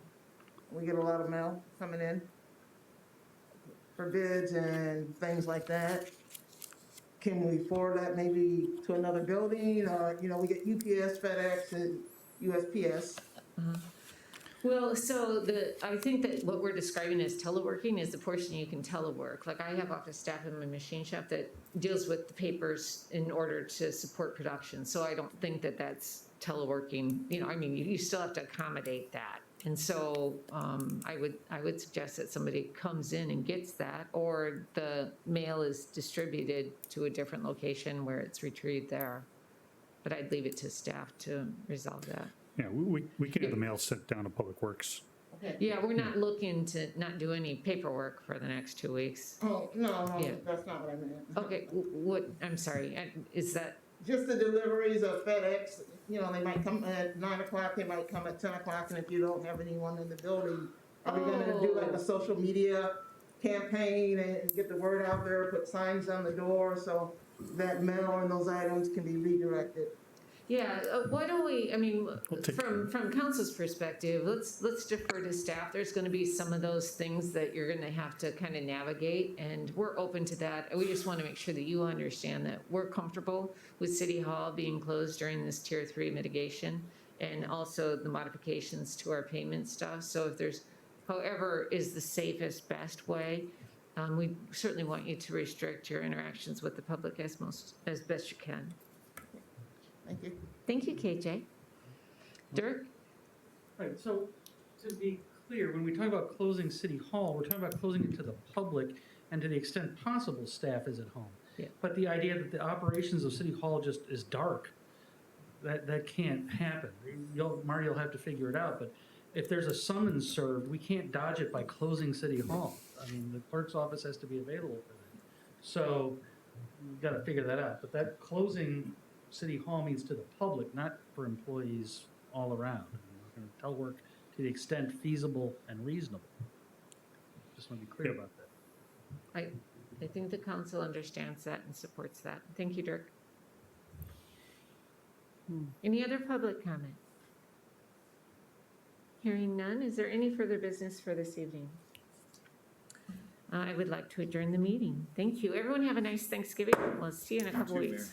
Speaker 8: We get a lot of mail coming in for bids and things like that. Can we forward that maybe to another building, or, you know, we get UPS, FedEx, and USPS?
Speaker 1: Well, so I think that what we're describing as teleworking is the portion you can telework. Like I have office staff in my machine shop that deals with the papers in order to support production. So I don't think that that's teleworking. You know, I mean, you still have to accommodate that. And so I would suggest that somebody comes in and gets that, or the mail is distributed to a different location where it's retrieved there. But I'd leave it to staff to resolve that.
Speaker 17: Yeah, we can have the mail sent down to Public Works.
Speaker 8: Okay.
Speaker 1: Yeah, we're not looking to not do any paperwork for the next 2 weeks.
Speaker 8: Oh, no,
Speaker 1: Yeah.
Speaker 8: that's not what I meant.
Speaker 1: Okay, what, I'm sorry, is that,
Speaker 8: Just the deliveries of FedEx, you know, they might come at 9 o'clock, they might come at 10 o'clock, and if you don't have anyone in the building, are we gonna do like a social media campaign and get the word out there, put signs on the door so that mail and those items can be redirected?
Speaker 1: yeah, why don't we, I mean,
Speaker 17: We'll take
Speaker 1: from council's perspective, let's defer to staff. There's gonna be some of those things that you're gonna have to kind of navigate, and we're open to that. We just want to make sure that you understand that we're comfortable with City Hall being closed during this Tier 3 mitigation, and also the modifications to our payment stuff. So if there's, however is the safest, best way, we certainly want you to restrict your interactions with the public as best you can.
Speaker 8: Thank you.
Speaker 1: Thank you, KJ. Dirk?
Speaker 22: Right, so to be clear, when we talk about closing City Hall, we're talking about closing it to the public and to the extent possible, staff is at home.
Speaker 1: Yeah.
Speaker 22: But the idea that the operations of City Hall just is dark, that can't happen. Marty will have to figure it out, but if there's a summons served, we can't dodge it by closing City Hall. I mean, the clerk's office has to be available for that. So we've got to figure that out. But that closing City Hall means to the public, not for employees all around. We're going to telework to the extent feasible and reasonable. Just want to be clear about that.
Speaker 1: I think the council understands that and supports that. Thank you, Dirk. Any other public comment? Hearing none, is there any further business for this evening? I would like to adjourn the meeting. Thank you. Everyone have a nice Thanksgiving. We'll see you in a couple weeks.